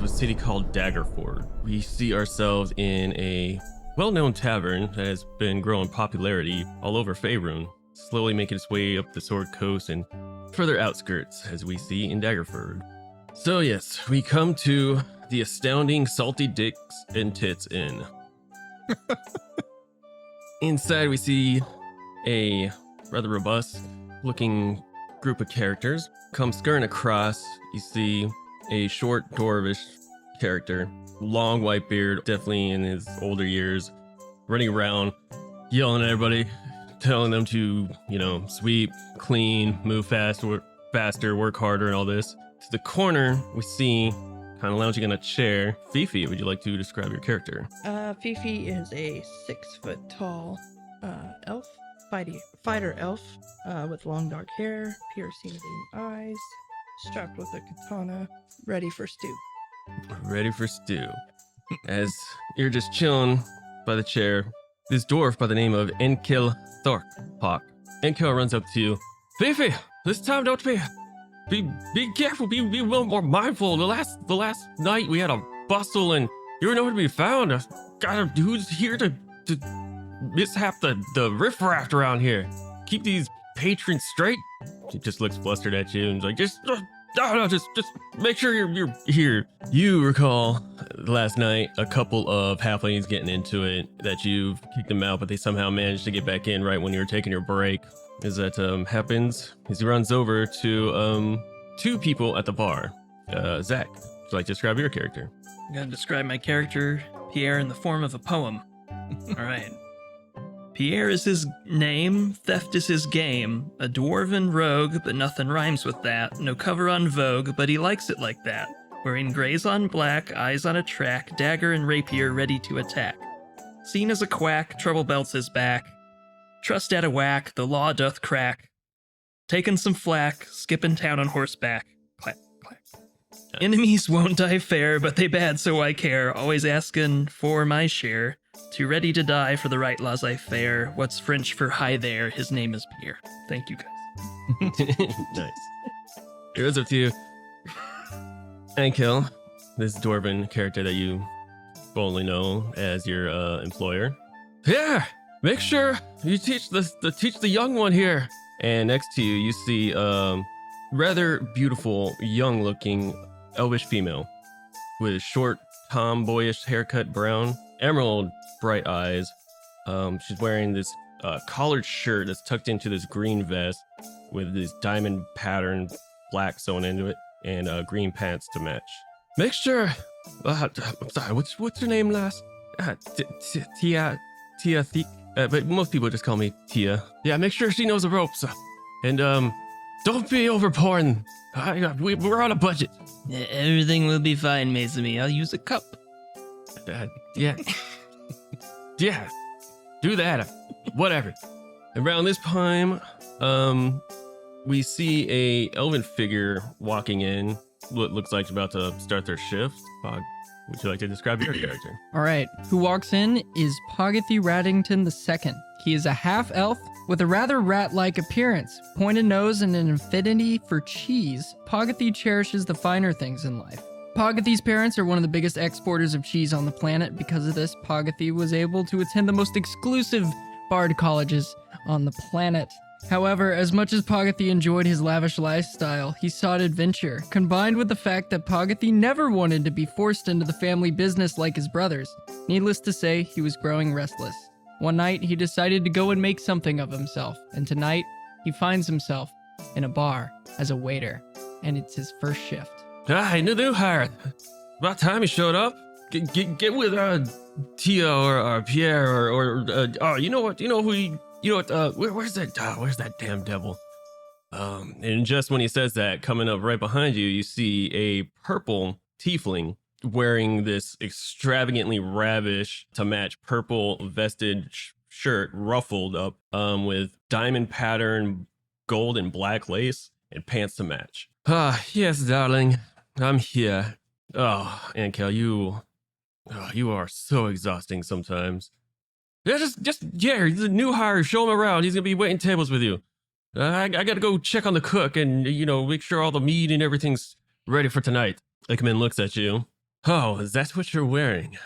a city called Daggerford. We see ourselves in a well-known tavern that has been growing popularity all over Faerun, slowly making its way up the Sword Coast and further outskirts, as we see in Daggerford. So yes, we come to the astounding Salty Dick&Tits Inn. Inside we see a rather robust looking group of characters. Come skirting across, you see a short dwarvish character, long white beard, definitely in his older years, running around, yelling at everybody, telling them to, sweep, clean, move faster, work harder, and all this. To the corner, we see, kind of lounging in a chair, Fifi. Would you like to describe your character? Fifi is a 6-foot-tall elf, fighter elf, with long dark hair, piercing green eyes, strapped with a katana, ready for stew. Ready for stew. As you're just chilling by the chair, this dwarf by the name of Enkel Thorkhawk. Enkel runs up to you. Fifi, this time don't be careful, be a little more mindful. The last night we had a bustle and you were nowhere to be found. Who's here to mishap the riffraff around here? Keep these patrons straight. She just looks flustered at you and is like, just make sure you're here. You recall last night a couple of halflings getting into it, that you've kicked them out, but they somehow managed to get back in right when you were taking your break. As that happens, as he runs over to two people at the bar. Zach, would you like to describe your character? I'm gonna describe my character, Pierre, in the form of a poem. All right. Pierre is his name, theft is his game, a dwarven rogue, but nothing rhymes with that, no cover on Vogue, but he likes it like that. Wearing grays on black, eyes on a track, dagger and rapier ready to attack. Seen as a quack, trouble belts his back. Trust at a whack, the law doth crack. Taking some flack, skipping town on horseback. Clack, clack. Enemies won't die fair, but they bad so I care, always asking for my share. Too ready to die for the right laissez-faire. What's French for hi there? His name is Pierre. Thank you, guys. Nice. It was up to you. Ankel, this dwarven character that you boldly know as your employer. Yeah, make sure you teach the young one here. And next to you, you see rather beautiful, young-looking elvish female with short, tomboyish haircut, brown, emerald bright eyes. She's wearing this collared shirt that's tucked into this green vest with this diamond pattern black sewn into it, and green pants to match. Make sure. I'm sorry. What's your name, last? Tia Thick. But most people just call me Tia. Yeah, make sure she knows the ropes. And don't be overpouring. We're on a budget. Everything will be fine, Maisumi. I'll use a cup. Yeah. Yeah. Do that. Whatever. Around this time, we see a elven figure walking in. What looks like it's about to start their shift. Pog, would you like to describe your character? All right. Who walks in is Pogathy Raddington II. He is a half-elf with a rather rat-like appearance, pointed nose, and an affinity for cheese. Pogathy cherishes the finer things in life. Pogathy's parents are one of the biggest exporters of cheese on the planet. Because of this, Pogathy was able to attend the most exclusive bard colleges on the planet. However, as much as Pogathy enjoyed his lavish lifestyle, he sought adventure, combined with the fact that Pogathy never wanted to be forced into the family business like his brothers. Needless to say, he was growing restless. One night, he decided to go and make something of himself, and tonight, he finds himself in a bar as a waiter, and it's his first shift. I new hire. About time he showed up. Get with Tia or Pierre or you know what? Where's that damn devil? And just when he says that, coming up right behind you, you see a purple tiefling wearing this extravagantly ravish to match purple vested shirt, ruffled up, with diamond pattern, gold and black lace, and pants to match. Yes, darling, I'm here. Oh, Ankel, you are so exhausting sometimes. Yeah, he's a new hire. Show him around. He's gonna be waiting tables with you. I gotta go check on the cook and, make sure all the meat and everything's ready for tonight. Ikeman looks at you. Oh, is that what you're wearing?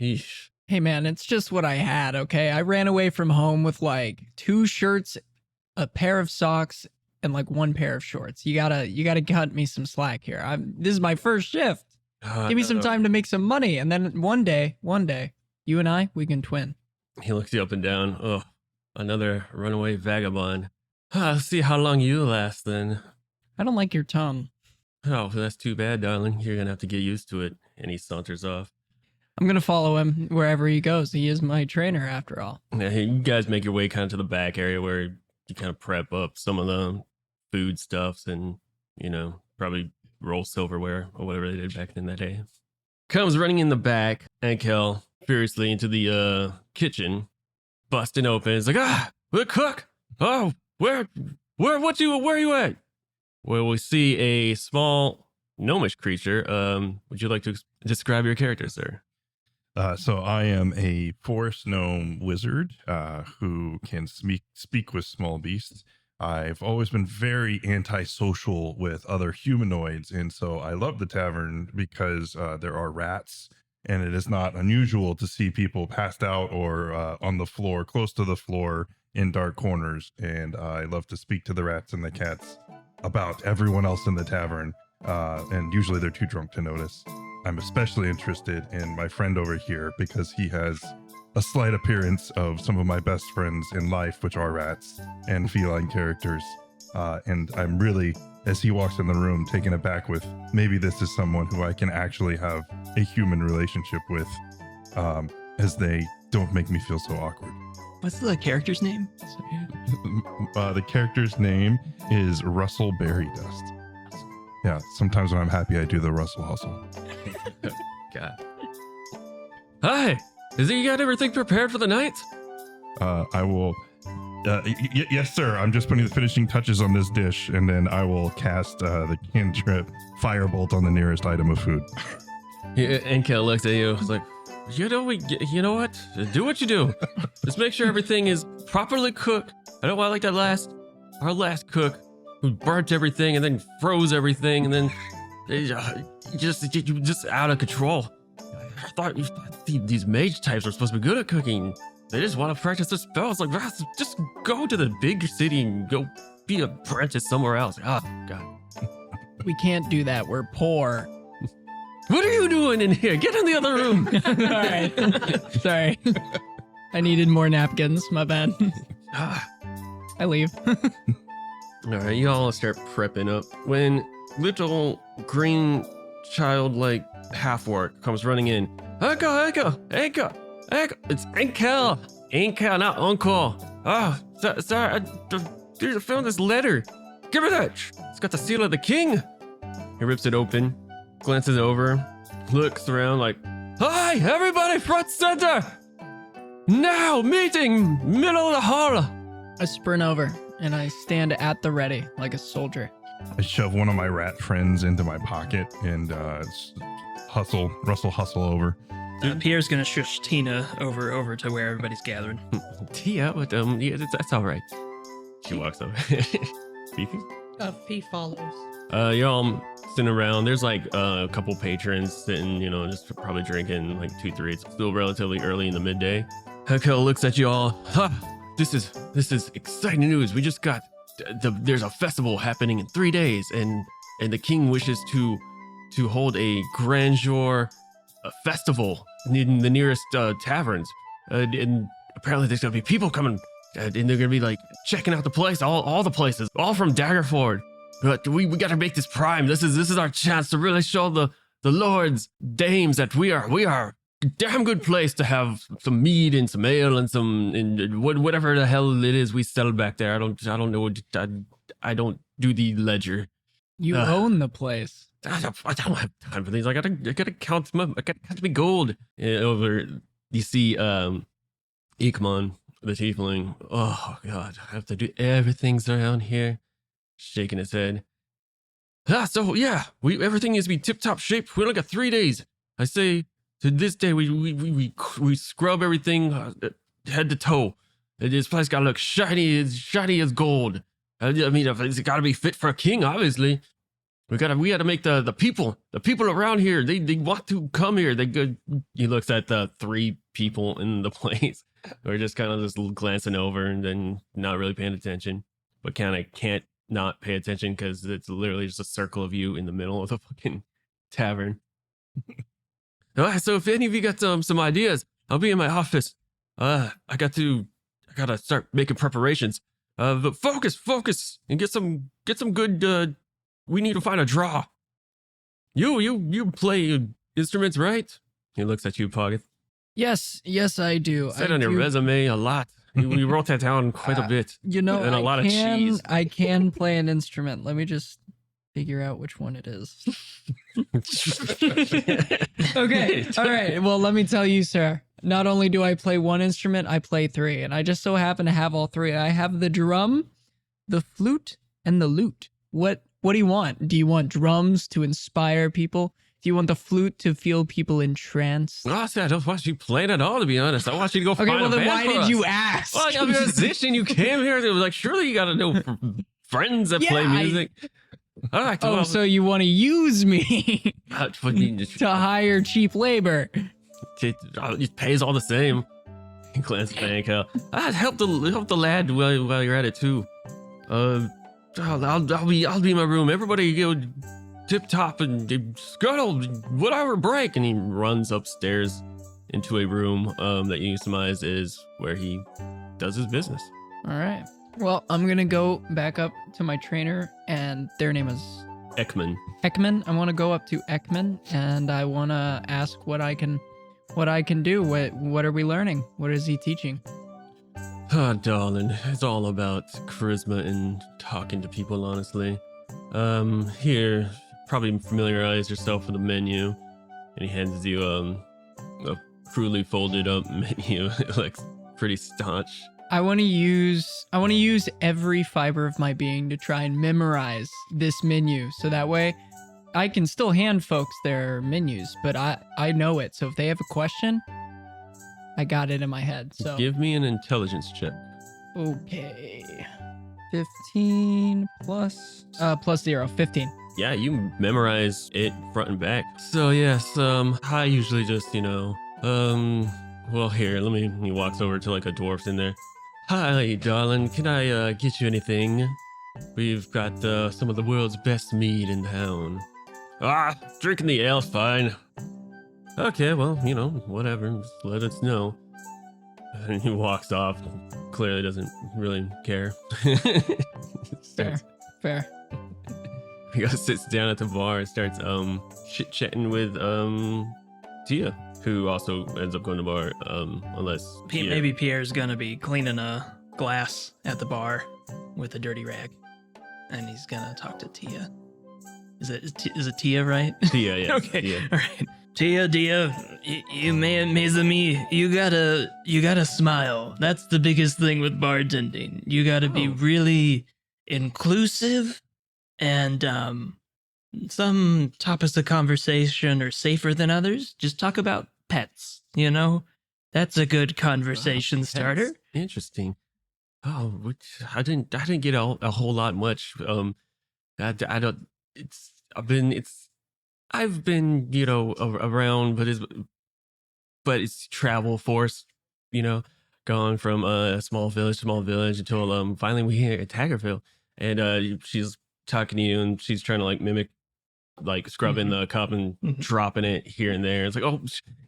Eesh. Hey man, it's just what I had, okay? I ran away from home with like 2 shirts, a pair of socks, and like 1 pair of shorts. You gotta cut me some slack here. This is my first shift. Give me some time to make some money, and then one day, you and I, we can twin. He looks you up and down. Oh, another runaway vagabond. I'll see how long you last then. I don't like your tongue. Oh, that's too bad, darling. You're gonna have to get used to it. And he saunters off. I'm gonna follow him wherever he goes. He is my trainer after all. Yeah, you guys make your way kind of to the back area where you kind of prep up some of the food stuffs and, probably roll silverware or whatever they did back in that day. Comes running in the back, Ankel furiously into the kitchen, busting open. It's like, the cook! Oh, where are you at? Well, we see a small gnomish creature. Would you like to describe your character, sir? So I am a forest gnome wizard who can speak with small beasts. I've always been very antisocial with other humanoids, and so I love the tavern because there are rats, and it is not unusual to see people passed out or on the floor, close to the floor, in dark corners. And I love to speak to the rats and the cats about everyone else in the tavern, and usually they're too drunk to notice. I'm especially interested in my friend over here because he has a slight appearance of some of my best friends in life, which are rats and feline characters. And I'm really, as he walks in the room, taken aback with maybe this is someone who I can actually have a human relationship with, as they don't make me feel so awkward. What's the character's name? The character's name is Russell Berry Dust. Yeah, sometimes when I'm happy, I do the Russell Hustle. God. Hi! Is you got everything prepared for the night? I will... yes, sir. I'm just putting the finishing touches on this dish, and then I will cast the cantrip Firebolt on the nearest item of food. Ankel looks at you. He's like, you know what? Do what you do. Just make sure everything is properly cooked. I don't want like our last cook who burnt everything and then froze everything and then just out of control. I thought these mage types were supposed to be good at cooking. They just want to practice their spells. Like, just go to the big city and go be an apprentice somewhere else. Oh, God. We can't do that. We're poor. What are you doing in here? Get in the other room. All right. Sorry. I needed more napkins. My bad. I leave. All right, you all start prepping up. When little green child-like half-orc comes running in. Ankel! It's Ankel! Ankel, not Uncle. Oh, sorry, I found this letter. Give me that. It's got the seal of the king. He rips it open, glances over, looks around like, hi, everybody, front center! Now, meeting, middle of the hall. I sprint over and I stand at the ready like a soldier. I shove one of my rat friends into my pocket and Russell hustle over. Pierre's gonna shush Tina over to where everybody's gathering. Tia, but yeah, that's all right. She walks over. Fifi? Fee follows. Y'all sitting around. There's like a couple patrons sitting, just probably drinking like 2-3. It's still relatively early in the midday. Hakel looks at you all. This is exciting news. We just got there's a festival happening in 3 days, and the king wishes to hold a grandeur festival in the nearest taverns. And apparently there's gonna be people coming, and they're gonna be like checking out the place, all the places, all from Daggerford. But we gotta make this prime. This is our chance to really show the lords, dames that we are a damn good place to have some mead and some ale and whatever the hell it is we sell back there. I don't know. I don't do the ledger. You own the place. I don't have time for these. I gotta count my gold. Over, you see, Ikmon, the tiefling. Oh God, I have to do everything around here. Shaking his head. So yeah, everything needs to be tip top shape. We only got 3 days. I say to this day we scrub everything head to toe. This place gotta look shiny as gold. I mean, it's gotta be fit for a king, obviously. We gotta make the people around here. They want to come here. They good. He looks at the 3 people in the place. We're just kind of just glancing over and then not really paying attention, but kind of can't not pay attention because it's literally just a circle of you in the middle of the fucking tavern. All right, so if any of you got some ideas, I'll be in my office. I gotta start making preparations. But focus, and get some good. We need to find a draw. You play instruments, right? He looks at you, Poggeth. Yes, I do. Said I on your do. resume a lot. You wrote that down quite a bit. You know, and a lot of cheese. I can play an instrument. Let me just figure out which one it is. Okay. All right. Well, let me tell you, sir. Not only do I play one instrument, I play 3, and I just so happen to have all 3. I have the drum, the flute, and the lute. What do you want? Do you want drums to inspire people? Do you want the flute to feel people entranced? Honestly, I don't want you playing at all, to be honest. I want you to go Okay, find well a then band why for did us. you ask? Well, I'm a musician. You came here. They were like, surely you got to know friends that play music. All right. Oh, well, so you want to use me it to hire cheap labor? pays all the same. He glances back. Help the lad while you're at it too. I'll be in my room. Everybody go tip top and scuttle, whatever break. And he runs upstairs into a room that you surmise is where he does his business. All right. Well, I'm going to go back up to my trainer, and their name is Ekman. Ekman. I want to go up to Ekman, and I want to ask what I can do. What are we learning? What is he teaching? Ah, darling, it's all about charisma and talking to people, honestly. Here, probably familiarize yourself with the menu. And he hands you a crudely folded up menu. It looks pretty staunch. I want to use every fiber of my being to try and memorize this menu, so that way I can still hand folks their menus, but I know it. So if they have a question, I got it in my head. So Give me an intelligence check. okay, 15 plus 0, 15. Yeah, you memorize it front and back. So yes, I usually just, well, here, he walks over to like a dwarf in there. Hi, darling, can I get you anything? We've got some of the world's best mead in town. Drinking the ale's fine. Okay, well, whatever, just let us know. And he walks off, clearly doesn't really care. Fair. He goes, sits down at the bar and starts chit-chatting with Tia, who also ends up going to the bar, unless Maybe Pierre's gonna be cleaning a glass at the bar with a dirty rag, and he's gonna talk to Tia. Is it Tia, right? Tia, yes. Okay, Tia. all right. Tia, you me. You gotta smile. That's the biggest thing with bartending. You gotta be really inclusive, and some topics of conversation are safer than others. Just talk about pets. That's a good conversation starter. Interesting. Oh, I didn't get a whole lot much. I don't. I've been around, but it's travel force. Going from a small village until finally we here at Taggerville, and she's talking to you, and she's trying to mimic scrubbing the cup and dropping it here and there. It's like, oh,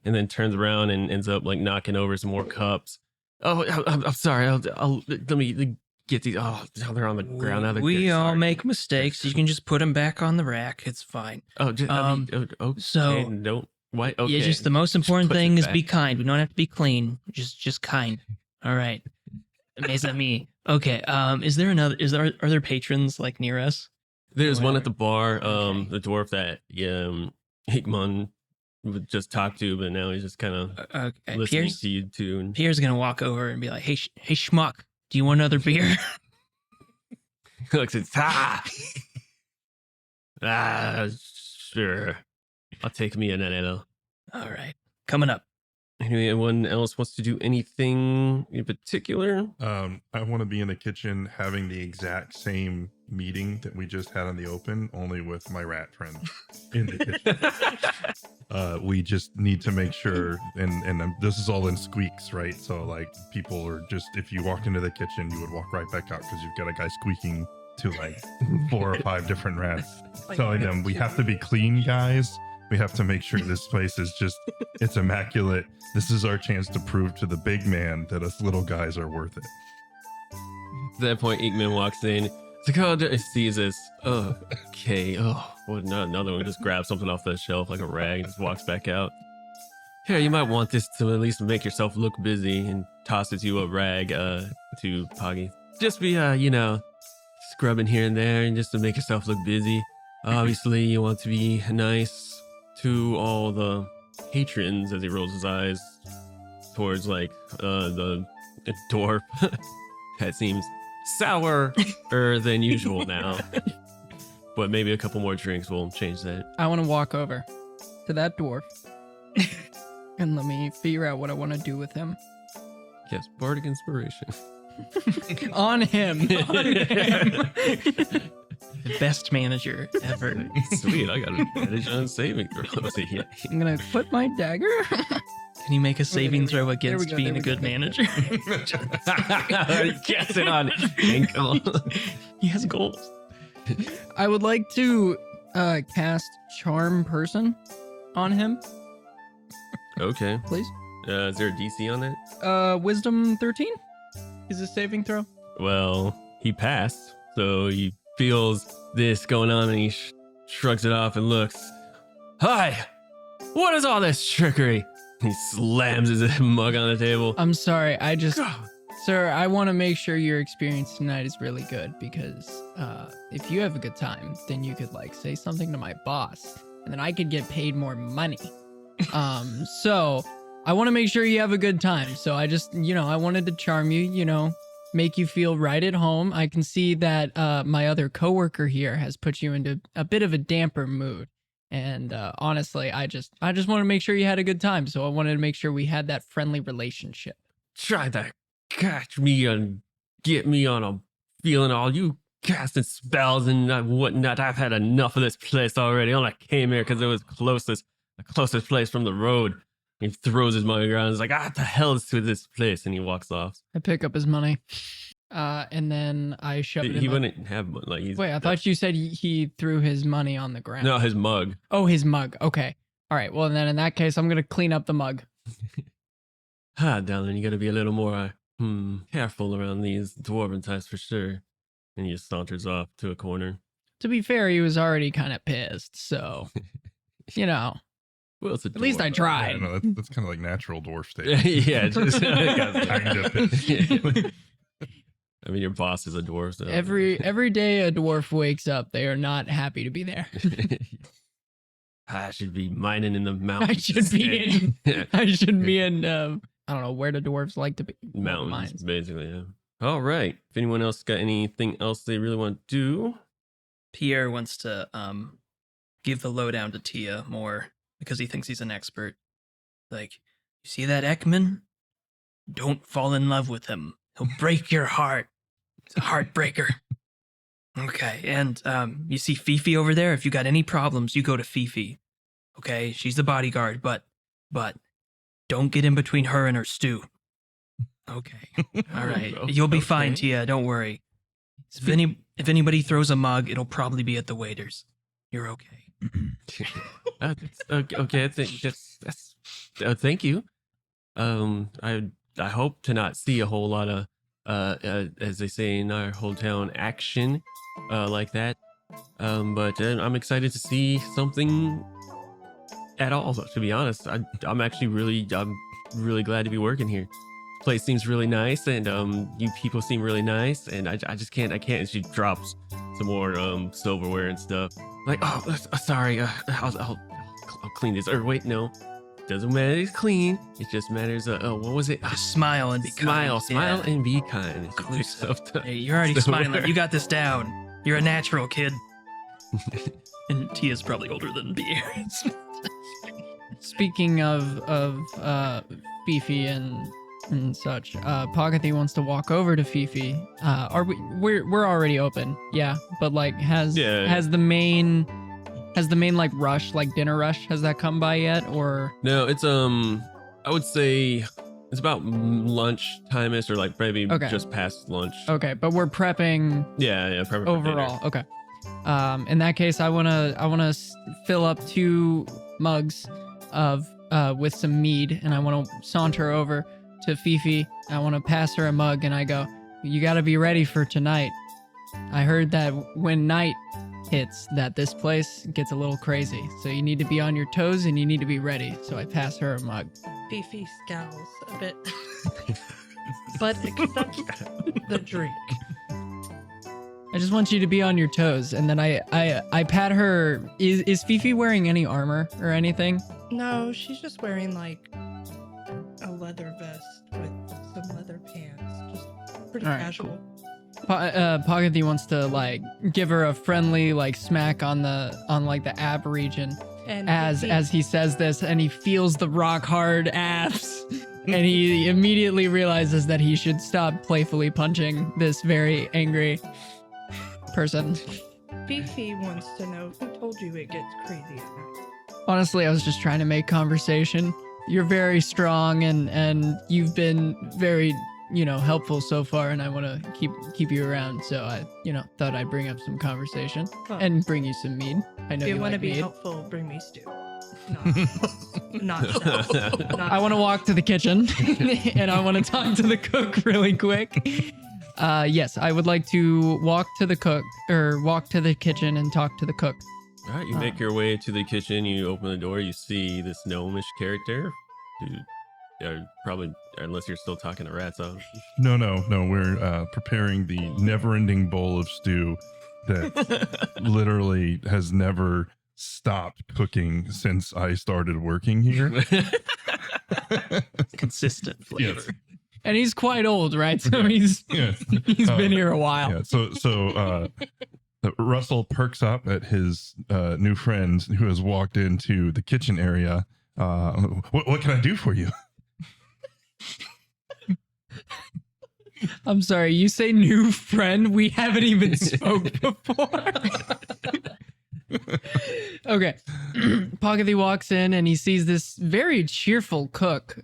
and then turns around and ends up knocking over some more cups. Oh, I'm sorry. Let me get these. Oh, they're on the ground now. We all make mistakes. You can just put them back on the rack. It's fine. Oh, okay. So don't. Why? Okay. Yeah, just the most important thing is back. be kind. We don't have to be clean. Just kind. All right. Mes amis. Okay. Are there patrons near us? There's one at the bar. The dwarf that Hickman would just talk to, but now he's just kind of listening to you too. And Pierre's gonna walk over and be like, "Hey, schmuck, do you want another beer?" he looks at sure. I'll take me an ale. All right, coming up. Anyone else wants to do anything in particular? I want to be in the kitchen having the exact same, meeting that we just had on the open, only with my rat friend in the kitchen. We just need to make sure, and this is all in squeaks, right? So like people are just, if you walked into the kitchen, you would walk right back out because you've got a guy squeaking to like 4 or 5 different rats, telling them we have to be clean, guys. We have to make sure this place is just, it's immaculate. This is our chance to prove to the big man that us little guys are worth it. At that point, Inkman walks in. It's like, oh, sees this. Oh, okay. Oh, what? No, another one just grabs something off the shelf like a rag and just walks back out. Here, you might want this to at least make yourself look busy, and tosses you a rag to Poggy. Just be, scrubbing here and there and just to make yourself look busy. Obviously, you want to be nice to all the patrons, as he rolls his eyes towards like the dwarf. That seems sourer than usual now. But maybe a couple more drinks will change that. I want to walk over to that dwarf and let me figure out what I want to do with him. Yes, bardic inspiration. On him. The best manager ever. Sweet, I got an advantage on saving throws. Yeah. I'm going to put my dagger. Can you make a saving throw against being a good manager? Gets it on ankle. He has goals. I would like to cast Charm Person on him, Okay. please. Is there a DC on that? Wisdom 13 is a saving throw. Well, he passed, so he feels this going on and he shrugs it off and looks. Hi! What is all this trickery? He slams his mug on the table. I'm sorry. Sir, I want to make sure your experience tonight is really good because if you have a good time, then you could like say something to my boss and then I could get paid more money. So I want to make sure you have a good time. So I just, I wanted to charm you, make you feel right at home. I can see that my other coworker here has put you into a bit of a damper mood. And honestly, I just want to make sure you had a good time. So I wanted to make sure we had that friendly relationship. Try to catch me and get me on a feeling all you casting spells and whatnot. I've had enough of this place already. I only came here because it was the closest place from the road. He throws his money around. He's like, what the hell is to this place? And he walks off. I pick up his money. And then I shove it in. He wouldn't have money. Like he's, Wait, I thought you said he threw his money on the ground. No, his mug. Oh, his mug. Okay. All right. Well, then in that case, I'm going to clean up the mug. Darling, you got to be a little more careful around these dwarven types for sure. And he just saunters off to a corner. To be fair, he was already kind of pissed. So, Well, it's at least I tried. Yeah, no, that's kind of like natural dwarf state. Yeah, just Kind of. I mean, your boss is a dwarf. So. Every day a dwarf wakes up, they are not happy to be there. I should be mining in the mountains. I should be in. I don't know where do dwarves like to be. Mountains, Mines. basically. Yeah. All right. If anyone else got anything else they really want to do, Pierre wants to give the lowdown to Tia more because he thinks he's an expert. Like, you see that Ekman? Don't fall in love with him. He'll break your heart. He's a heartbreaker. Okay, and you see Fifi over there? If you got any problems, you go to Fifi. Okay, she's the bodyguard, but don't get in between her and her stew. Okay, all right. You'll be fine, Tia. Don't worry. If anybody throws a mug, it'll probably be at the waiters. You're okay. okay. Thank you. I hope to not see a whole lot of as they say in our hometown, action like that. But I'm excited to see something at all. To be honest, I'm really glad to be working here. Place seems really nice, and you people seem really nice, and I can't. And she drops some more silverware and stuff. Like, oh, sorry. I'll clean this. Or wait, no. Doesn't matter. It's clean. It just matters. What was it? Just smile and be kind. Smile and be kind. Inclusive. Hey, you're already smiling. You got this down. You're a natural, kid. And Tia's probably older than Pierre. Speaking of Fifi and and such. Pagati wants to walk over to Fifi. We're already open, yeah, but like has the main like rush, like dinner rush, has that come by yet, or No, it's I would say it's about lunch time-ish, or like maybe just past lunch. okay, but we're prepping Yeah, prepping for overall. Okay. In that case, I wanna fill up 2 mugs of with some mead, and I want to saunter over to Fifi. I want to pass her a mug, and I go, "You got to be ready for tonight. I heard that when night hits, that this place gets a little crazy. So you need to be on your toes, and you need to be ready." So I pass her a mug. Fifi scowls a bit, but accepts the drink. I just want you to be on your toes, and then I pat her. Is Fifi wearing any armor or anything? No, she's just wearing like a leather vest with some leather pants. Just pretty All right, casual. Pagati wants to like give her a friendly like smack on like the ab region And as he says this, and he feels the rock hard abs, and he immediately realizes that he should stop playfully punching this very angry person. Fifi wants to know who told you it gets crazy at night. Honestly, I was just trying to make conversation. You're very strong, and you've been very, helpful so far, and I want to keep you around. So I, thought I'd bring up some conversation and bring you some mead. I know If you want to like be mead. helpful, bring me stew. Not I want to walk to the kitchen, and I want to talk to the cook really quick. Yes, I would like to walk to the kitchen and talk to the cook. All right, you make your way to the kitchen. You open the door. You see this gnomish character, who probably, unless you're still talking to rats, No. We're preparing the never-ending bowl of stew that literally has never stopped cooking since I started working here. Consistent flavor. Yes. And he's quite old, right? So he's been here a while. Yeah. So Russell perks up at his new friend who has walked into the kitchen area. What can I do for you? I'm sorry, you say new friend? We haven't even spoke before. Okay. Pagati walks in and he sees this very cheerful cook,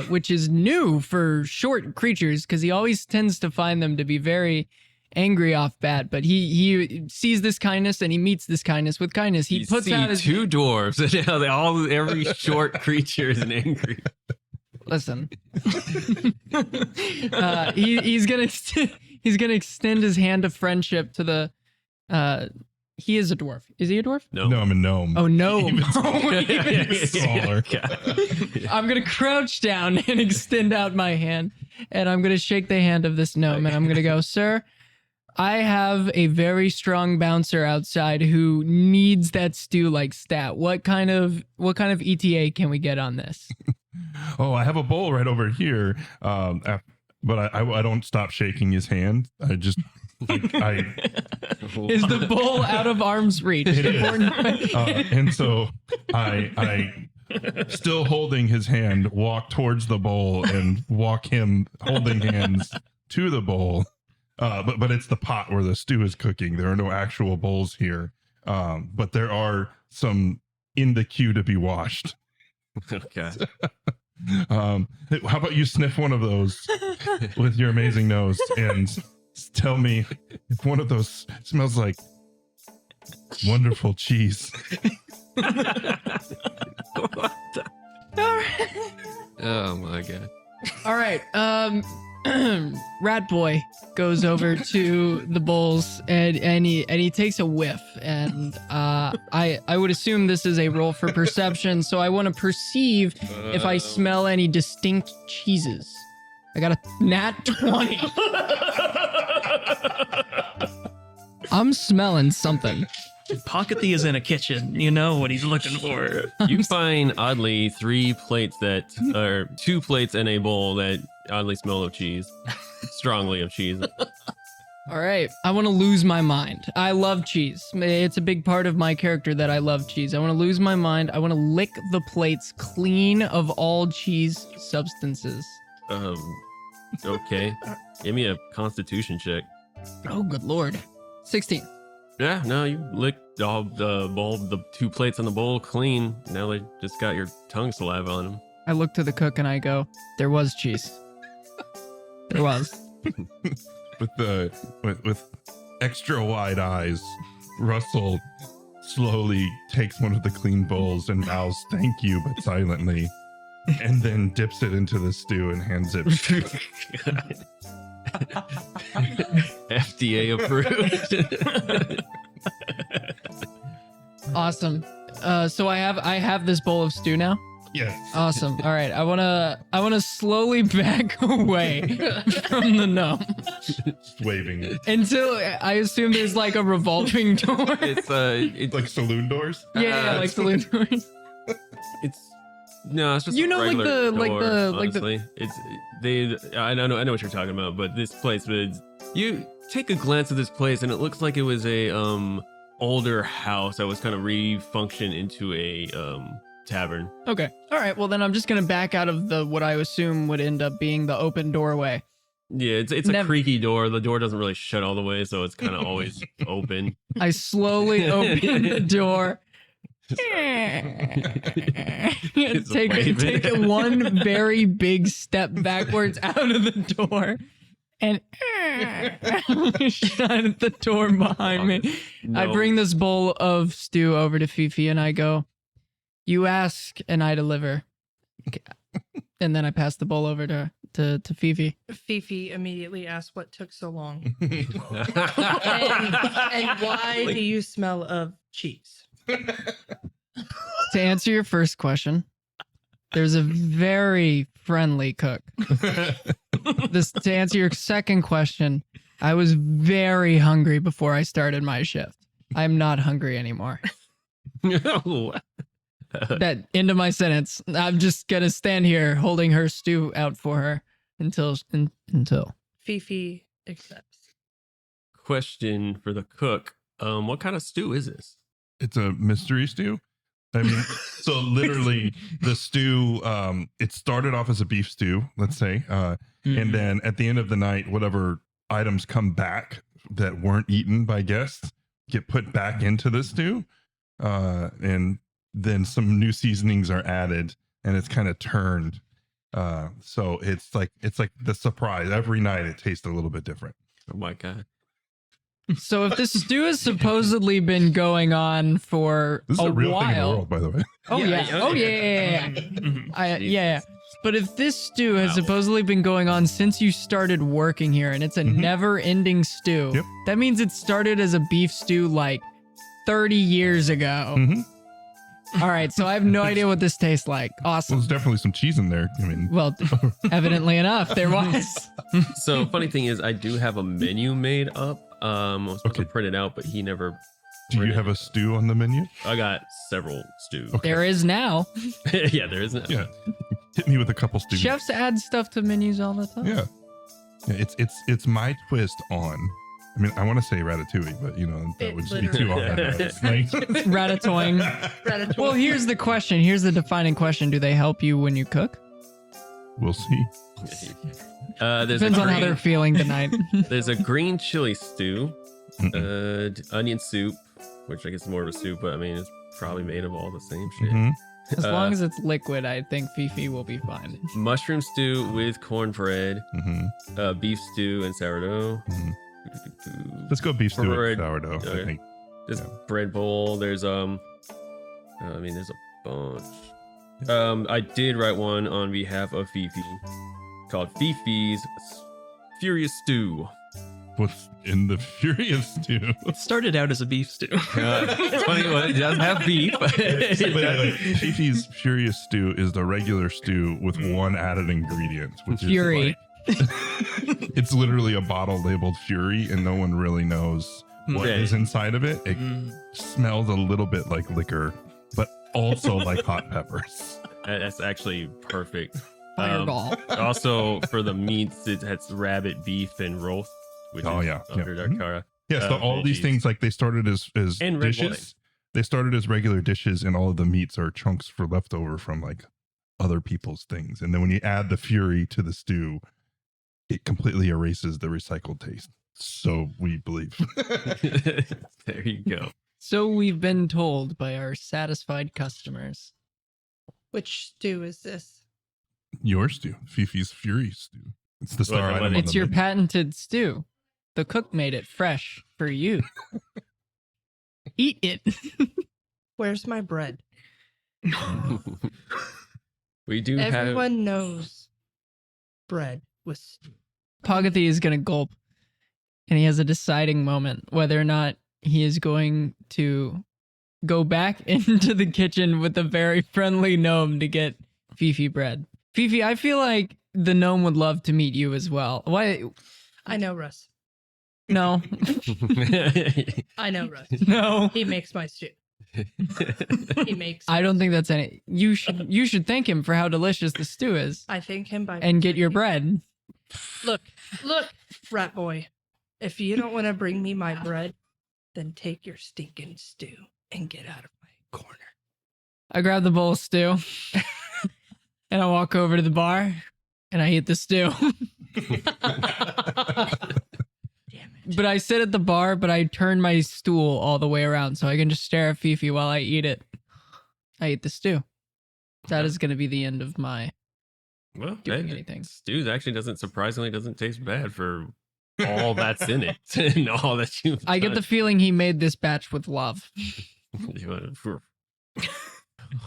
which is new for short creatures because he always tends to find them to be very angry off bat. But he sees this kindness and he meets this kindness with kindness. He puts out his 2 dwarves, and every short creature is an angry. Listen. He's gonna extend his hand of friendship to the. He is a dwarf. Is he a dwarf? No, I'm a gnome. Oh no! Even Even smaller. I'm gonna crouch down and extend out my hand, and I'm gonna shake the hand of this gnome, and I'm gonna go, "Sir, I have a very strong bouncer outside who needs that stew like stat. What kind of ETA can we get on this?" Oh, I have a bowl right over here. But I don't stop shaking his hand. I just I Is the bowl out of arm's reach? It is. And so I still holding his hand, walk towards the bowl and walk him holding hands to the bowl. But it's the pot where the stew is cooking. There are no actual bowls here. But there are some in the queue to be washed. Okay. How about you sniff one of those with your amazing nose and tell me if one of those smells like wonderful cheese. Oh my god. All right. Rat Boy goes over to the bowls and he takes a whiff, and I would assume this is a roll for perception, so I want to perceive if I smell any distinct cheeses. I got a nat 20. I'm smelling something. Pagati is in a kitchen. You know what he's looking for. You find oddly 3 plates that are 2 plates in a bowl that oddly smell of cheese. Strongly of cheese. All right. I want to lose my mind. I love cheese. It's a big part of my character that I love cheese. I want to lose my mind. I want to lick the plates clean of all cheese substances. Okay. Give me a constitution check. Oh, good lord. 16. Yeah, no, you licked all the bowl, the 2 plates on the bowl clean. Now they just got your tongue saliva on them. I look to the cook and I go, there was cheese. There was. with extra wide eyes, Russell slowly takes one of the clean bowls and bows thank you, but silently, and then dips it into the stew and hands it. FDA approved. Awesome. So I have this bowl of stew now. Yes. Awesome. All right. I wanna slowly back away from the gnome Just waving it. until I assume there's like a revolving door. It's Like saloon doors? Yeah, like saloon doors. No, it's just You a know, like regular the- like door, the- like the- honestly. I know what you're talking about, but this place, you take a glance at this place and it looks like it was a older house that was kind of refunctioned into a tavern. Okay. All right. Well, then I'm just gonna back out of the what I assume would end up being the open doorway. Yeah, it's a creaky door. The door doesn't really shut all the way, so it's kind of always open. I slowly open the door. take one very big step backwards out of the door and shut the door behind me. I No. bring this bowl of stew over to Fifi and I go, you ask and I deliver. And then I pass the bowl over to Fifi. Fifi immediately asks what took so long. And why do you smell of cheese? To answer your first question, there's a very friendly cook. To answer your second question, I was very hungry before I started my shift. I'm not hungry anymore. No. That end of my sentence. I'm just gonna stand here holding her stew out for her until. Fifi accepts. Question for the cook. What kind of stew is this? It's a mystery stew. I mean, so literally the stew, it started off as a beef stew, let's say. And then at the end of the night, whatever items come back that weren't eaten by guests get put back into the stew. And then some new seasonings are added and it's kind of turned. So it's like the surprise. Every night it tastes a little bit different. Oh my god. So if this stew has supposedly been going on for This is a a real thing in the while. world, by the way. Oh yeah. Oh yeah. Yeah. But if this stew has supposedly been going on since you started working here and it's a never-ending stew, Yep. that means it started as a beef stew like 30 years ago. All right, so I have no idea what this tastes like. Well, Awesome. there's definitely some cheese in there. I mean, Well, evidently enough, there was. So funny thing is, I do have a menu made up. I was supposed to print it out, but he never. do you have a stew on the menu? I got several stews. Okay. There is now. Yeah, there isn't. Yeah. Hit me with a couple stews. Chefs add stuff to menus all the time. Yeah. It's my twist on. I mean, I want to say ratatouille, but that would just be too literally- off. Like, Ratatouille. Ratatouille. Well, here's the question. Here's the defining question. Do they help you when you cook? we'll see. There's Depends a on how they're green, feeling tonight. there's a green chili stew, onion soup, which I guess is more of a soup, but I mean it's probably made of all the same shit. Mhm. As long as it's liquid, I think Fifi will be fine. Mushroom stew with cornbread, Mhm. beef stew and sourdough. Mhm. Let's go beef stew Bread. and sourdough. I Okay. think. This Yeah. bread bowl. There's I mean there's a bunch. I did write one on behalf of Fifi called Fifi's Furious Stew. What's in the furious stew? It started out as a beef stew. It's funny, well, it does have beef. Fifi's furious stew is the regular stew with one added ingredient, which Fury. is like, it's literally a bottle labeled Fury, and no one really knows what Yeah. is inside of it. It Mm. smells a little bit like liquor, but also like hot peppers. That's actually perfect. Fireball. Also, for the meats, it has rabbit, beef, and roast, which Oh, is yeah, under yeah. Dakara. Yeah, so all these veggies. things, like they started as And red dishes. They started as regular dishes, and all of the meats are chunks for leftover from like other people's things. And then when you add the fury to the stew, it completely erases the recycled taste. So we believe. There you go. So we've been told by our satisfied customers. Which stew is this? Your stew, Fifi's Fury stew. It's the star What- item. It's on the your menu. patented stew. The cook made it fresh for you. Eat it. Where's my bread? We do have. Everyone knows bread with stew. Pagathi is going to gulp, and he has a deciding moment whether or not he is going to go back into the kitchen with a very friendly gnome to get Fifi bread. Fifi, I feel like the gnome would love to meet you as well. Why? I know Russ. No. I know Russ. No. He makes my stew. He makes. I don't think that's any. You should thank him for how delicious the stew is, I thank him by and get your bread. Look, rat boy. If you don't want to bring me my bread, then take your stinking stew and get out of my corner. I grab the bowl of stew, and I walk over to the bar, and I eat the stew. Damn it. But I sit at the bar, but I turn my stool all the way around so I can just stare at Fifi while I eat it. I eat the stew. That is going to be the end of my Well, doing that anything. stew actually doesn't taste bad for all that's in it and all that you. I get the feeling he made this batch with love.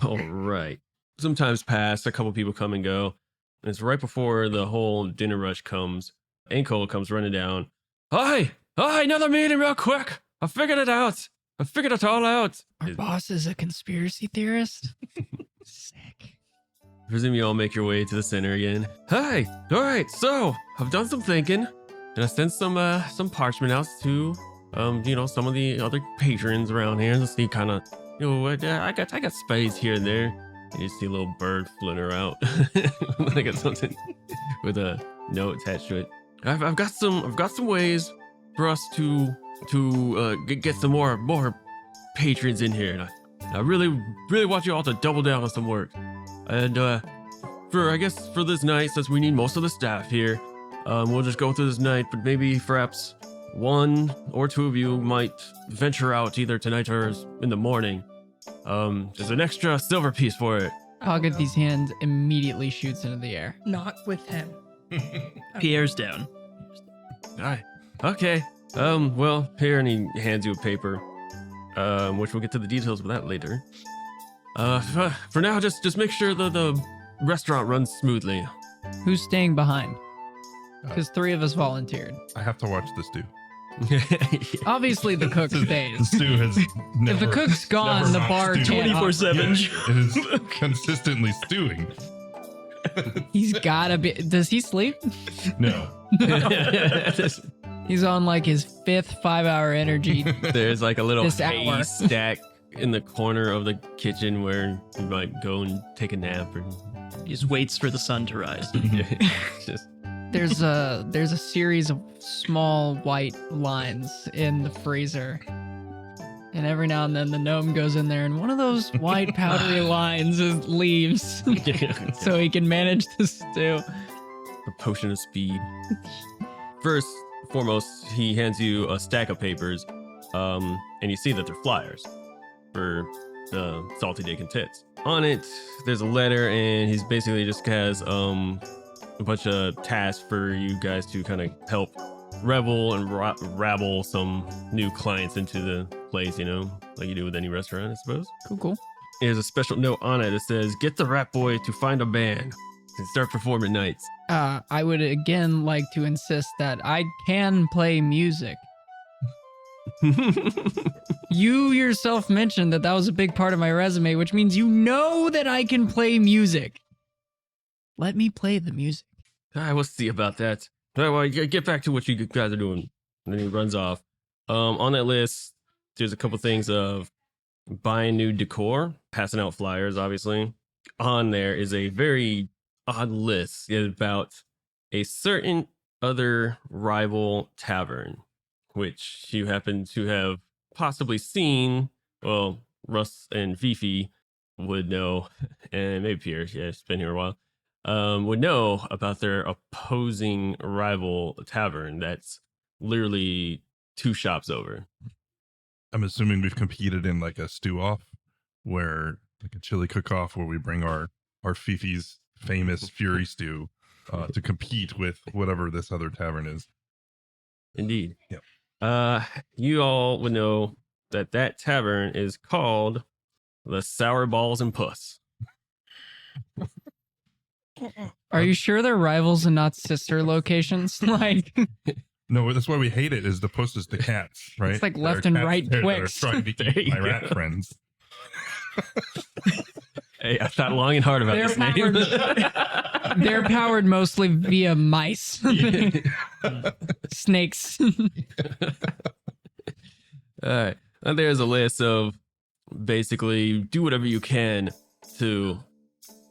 All right. Sometimes pass. A couple people come and go. And it's right before the whole dinner rush comes. Ankle comes running down. Hi, another meeting, real quick. I figured it out. I figured it all out. Our boss is a conspiracy theorist. Sick. Presume you all make your way to the center again. Hi. All right. So I've done some thinking, and I sent some parchment out to some of the other patrons around here to see kind of I got space here and there. And you see a little bird flutter out. I got something with a note attached to it. I've got some ways for us to get some more patrons in here, and I really want you all to double down on some work. And for this night, since we need most of the staff here, we'll just go through this night. But maybe perhaps one or two of you might venture out either tonight or in the morning. There's an extra silver piece for it. Pagathi's hand immediately shoots into the air. Not with him. Pierre's down. Aye. Okay. Well, here, and he hands you a paper. Which we'll get to the details of that later. For now, just make sure the restaurant runs smoothly. Who's staying behind? Because 3 of us volunteered. I have to watch the stew. Obviously, the cook The stays. stew has never. If the cook's gone, never the not bar stewed. can't. 24/7. It is consistently stewing. He's gotta be. Does he sleep? No. He's on like his 5th 5-hour energy. There's like a little This hay hour. stack in the corner of the kitchen where you might go and take a nap or He just waits for the sun to rise. just There's a series of small white lines in the freezer. And every now and then the gnome goes in there and one of those white powdery lines leaves. So he can manage the stew. a potion of speed. First, foremost, he hands you a stack of papers, and you see that they're flyers for the Salty Dick&Tits. On it, there's a letter, and he's basically just has a bunch of tasks for you guys to kind of help revel and rabble some new clients into the place, like you do with any restaurant, I suppose. Cool. There's a special note on it that says, "Get the rat boy to find a band and start performing nights." I would again like to insist that I can play music. You yourself mentioned that was a big part of my resume, which means you know that I can play music. Let me play the music. We'll see about that. Well, get back to what you guys are doing. And then he runs off. On that list, there's a couple things of buying new decor, passing out flyers, obviously. On there is a very odd list about a certain other rival tavern, which you happen to have possibly seen. Well, Russ and Fifi would know, and maybe Pierre, yeah, it's been here a while, would know about their opposing rival tavern that's literally 2 shops over. I'm assuming we've competed in like a stew off, where like a chili cook off, where we bring our Fifi's famous Fury stew to compete with whatever this other tavern is. Indeed. Yep. You all would know that tavern is called the Sour Balls and Puss. Are you sure they're rivals and not sister locations? Like, No, that's why we hate it. Is the puss is the cats, right? It's like There left are and cats right there that are Twix. trying to There eat you my rat go. friends. Hey, I thought long and hard about They're this name. they're powered mostly via mice, snakes. All right. And there's a list of basically do whatever you can to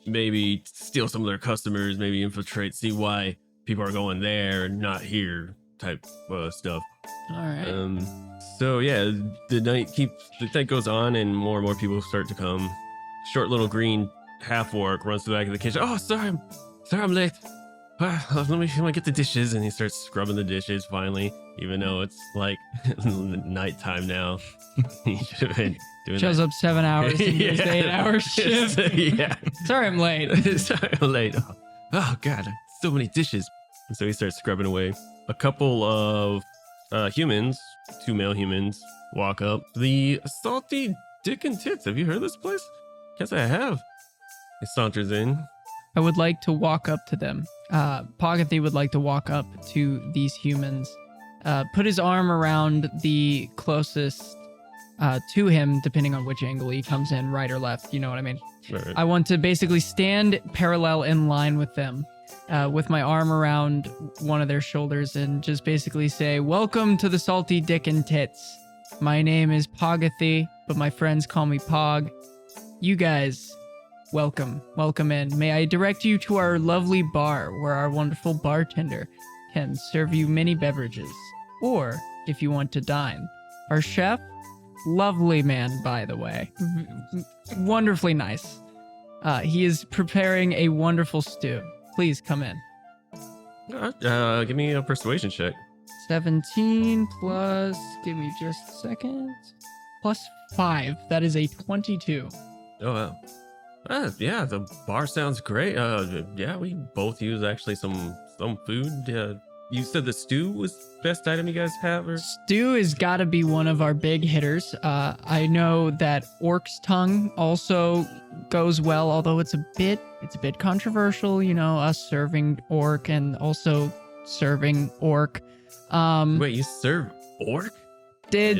maybe steal some of their customers, maybe infiltrate, see why people are going there and not here type stuff. All right. So yeah, the night goes on and more people start to come. Short little green half orc runs to the back of the kitchen. Oh, sorry, I'm late. Let me get the dishes, and he starts scrubbing the dishes finally, even though it's like nighttime now. He should have been doing Shows that. up 7 hours into his 8-hour shift. Yeah. Sorry, I'm late. Sorry, I'm late. Oh God, so many dishes. And so he starts scrubbing away. A couple of humans, 2 male humans, walk up. The Salty Dick&Tits. Have you heard of this place? Guess I have. He saunters in. I would like to walk up to them. Pogathy would like to walk up to these humans, put his arm around the closest to him, depending on which angle he comes in, right or left. You know what I mean? Right. I want to basically stand parallel in line with them, with my arm around one of their shoulders, and just basically say, "Welcome to the Salty Dick&Tits. My name is Pogathy, but my friends call me Pog. You guys, welcome in. May I direct you to our lovely bar, where our wonderful bartender can serve you many beverages, or if you want to dine. Our chef, lovely man, by the way, wonderfully nice. He is preparing a wonderful stew. Please come in." Give me a persuasion check. 17 plus, give me just a second, plus 5. That is a 22. Oh wow. Yeah, the bar sounds great. Yeah, we both use actually some food. You said the stew was best item you guys have, or Stew has got to be one of our big hitters. I know that orc's tongue also goes well, although it's a bit controversial. You know, us serving orc and also serving orc. wait, you serve orc? Don't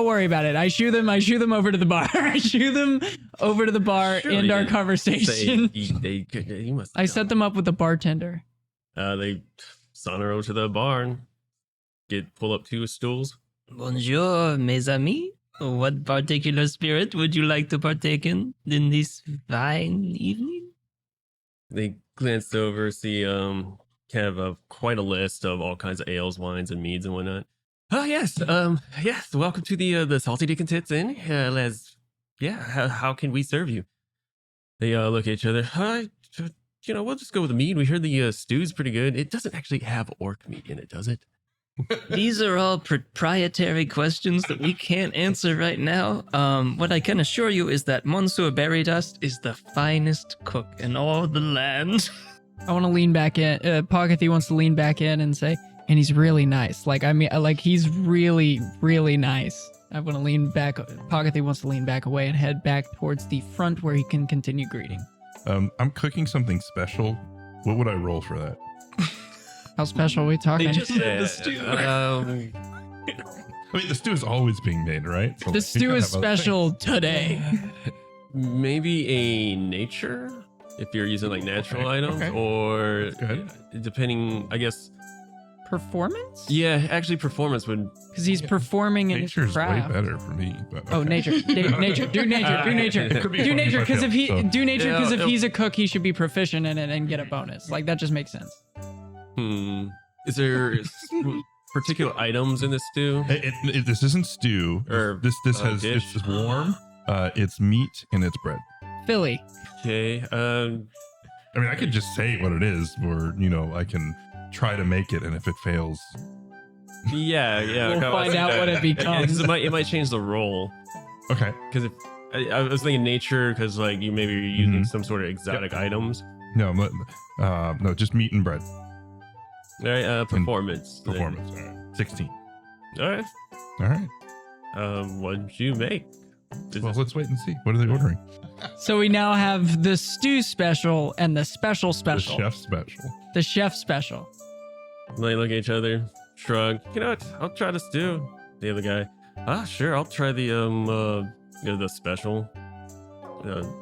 worry about it. I shoo them over to the bar. I shoo them over to the bar. Surely End our didn't conversation. You must. I set them up with the bartender. They saunter over to the bar and pull up 2 stools. Bonjour, mes amis. What particular spirit would you like to partake in this fine evening? They glanced over, see kind of quite a list of all kinds of ales, wines, and meads and whatnot. Oh yes, yes. Welcome to the Salty Dick&Tits Inn. How can we serve you? They look at each other. We'll just go with the mead. We heard the stew's pretty good. It doesn't actually have orc meat in it, does it? These are all proprietary questions that we can't answer right now. What I can assure you is that Monsieur Berry Dust is the finest cook in all the land. I want to lean back in. Pogathy wants to lean back in and say, and he's really nice. He's really, really nice. I want to lean back. Pogathy wants to lean back away and head back towards the front where he can continue greeting. I'm cooking something special. What would I roll for that? How special are we talking? I mean, the stew is always being made, right? So The we stew gotta is have other special things. today. Maybe a nature, if you're using like natural items, okay. or Go ahead. depending, I guess. Performance? Yeah, actually, performance would. Because he's performing in Nature's his way craft. better for me. But Oh, okay. nature. Nature. Do nature. It could be Do fun nature. if I Because if fail, so. he's a cook, he should be proficient in it and get a bonus. Like, that just makes sense. Is there particular items in this stew? This isn't stew. Or this has dish? it's just warm. It's meat and it's bread. Philly. Okay. I mean, I could just say what it is, or I can try to make it, and if it fails, Yeah. We'll find out what it becomes. It might change the role. okay. Because if I was thinking nature, because like you maybe you're using some sort of exotic items. No, no, just meat and bread. All right. Performance. then. Performance. All right. 16. All right. All right. What did you make? Well, let's wait and see. What are they ordering? So we now have the stew special and the special The special. chef special. The chef special. They look at each other, shrug. You know what? I'll try the stew. The other guy. Sure. I'll try the the special.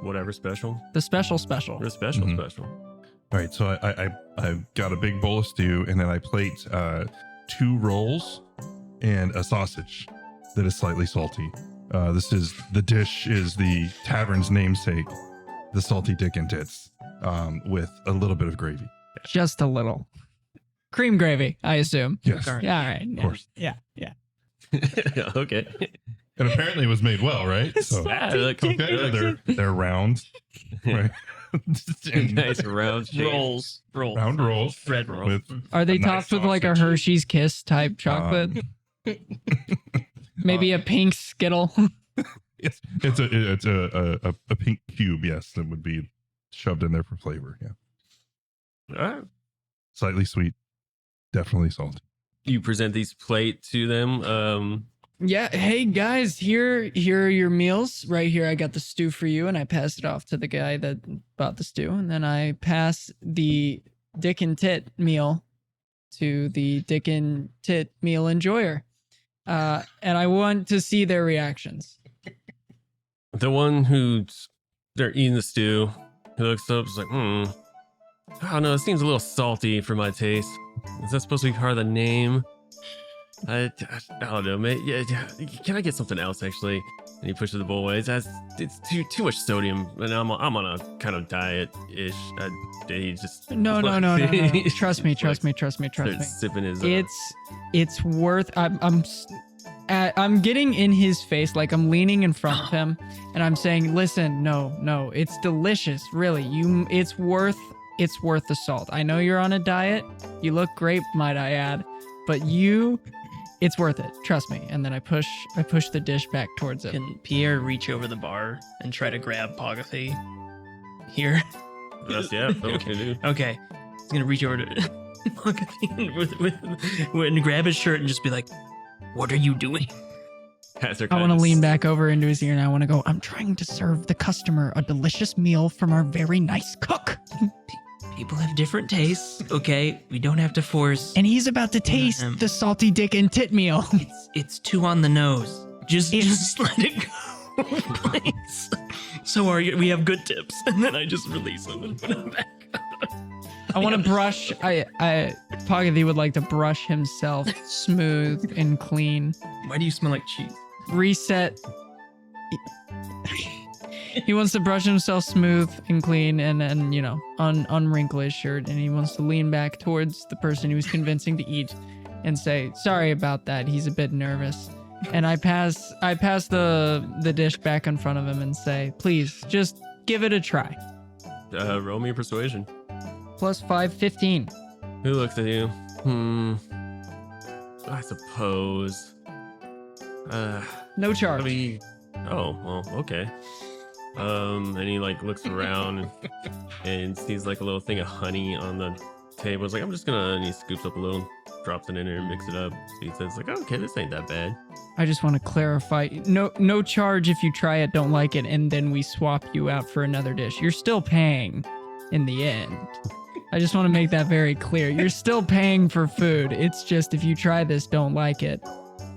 Whatever special. The special special. The special Mhm. special. All right. So I got a big bowl of stew, and then I plate 2 rolls and a sausage that is slightly salty. The dish is the tavern's namesake, the Salty Dick&Tits, with a little bit of gravy. Just a little. Cream gravy, I assume. Yes. Yeah, all right. Of course. Yeah. Okay. And apparently it was made well, right? So okay, they're round, right? And Nice round shape. Rolls. round rolls Bread rolls. with Are they A nice topped with like a sausage. Hershey's Kiss type chocolate? Maybe a pink Skittle. it's a pink cube, yes, that would be shoved in there for flavor. Yeah, All right. slightly sweet, definitely salty. You present these plate to them. Yeah, hey guys, here are your meals. Right here, I got the stew for you, and I pass it off to the guy that bought the stew, and then I pass the Dick and Tit meal to the Dick and Tit meal enjoyer. And I want to see their reactions. The one they're eating the stew, who looks up is like, I don't know, it seems a little salty for my taste. Is that supposed to be part of the name? I don't know, mate. Yeah, can I get something else actually? And he pushes the bowl away. It's too much sodium, and I'm on a kind of diet-ish. He just No. Trust me. starts sipping his. It's worth. I'm getting in his face, like I'm leaning in front of him, and I'm saying, "Listen, no, it's delicious, really. It's worth the salt. I know you're on a diet. You look great, might I add, but it's worth it. Trust me." And then I push the dish back towards him. Can Pierre reach over the bar and try to grab Pogothy? Here. That's what can do. Okay. He's gonna reach over to Pogothy and grab his shirt and just be like, "What are you doing?" I want to lean back over into his ear and I want to go, "I'm trying to serve the customer a delicious meal from our very nice cook." People have different tastes, okay? We don't have to force. And he's about to taste the Salty Dick and Tit meal. It's too on the nose. Just let it go, please. So we have good tips, and then I just release him and put him back. I want to brush. Pogothy would like to brush himself smooth and clean. Why do you smell like cheese? Reset. He wants to brush himself smooth and clean and unwrinkle his shirt, and he wants to lean back towards the person he was convincing to eat and say, "Sorry about that. He's a bit nervous." And I pass the dish back in front of him and say, "Please, just give it a try." Roll me a persuasion. +5, 15. Who looks at you? I suppose. No charge. Oh, well, okay. And he looks around and sees a little thing of honey on the table. He's like, and he scoops up a little, drops it in there and mix it up. So he says okay, this ain't that bad. I just want to clarify. No charge if you try it, don't like it, and then we swap you out for another dish. You're still paying in the end. I just want to make that very clear. You're still paying for food. It's just if you try this, don't like it,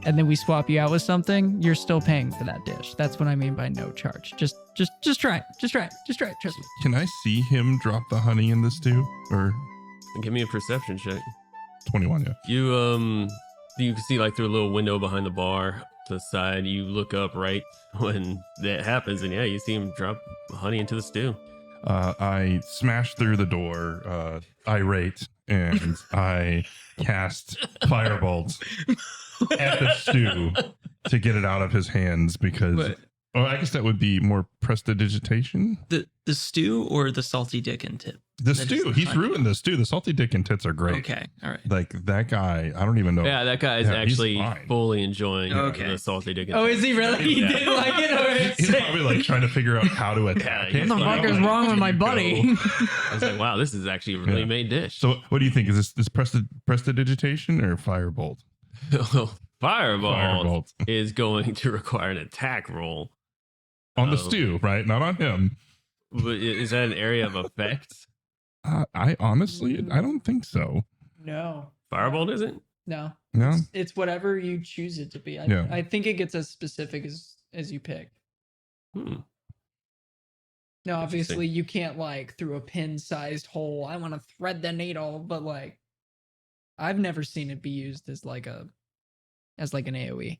and then we swap you out with something, you're still paying for that dish. That's what I mean by no charge. Just try it. Just try it. Trust me. Can I see him drop the honey in the stew? Or Give me a perception check. 21, yeah. You can see through a little window behind the bar to the side. You look up right when that happens, and you see him drop honey into the stew. I smash through the door, irate, and I cast firebolts at the stew to get it out of his hands because Oh, I guess that would be more prestidigitation. The stew or the salty dick and tit? The That stew. is He's fine. ruined the stew. The salty dick and tits are great. Okay, all right. Like that guy, I don't even know. Yeah, that guy is Yeah, he's actually fine. fully enjoying Okay. the salty dick. Oh, is he really? He Yeah. didn't like it? Or He's probably like trying to figure out how to attack Yeah, it. what the fuck You is know, wrong like, with my you buddy? go- I was like, wow, this is actually a really Yeah. made dish. So what do you think? Is this prestidigitation or firebolt? Fireball Firebolt. is going to require an attack roll. On the Oh. stew, right? Not on him. But is that an area of effect? I honestly, I don't think so. No. Firebolt isn't? No. No. It's whatever you choose it to be. Yeah. I think it gets as specific as you pick. Hmm. No, obviously you can't like through a pin-sized hole. I want to thread the needle, but like I've never seen it be used as like an AoE.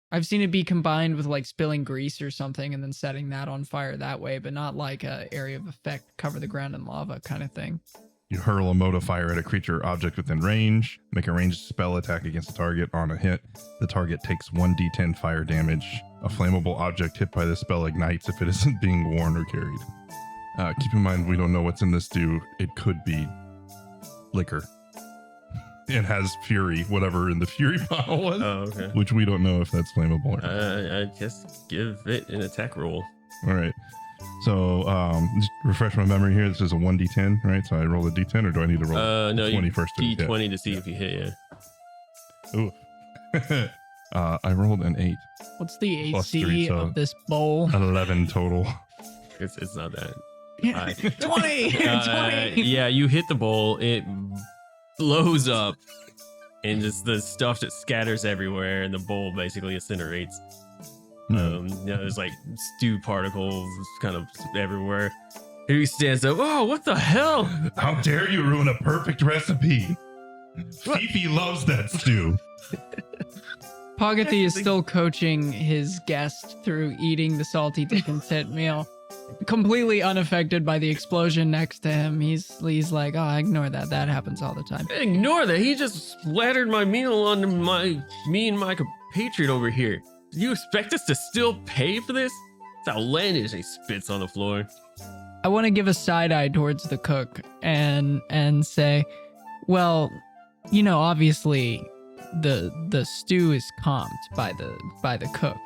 I've seen it be combined with like spilling grease or something and then setting that on fire that way, but not like a area of effect, cover the ground in lava kind of thing. You hurl a modifier at a creature or object within range. Make a ranged spell attack against the target. On a hit, the target takes 1d10 fire damage. A flammable object hit by this spell ignites if it isn't being worn or carried. Keep in mind, we don't know what's in this stew. It could be liquor. It has fury, whatever in the fury bottle was, Oh, okay. which we don't know if that's flammable or not. I guess give it an attack roll. All right. So, just refresh my memory here. This is a 1d10, right? So I roll a d10, or do I need to roll No, a 20 first? to hit? D20 to see if you hit, yeah. Ooh. I rolled an 8. What's the Plus AC 3, so- of this bowl? 11 total. It's not that. 20! 20! Yeah, you hit the bowl. It blows up, and just the stuff that scatters everywhere, and the bowl basically incinerates. There's like stew particles kind of everywhere. He stands up. Oh, what the hell? How dare you ruin a perfect recipe? Fifi loves that stew. Pogothy is still coaching his guest through eating the salty dick and tit meal. Completely unaffected by the explosion next to him. He's like, oh, ignore that. That happens all the time. Ignore that. He just splattered my meal on me and my compatriot over here. Do you expect us to still pay for this? It's outlandish. He spits on the floor. I want to give a side eye towards the cook and say, well, you know, obviously the stew is calmed by the cook,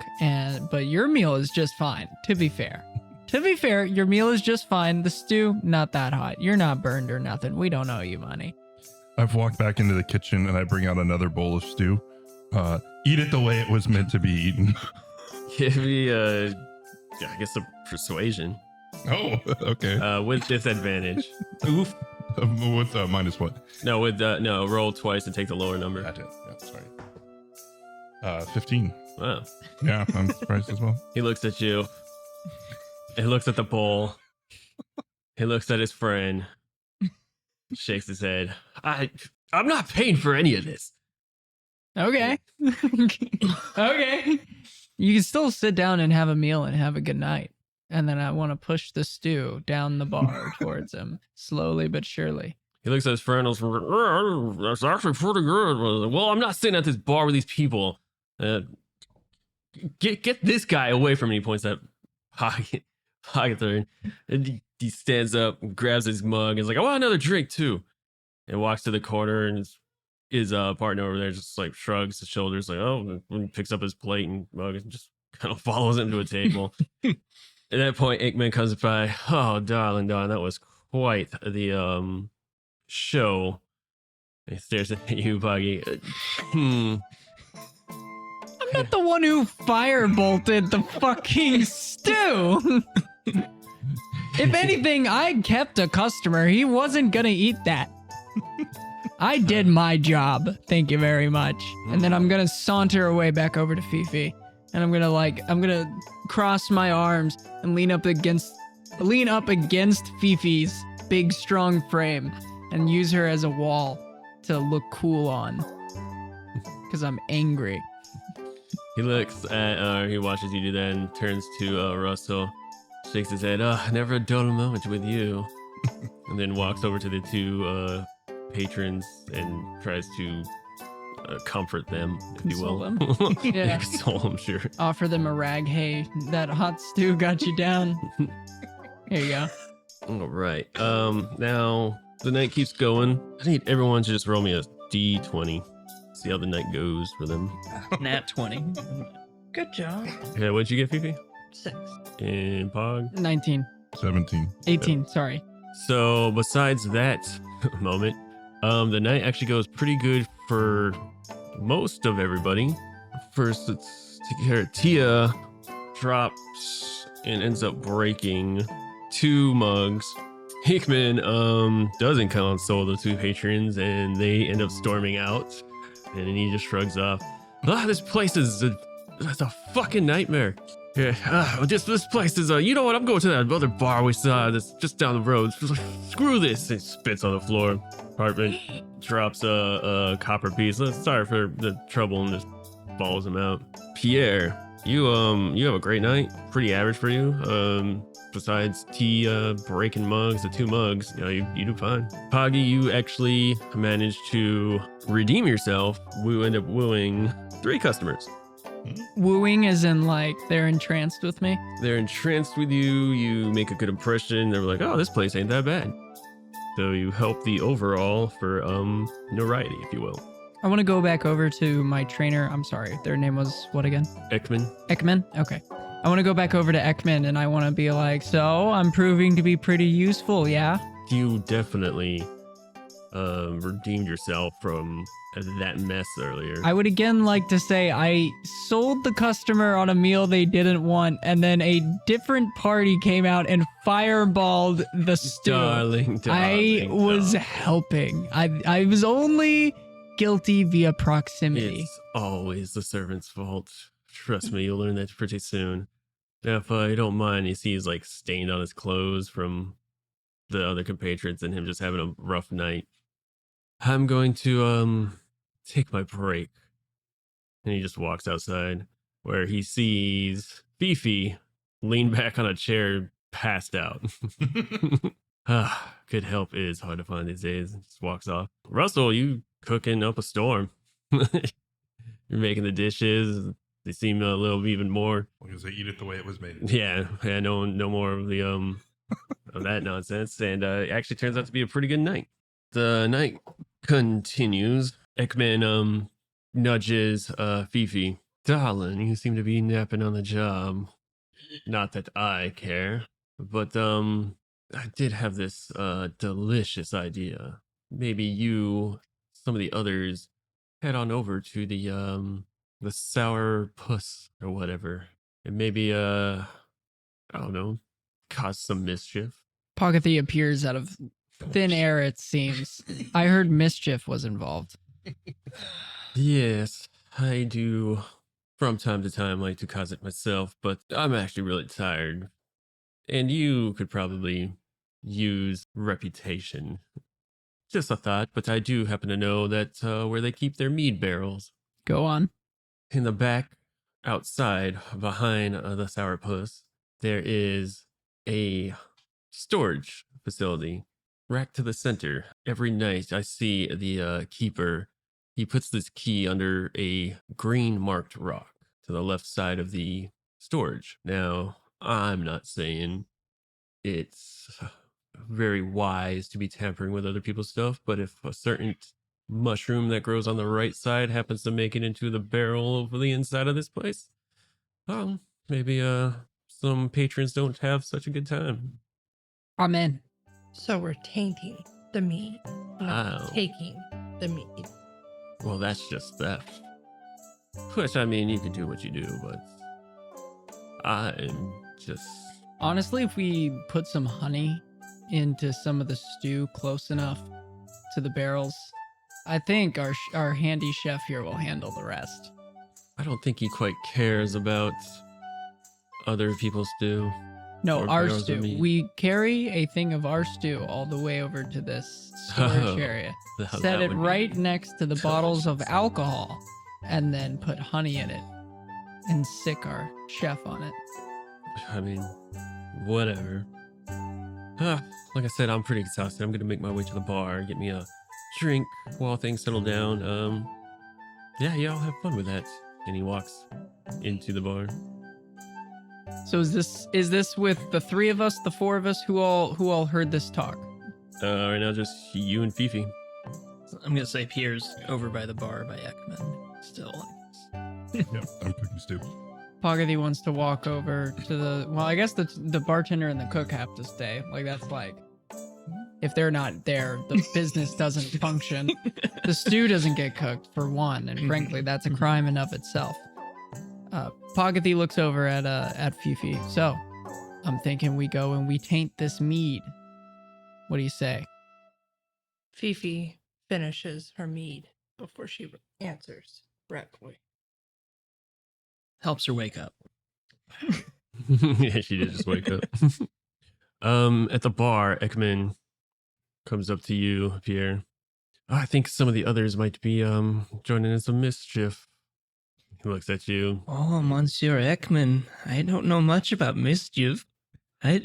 but your meal is just fine. To be fair, your meal is just fine. The stew, not that hot. You're not burned or nothing. We don't owe you money. I've walked back into the kitchen and I bring out another bowl of stew. Eat it the way it was meant to be eaten. Give me I guess a persuasion. Oh, okay. With disadvantage. Oof. With minus what? No, no. Roll twice and take the lower number. Gotcha. Yeah, sorry. 15. Wow. Yeah, I'm surprised as well. He looks at you. He looks at the bowl. He looks at his friend. Shakes his head. I'm not paying for any of this. Okay. Okay. You can still sit down and have a meal and have a good night. And then I want to push the stew down the bar towards him, slowly but surely. He looks at his friend. That's actually pretty good. Well, I'm not sitting at this bar with these people. Get this guy away from me. He points at Pocket. And he stands up and grabs his mug and is like, I want another drink too. And walks to the corner, and his partner over there just like shrugs his shoulders, like, oh, and picks up his plate and mug and just kind of follows him to a table. At that point, Inkman comes by. Oh, darling, that was quite the show. He stares at you, Buggy. I'm not the one who firebolted the fucking stew. If anything, I kept a customer. He wasn't gonna eat that. I did my job. Thank you very much. And then I'm gonna saunter away back over to Fifi. And I'm gonna cross my arms and lean up against Fifi's big, strong frame and use her as a wall to look cool on. Because I'm angry. He looks at, he watches you do that and turns to Russell, shakes his head. Never a dull moment with you. And then walks over to the two patrons and tries to comfort them, if you will. Console them. Yeah. Console them, sure. Offer them a rag. Hey, that hot stew got you down. Here you go. All right. Now the night keeps going. I need everyone to just roll me a d20. See how the night goes for them. Nat 20. Good job. Yeah, what'd you get, Fifi? 6. And Pog? 19. 17. 18, sorry. So besides that moment, the night actually goes pretty good for most of everybody. First, let's take care of Tia. Drops and ends up breaking 2 mugs. Hickman doesn't console the 2 patrons, and they end up storming out. And then he just shrugs off. This place is it's a fucking nightmare. Yeah, this place is you know what? I'm going to that other bar we saw that's just down the road. Screw this! He spits on the floor. Hartman drops a copper piece. Sorry for the trouble, and just balls him out. Pierre, you have a great night. Pretty average for you. Besides breaking mugs, the 2 mugs, you do fine. Poggy, you actually managed to redeem yourself. We end up wooing 3 customers. Wooing is in like they're entranced with me. They're entranced with you. You make a good impression. They're like, oh, this place ain't that bad. So you help the overall for notoriety, if you will. I want to go back over to my trainer. I'm sorry. Their name was what again? Ekman. Ekman? Okay. I want to go back over to Ekman and I want to be like, so I'm proving to be pretty useful, yeah? You definitely redeemed yourself from that mess earlier. I would again like to say I sold the customer on a meal they didn't want, and then a different party came out and fireballed the stew. Darling, I was helping. I was only guilty via proximity. It's always the servant's fault. Trust me, you'll learn that pretty soon. Now, if you don't mind, you see he's like stained on his clothes from the other compatriots and him just having a rough night. I'm going to take my break. And he just walks outside where he sees Fifi lean back on a chair, passed out. Good help is hard to find these days. Just walks off. Russell, you cooking up a storm. You're making the dishes. They seem a little even more. Because they eat it the way it was made. Yeah, no more of the of that nonsense. And it actually turns out to be a pretty good night. The night continues. Ekman nudges Fifi. Darling, you seem to be napping on the job. Not that I care, but I did have this delicious idea. Maybe you, some of the others, head on over to the sour puss or whatever, and maybe I don't know, cause some mischief. Pogothy appears out of thin air, it seems. I heard mischief was involved. Yes, I do from time to time like to cause it myself, but I'm actually really tired. And you could probably use reputation. Just a thought, but I do happen to know that where they keep their mead barrels. Go on. In the back, outside, behind the sourpuss, there is a storage facility racked to the center. Every night I see the keeper. He puts this key under a green marked rock to the left side of the storage. Now, I'm not saying it's very wise to be tampering with other people's stuff, but if a certain mushroom that grows on the right side happens to make it into the barrel over the inside of this place, maybe some patrons don't have such a good time. Amen. So we're tainting the meat, not Oh. taking the meat. Well, that's just theft. Which, I mean, you can do what you do, but I'm just... Honestly, if we put some honey into some of the stew close enough to the barrels, I think our handy chef here will handle the rest. I don't think he quite cares about other people's stew. No, Or our barrels of stew. meat. We carry a thing of our stew all the way over to this storage Oh, area. that Set it would be right next to the bottles of delicious. alcohol, and then put honey in it and sick our chef on it. I mean, whatever. Like I said, I'm pretty exhausted. I'm gonna make my way to the bar, get me a drink while things settle down. Yeah, y'all have fun with that. And he walks into the bar. So is this with the three of us, the four of us, who all heard this talk? Right now, just you and Fifi. I'm gonna say Pierre's over by the bar by Ekman. Still, Yep, I'm cooking stew. Pogothy wants to walk over to the. Well, I guess the bartender and the cook have to stay. Like that's like, if they're not there, the business doesn't function. The stew doesn't get cooked for one, and frankly, that's a crime in of itself. Pogothy looks over at Fifi. So, I'm thinking we go and we taint this mead. What do you say? Fifi finishes her mead before she answers correctly. helps her wake up. Yeah, she did just wake up. At the bar, Ekman comes up to you, Pierre. I think some of the others might be joining in some mischief. He looks at you. Oh, Monsieur Ekman, I don't know much about mischief. I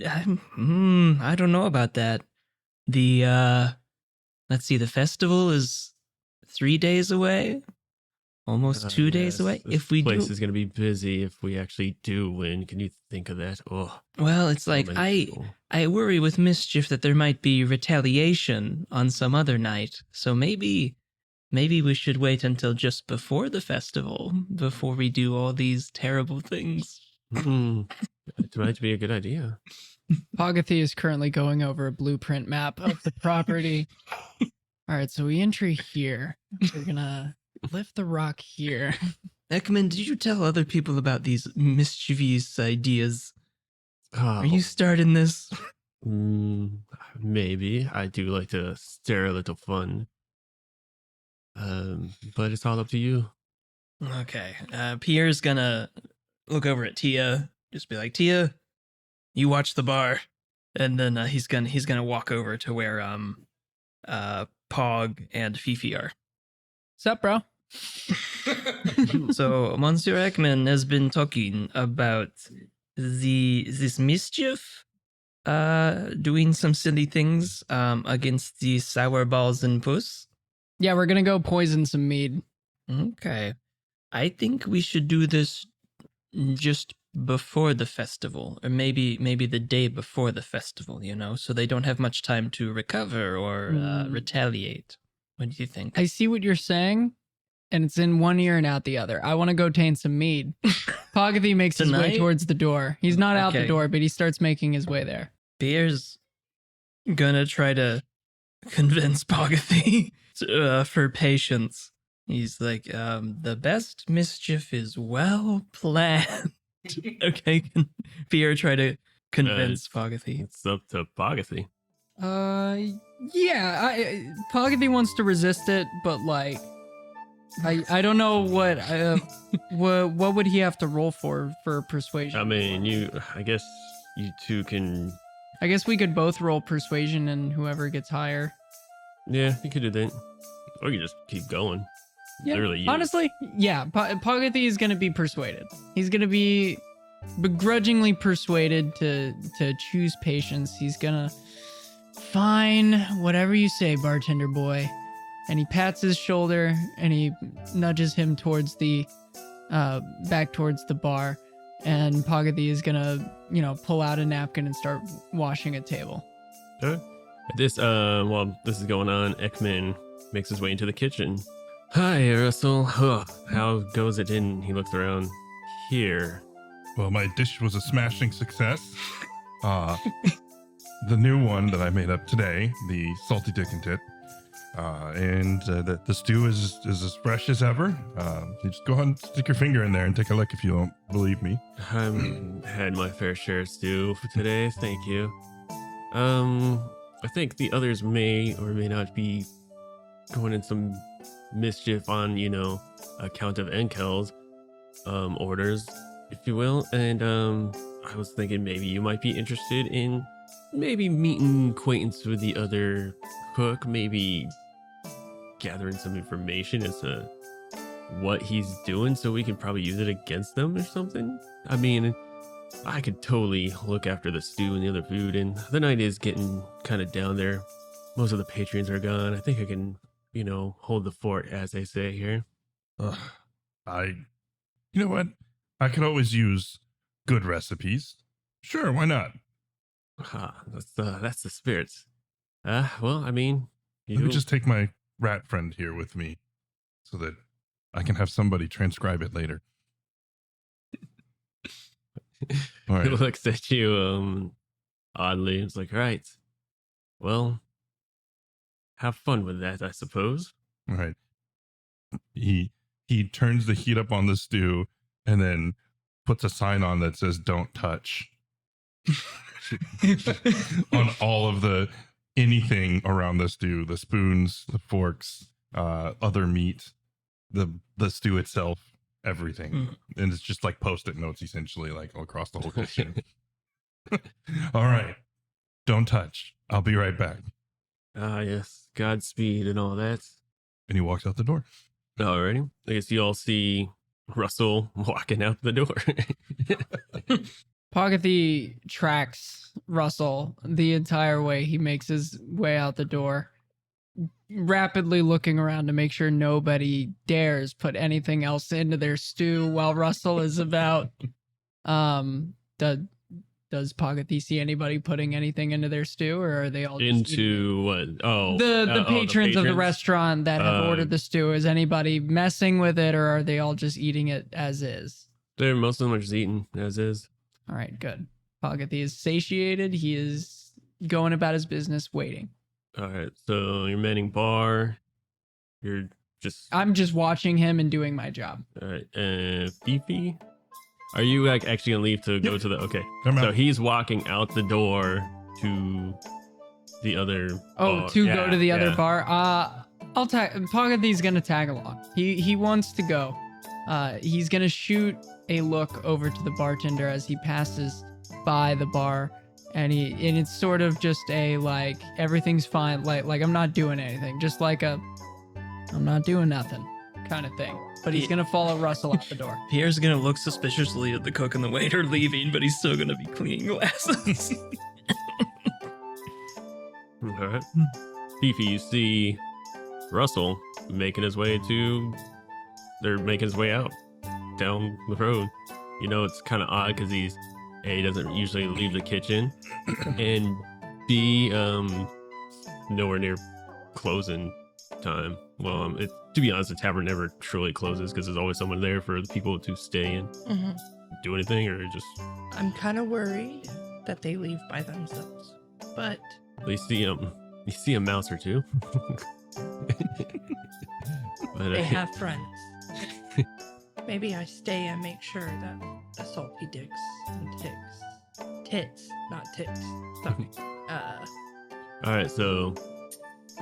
don't know about that. Let's see, the festival is 3 days away, almost 2 days away. This If we place do, is going to be busy if we actually do win. Can you think of that? Oh, well, it's so like many people. I worry with mischief that there might be retaliation on some other night. So maybe we should wait until just before the festival before we do all these terrible things. It might be a good idea. Pogothy is currently going over a blueprint map of the property. All right, so we enter here. We're gonna lift the rock here. Ekman, did you tell other people about these mischievous ideas? Oh, Are you starting this? maybe. I do like to stir a little fun. But it's all up to you. Okay. Pierre's gonna look over at Tia, just be like, Tia, you watch the bar, and then he's gonna walk over to where Pog and Fifi are. Sup, bro? So Monsieur Ekman has been talking about this mischief, doing some silly things against the sour balls and puss. Yeah, we're gonna go poison some mead. Okay. I think we should do this just before the festival, or maybe the day before the festival, so they don't have much time to recover or retaliate. What do you think? I see what you're saying, and it's in one ear and out the other. I want to go taint some mead. Pogothy makes his way Tonight? towards the door. He's not out the Okay. door, but he starts making his way there. Pierre's gonna try to convince Pogothy for patience. He's like, the best mischief is well planned. Okay, can Pierre try to convince Pogothy? It's up to Pogothy. Yeah, Pogothy wants to resist it, but like, I don't know what would he have to roll for persuasion? I mean, I guess you two can. I guess we could both roll persuasion, and whoever gets higher. Yeah, you could do that. Or you just keep going. Yeah, Literally, you. honestly, yeah. Pogothy is going to be persuaded. He's going to be begrudgingly persuaded to choose patience. He's going to, fine, whatever you say, bartender boy. And he pats his shoulder and he nudges him towards the, back towards the bar. And Pogothy is going to, pull out a napkin and start washing a table. Okay. While this is going on, Ekman makes his way into the kitchen. Hi, Russell. How goes it in? He looks around here. Well, my dish was a smashing success. The new one that I made up today, the Salty Dick&Tit, and the stew is as fresh as ever. You just go ahead and stick your finger in there and take a look if you don't believe me. I've had my fair share of stew for today. Thank you. I think the others may or may not be going in some mischief on, account of Enkel's orders, if you will. And I was thinking maybe you might be interested in maybe meeting acquaintance with the other cook, maybe gathering some information as to what he's doing so we can probably use it against them or something. I mean, I could totally look after the stew and the other food, and the night is getting kind of down there. Most of the patrons are gone. I think I can, hold the fort, as they say here. You know what? I could always use good recipes. Sure, why not? That's the spirits. Well, I mean, Let me just take my rat friend here with me so that I can have somebody transcribe it later. All He right. looks at you oddly. It's like, right. Well, have fun with that, I suppose. All right. He turns the heat up on the stew and then puts a sign on that says "Don't touch" on all of anything around the stew, the spoons, the forks, other meat, the stew itself, everything. And it's just like Post-it notes essentially, like across the whole kitchen. All right. Don't touch. I'll be right back. Yes. Godspeed and all that. And he walks out the door. Alrighty. I guess you all see Russell walking out the door. Pogathy tracks Russell the entire way. He makes his way out the door, rapidly looking around to make sure nobody dares put anything else into their stew while Russell is about. Does Pogathy see anybody putting anything into their stew, or are they all just Into what? Oh, the patrons of the patrons? restaurant that have ordered the stew? Is anybody messing with it, or are they all just eating it as is? Most of them are just eating as is. All right, good. Pogathy is satiated. He is going about his business, waiting. All right. So you're manning bar. You're just. I'm just watching him and doing my job. All right. Fifi, are you like actually gonna leave to go to the? Okay. I'm So out. he's walking out the door to the other. Oh, bar. to go to the other Yeah. bar. I'll tag. Pogathy's gonna tag along. He wants to go. He's gonna shoot a look over to the bartender as he passes by the bar, and it's sort of just a like everything's fine, like I'm not doing anything, just like I'm not doing nothing kind of thing. But he's gonna follow Russell out the door. Pierre's gonna look suspiciously at the cook and the waiter leaving, but he's still gonna be cleaning glasses. All right. Fifi, you see Russell making his way they're making his way out down the road. You know, it's kind of odd because he doesn't usually leave the kitchen, and B, nowhere near closing time. Well, to be honest, the tavern never truly closes because there's always someone there for the people to stay and do anything, or just I'm kind of worried that they leave by themselves, but you see a mouse or two. But, they have friends. Maybe I stay and make sure that the salty dicks and tits, not ticks. Sorry. all right, so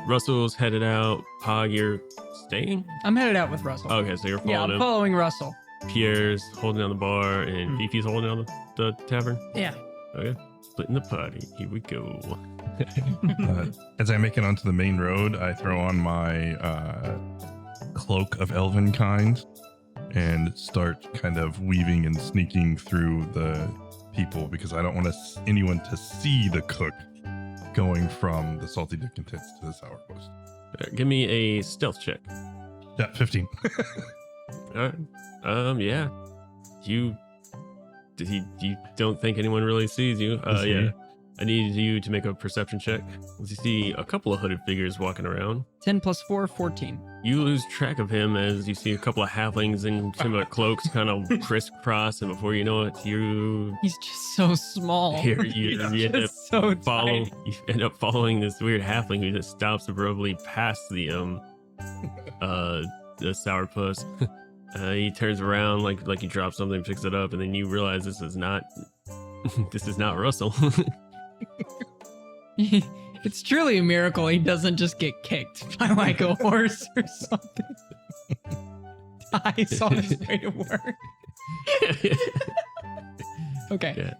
Russell's headed out. Pog, you're staying? I'm headed out with Russell. Okay, so you're following Yeah, I'm him. following Russell. Pierre's holding down the bar, and Fifi's holding down the tavern. Yeah. Okay, splitting the party. Here we go. As I make it onto the main road, I throw on my cloak of elven kind and start kind of weaving and sneaking through the people because I don't want anyone to see the cook going from the Salty Dick&Tits to the sourpuss. Give me a stealth check. Yeah, 15. All right. Yeah. You don't think anyone really sees you? Does Yeah. he? I need you to make a perception check. You see a couple of hooded figures walking around. 10 plus 4, 14. You lose track of him as you see a couple of halflings in similar cloaks kind of crisscross, and before you know it, you He's just so small. you He's end up just so tiny. you end up following this weird halfling who just stops abruptly past the sourpuss. He turns around like he drops something, picks it up, and then you realize this is not Russell. It's truly a miracle he doesn't just get kicked by like a horse or something. Dies on his way to work. Okay. Yeah.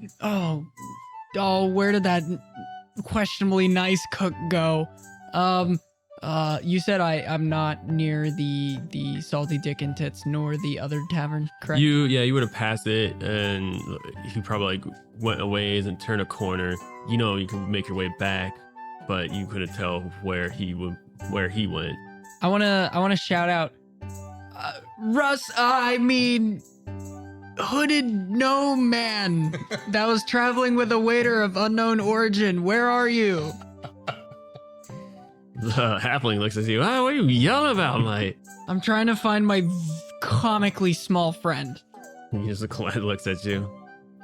Oh, where did that questionably nice cook go? You said I'm not near the Salty Dick&Tits nor the other tavern, correct? You would have passed it, and he probably like went a ways and turned a corner. You know, you can make your way back, but you couldn't tell where he went. I wanna shout out. Russ, I mean, hooded gnome man that was traveling with a waiter of unknown origin. Where are you? The halfling looks at you. Oh, what are you yelling about, mate? I'm trying to find my comically small friend. He just looks at you.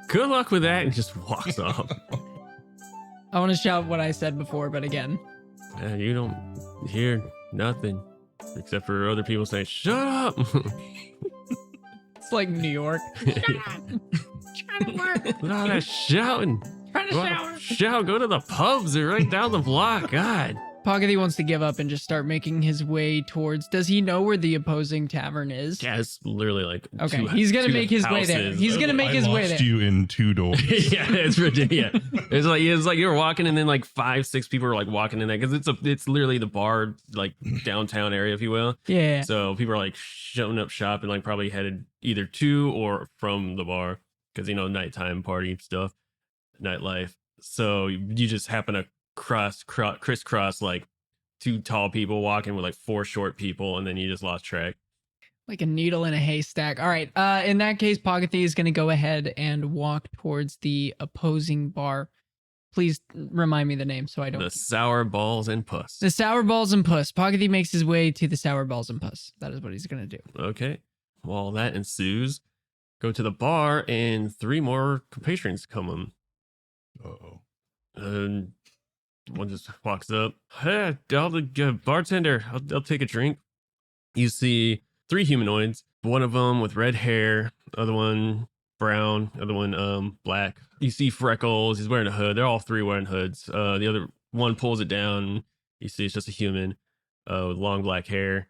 Good luck with that, and just walks off. I want to shout what I said before, but again. You don't hear nothing except for other people saying, "Shut up." It's like New York. Trying to work. All that shouting. Trying to shower. Shout, go to the pubs. They're right down the block. God. Poggy wants to give up and just start making his way towards. Does he know where the opposing tavern is? Yeah, it's literally like Okay, he's gonna make his way there. He's gonna make his way there. I lost you in 2 doors. Yeah, it's ridiculous. It's like you're walking and then like 5-6 people are like walking in there because it's literally the bar, like downtown area, if you will. Yeah. So people are like showing up shop and like probably headed either to or from the bar because nighttime party stuff, nightlife. So you just happen to crisscross like 2 tall people walking with like 4 short people, and then you just lost track. Like a needle in a haystack. All right. In that case, Pogathy is going to go ahead and walk towards the opposing bar. Please remind me the name so I don't. The Sour Balls and Puss. The Sour Balls and Puss. Pogathy makes his way to the Sour Balls and Puss. That is what he's going to do. Okay. While that ensues, go to the bar, and 3 more compatriots come in. Uh-oh. And one just walks up. Hey, bartender, I'll take a drink. You see 3 humanoids. One of them with red hair, other one brown, other one black. You see freckles. He's wearing a hood. They're all 3 wearing hoods. The other one pulls it down. You see it's just a human with long black hair.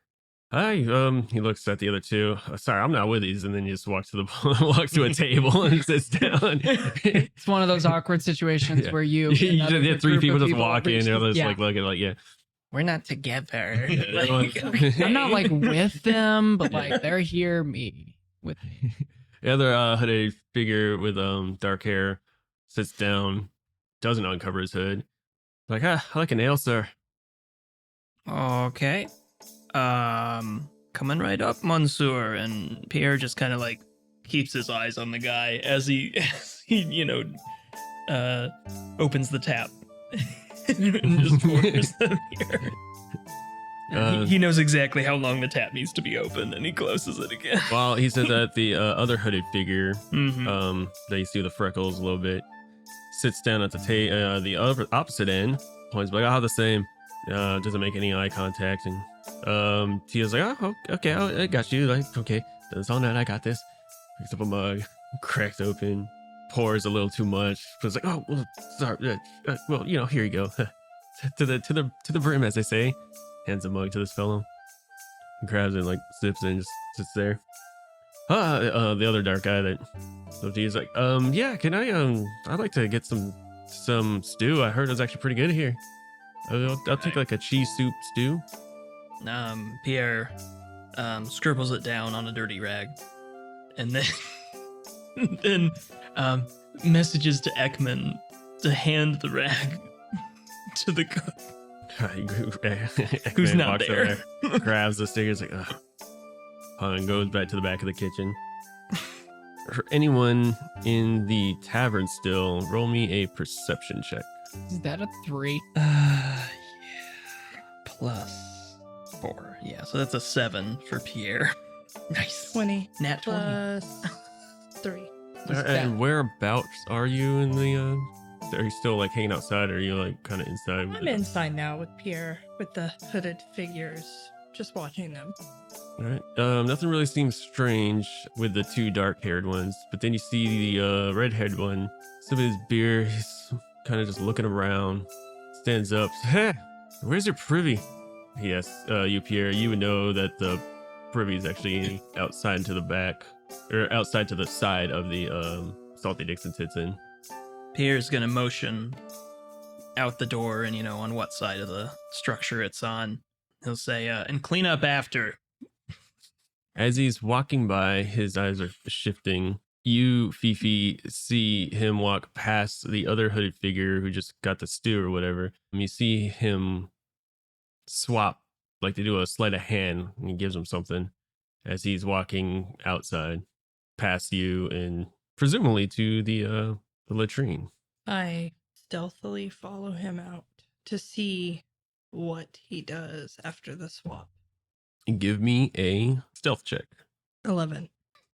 Hi. He looks at the other 2. Sorry, I'm not with these. And then he just walks to a table and sits down. It's one of those awkward situations where you had 3 people just walk in. They're just like looking like, yeah. We're not together. I'm not like with them, but like they're here, me with me. The other hooded figure with dark hair sits down, doesn't uncover his hood. Like, I like an ale, sir. Okay. Coming right up, Monsieur. And Pierre just kind of like keeps his eyes on the guy as he opens the tap and just pours the beer. He knows exactly how long the tap needs to be open, and he closes it again. While he says that, the other hooded figure, Mm-hmm. that you see with the freckles a little bit, sits down at the other opposite end. Points like, the same. Doesn't make any eye contact, and Tia's like, oh, okay, I got you. Like, okay, that's all night. I got this. Picks up a mug, cracks open, pours a little too much. Feels like, oh, well, sorry. Well, here you go. to the brim, as they say. Hands a mug to this fellow. And grabs it and like sips it and just sits there. The other dark guy that so he's like, yeah, can I'd like to get some stew. I heard it was actually pretty good here. I'll take like a cheese soup stew. Pierre scribbles it down on a dirty rag, and then messages to Ekman to hand the rag to the cook. Who's not walks there. over there, grabs the stickers, like, ugh, and goes back to the back of the kitchen. For anyone in the tavern still, roll me a perception check. Is that a 3? Yeah. Plus 4. Yeah, so that's a 7 for Pierre. Nice. 20 Nat 20. plus 3. And whereabouts are you in the? Are you still like hanging outside, or are you like kind of inside? I'm inside now with Pierre, with the hooded figures, just watching them. All right. Nothing really seems strange with the 2 dark-haired ones, but then you see the red-haired one. Some of his beer. He's kind of just looking around. Stands up. Hey, where's your privy? He asks you, Pierre. You would know that the privy is actually outside to the back, or outside to the side of the Salty Dick&Tits Inn. Pierre's gonna motion out the door and, on what side of the structure it's on. He'll say, and clean up after. As he's walking by, his eyes are shifting. You, Fifi, see him walk past the other hooded figure who just got the stew or whatever. And you see him swap, like they do a sleight of hand, and he gives him something. as he's walking outside past you and presumably to the latrine. I stealthily follow him out to see what he does after the swap. Give me a stealth check. 11.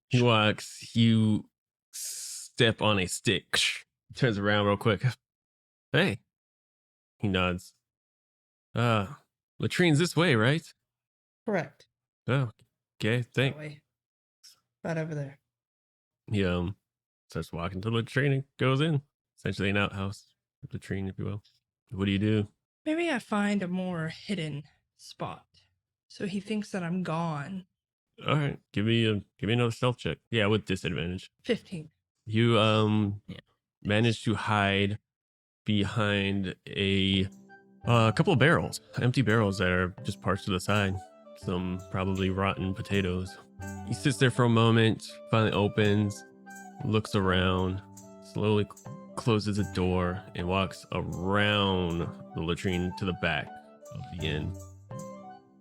He walks, you step on a stick, turns around real quick. Hey. He nods. Latrine's this way, right? Correct. Oh, okay, That thanks. way. Right over there. He starts walking to the latrine and goes in. Essentially an outhouse, latrine, if you will. What do you do? Maybe I find a more hidden spot. So he thinks that I'm gone. All right, give me another stealth check. Yeah, with disadvantage. 15. You manage to hide behind a couple of barrels, empty barrels that are just parked to the side. Some probably rotten potatoes. He sits there for a moment, finally opens, looks around, slowly closes the door, and walks around the latrine to the back of the inn.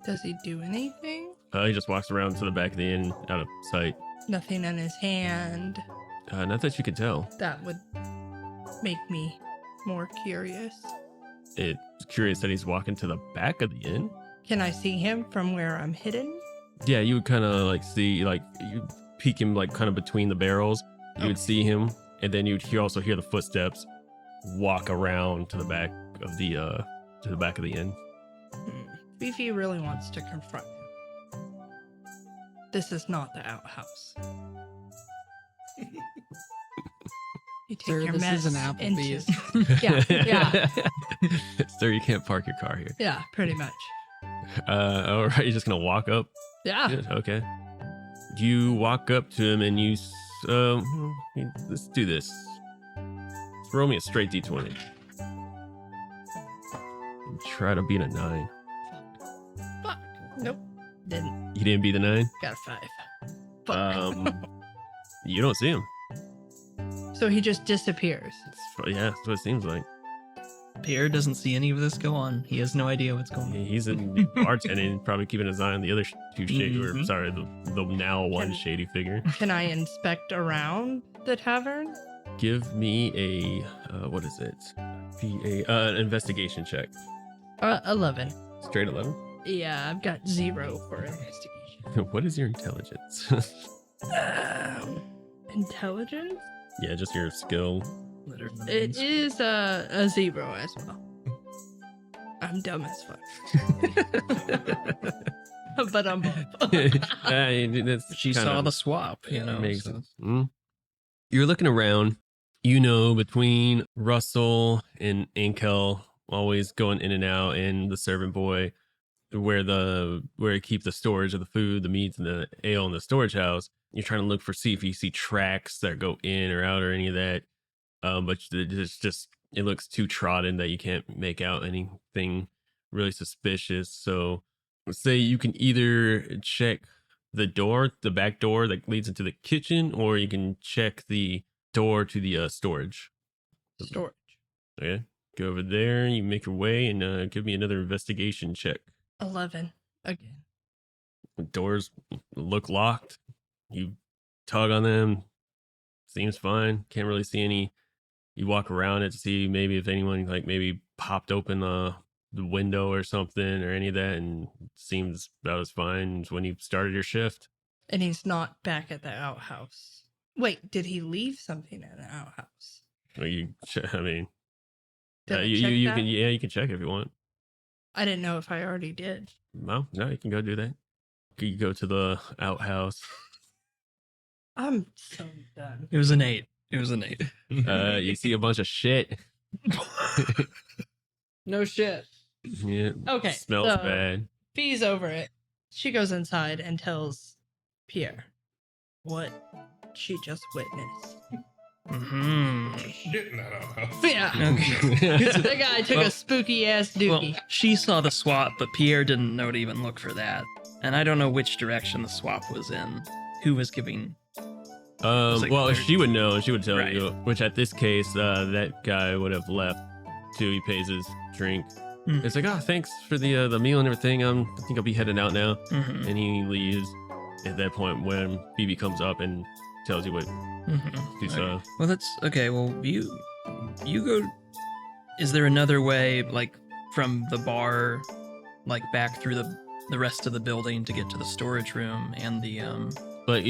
Does he do anything? He just walks around to the back of the inn, out of sight. Nothing in his hand. Not that you could tell. That would make me more curious. It's curious that he's walking to the back of the inn. Can I see him from where I'm hidden? Yeah, you would kind of like see, like you peek him like kind of between the barrels. You would see him, and then you'd also hear the footsteps walk around to the back of the inn. Beefy really wants to confront him. This is not the outhouse. You take Sir, your this mess is an Applebee's. Yeah. Sir, you can't park your car here. Yeah, pretty much. All right, you're just gonna walk up. Yeah. Good, okay. You walk up to him and you, let's do this. Throw me a straight d20. And try to beat a 9. Fuck. Nope. Didn't. You didn't beat the 9. Got a 5. Fuck. You don't see him. So he just disappears. Yeah, that's what it seems like. Pierre doesn't see any of this go on. He has no idea what's going on. He's in bartending, probably keeping his eye on the other two shady, or Mhm. sorry, the now one shady figure. Can I inspect around the tavern? Give me a what is it? An investigation check. 11. Straight 11. Yeah, I've got 0 for investigation. What is your intelligence? Intelligence? Yeah, just your skill. It is a 0 as well. I'm dumb as fuck. But I'm She saw the swap, you know. Makes so- sense. You're looking around. You know, between Russell and Ankel, always going in and out, and the servant boy, where you keep the storage of the food, the meats, and the ale in the storage house. You're trying to look for see if you see tracks that go in or out or any of that. But it's just it looks too trodden that you can't make out anything really suspicious. So let's say you can either check the back door that leads into the kitchen, or you can check the door to the storage. storage. Okay, go over there. You make your way and give me another investigation check. 11 again. Doors look locked. You tug on them. Seems fine. Can't really see any. You walk around it to see maybe if anyone like maybe popped open the window or something or any of that, and it seems about as fine as when you started your shift. And he's not back at the outhouse. Wait, did he leave something in the outhouse? Well, I mean, Did I you check you that? can you can check if you want. I didn't know if I already did. No, you can go do that. You go to the outhouse. I'm so done. It was an 8. It was an 8. You see a bunch of shit. No shit. Yeah, Okay, smells so- bad. Fee's over it. She goes inside and tells Pierre what she just witnessed. Mm-hmm. Shit in that outhouse. Yeah. Okay. The guy took Well- a spooky ass Well, dookie. she saw the swap, but Pierre didn't know to even look for that. And I don't know which direction the swap was in. Who was giving? like Well, third- she would know. She would tell Right. you. Which at this case, that guy would have left too. He pays his drink. Hmm. It's like, oh, thanks for the meal and everything. I think I'll be heading out now. Mm-hmm. And he leaves. at that point when Phoebe comes up and tells you what she saw. Well, that's okay. Well, you go. Is there another way, like from the bar, like back through the rest of the building to get to the storage room and the But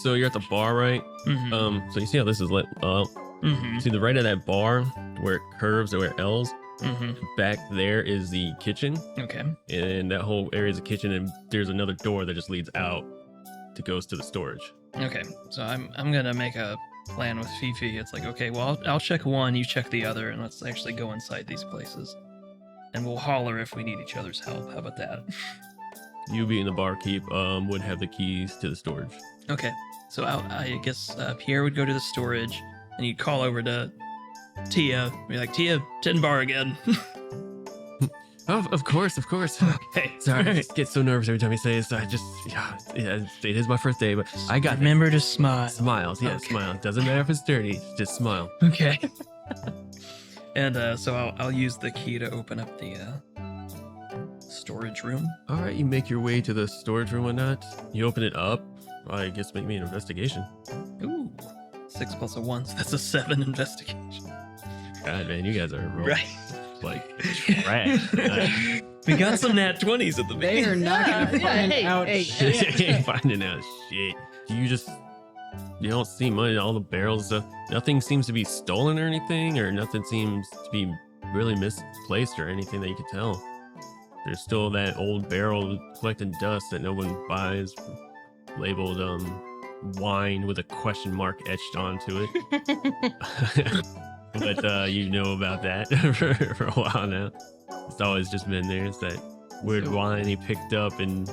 so you're at the bar, right? mhm. So you see how this is lit up? See the right of that bar where it curves or where it L's? Back there is the kitchen, Okay. and that whole area is a kitchen, and there's another door that just leads out to goes to the storage. Okay. So I'm gonna make a plan with Fifi. It's like, okay, well, I'll check one, you check the other, and let's actually go inside these places. And we'll holler if we need each other's help. How about that? You being the barkeep would have the keys to the storage. Okay. So I guess Pierre would go to the storage, and you'd call over to Tia. Be like, Tia, 10 bar again. Oh, of course. Okay. Sorry, I just get so nervous every time you say it. So it is my first day, but I got Remember to smile. smiles. Yeah, Okay. smile. Doesn't matter if it's dirty, just smile. Okay. And so I'll use the key to open up the storage room. All right, you make your way to the storage room and whatnot. You open it up. I guess make me an investigation. Ooh. 6 plus a 1, so that's a 7 investigation. God, man, you guys are real, Right. like trash. We got some nat 20s at the They are beginning. not going to find out shit. Finding out shit. You don't see money. All the barrels, nothing seems to be stolen or anything, or nothing seems to be really misplaced or anything that you could tell. There's still that old barrel collecting dust that no one buys, labeled wine with a question mark etched onto it. But you know about that for a while now. It's always just been there. It's that weird wine he picked up and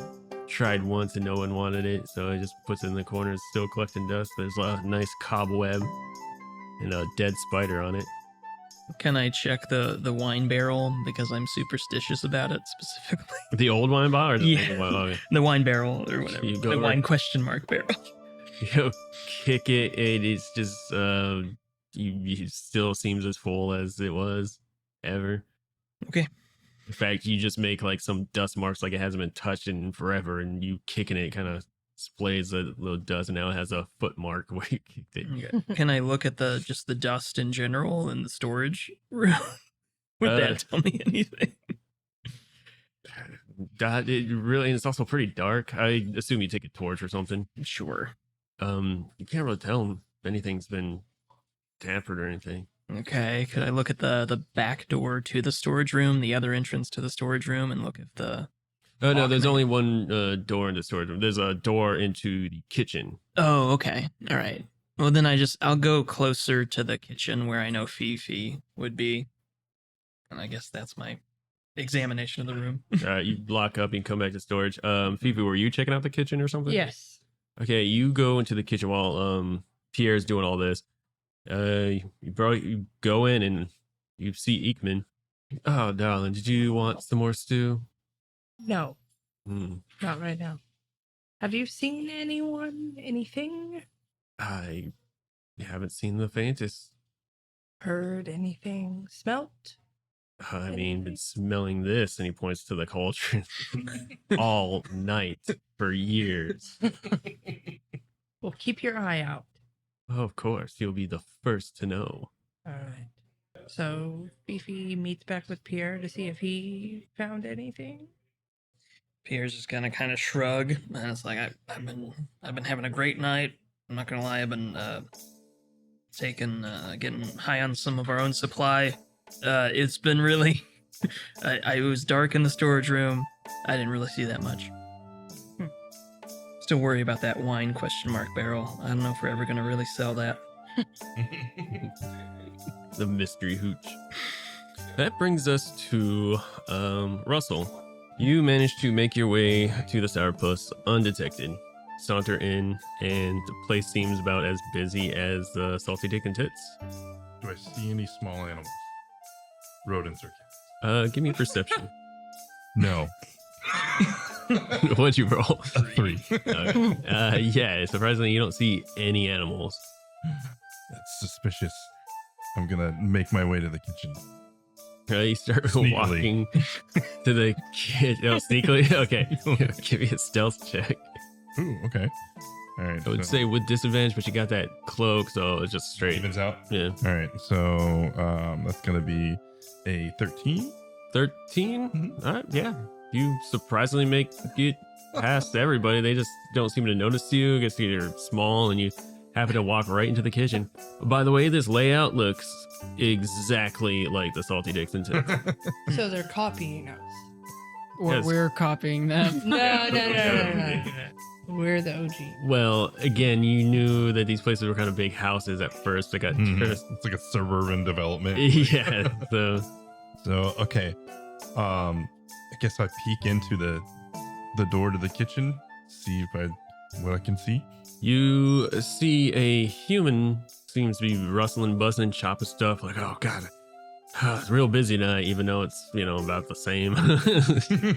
tried once and no one wanted it, so he just puts it in the corner. It's still collecting dust. There's a nice cobweb and a dead spider on it. Can I check the wine barrel because I'm superstitious about it specifically? The old wine bottle or the Yeah. new one? Okay. The wine barrel or whatever. You go The over- wine question mark barrel. You kick it, and it's just you still seems as full as it was ever. Okay. In fact, you just make like some dust marks like it hasn't been touched in forever, and you kicking it kind of splays a little dust, and now it has a foot mark where you kicked it. Okay. Can I look at just the dust in general in the storage room? Would that tell me anything? That it really, and it's also pretty dark. I assume you take a torch or something. Sure. You can't really tell if anything's been tampered or anything. Okay. Could I look at the back door to the storage room, the other entrance to the storage room, and look at the... Oh no, there's Walkman. only one door in the storage room. There's a door into the kitchen. Oh, okay. All right. Well, then I'll go closer to the kitchen where I know Fifi would be. And I guess that's my examination of the room. You lock up and come back to storage. Fifi, were you checking out the kitchen or something? Yes. Okay, you go into the kitchen while Pierre's doing all this. You go in and you see Ekman. Oh, darling, did you want some more stew? No, Hmm. not right now. Have you seen anything? I haven't seen the faintest. Heard anything? Smelt? I mean, been smelling this, and he points to the cauldron all night for years. Well, keep your eye out. Oh, of course, you'll be the first to know. All right. So Fifi meets back with Pierre to see if he found anything. Pierre's just gonna kind of shrug, and it's like I've been having a great night. I'm not gonna lie, I've been getting high on some of our own supply. It's been really. It was dark in the storage room. I didn't really see that much. Still worry about that wine question mark barrel. I don't know if we're ever gonna really sell that. The mystery hooch. That brings us to Russell. You managed to make your way to the Sourpuss undetected. Saunter in, and the place seems about as busy as the Salty Dick&Tits. Do I see any small animals? Rodents or cats? Give me a perception. No. What'd you roll? A 3. Yeah, surprisingly, you don't see any animals. That's suspicious. I'm gonna make my way to the kitchen. You start Sneakily. walking to the kitchen. Oh, sneakily? Okay. Give me a stealth check. Ooh, okay. All right. I would say with disadvantage, but you got that cloak, so it's just straight. evens out. Yeah. All right. So that's gonna be a 13. 13? Mhm. All right, yeah. You surprisingly make it past everybody. They just don't seem to notice you. I guess you're small and you happen to walk right into the kitchen. By the way, this layout looks exactly like the Salty Dick&Tits. So they're copying us. Or Yes. we're copying them. No. We're the OG. Well, again, you knew that these places were kind of big houses at first. They got Mhm. turned. It's like a suburban development. Yeah. So okay. I guess I peek into the door to the kitchen, see what I can see. You see a human seems to be rustling, bustling, chopping stuff. Like, oh god, it's real busy tonight, even though it's about the same.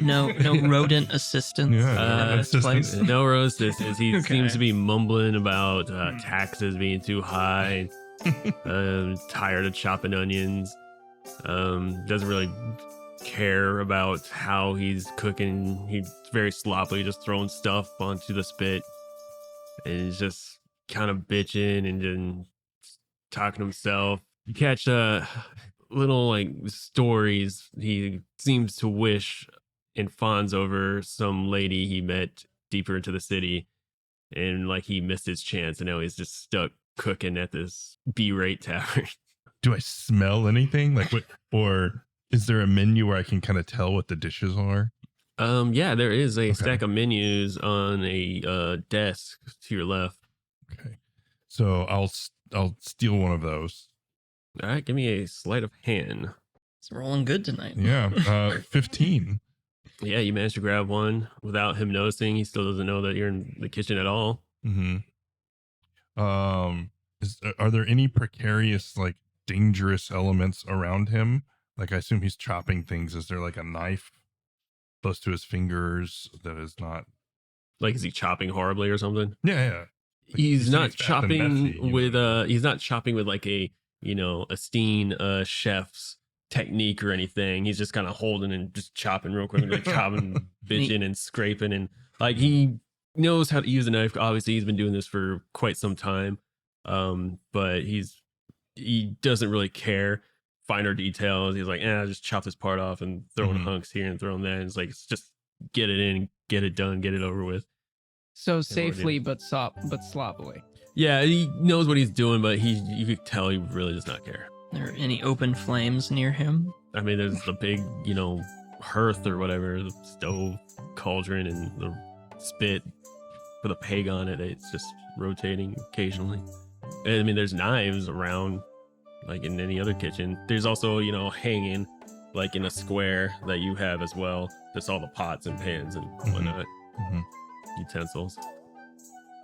No rodent assistance. Yeah, this place. No roast. He Okay. seems to be mumbling about taxes being too high. Tired of chopping onions. Doesn't really care about how he's cooking. He's very sloppy, just throwing stuff onto the spit, and he's just kind of bitching and then talking to himself. You catch little like stories. He seems to wish and fawns over some lady he met deeper into the city, and like he missed his chance, and now he's just stuck cooking at this B-rate tavern. Do I smell anything? Like what? Or is there a menu where I can kind of tell what the dishes are? Yeah, there is a Okay. stack of menus on a desk to your left. Okay. So I'll steal one of those. All right, give me a sleight of hand. It's rolling good tonight. Yeah. 15. Yeah, you managed to grab one without him noticing. He still doesn't know that you're in the kitchen at all. Mm-hmm. Are there any precarious, like dangerous elements around him? Like I assume he's chopping things. Is there like a knife close to his fingers that is not? Like, is he chopping horribly or something? Yeah. Like, He's not fast and chopping messy, you with know? he's not chopping with like a esteemed chef's technique or anything. He's just kind of holding and just chopping real quick, like chopping, bitching and scraping, and like he knows how to use a knife. Obviously, he's been doing this for quite some time. But he doesn't really care finer details. He's like, just chop this part off and throw in Mhm. hunks here and throw in there. And it's like, just get it in, get it done, get it over with. So safely, but sloppily. Yeah, he knows what he's doing, but you could tell he really does not care. Are there any open flames near him? I mean, there's the big, hearth or whatever, the stove, cauldron, and the spit with a peg on it. It's just rotating occasionally. And, I mean, there's knives around, like in any other kitchen. There's also, hanging, like in a square that you have as well. Just all the pots and pans and whatnot, Mhm. utensils.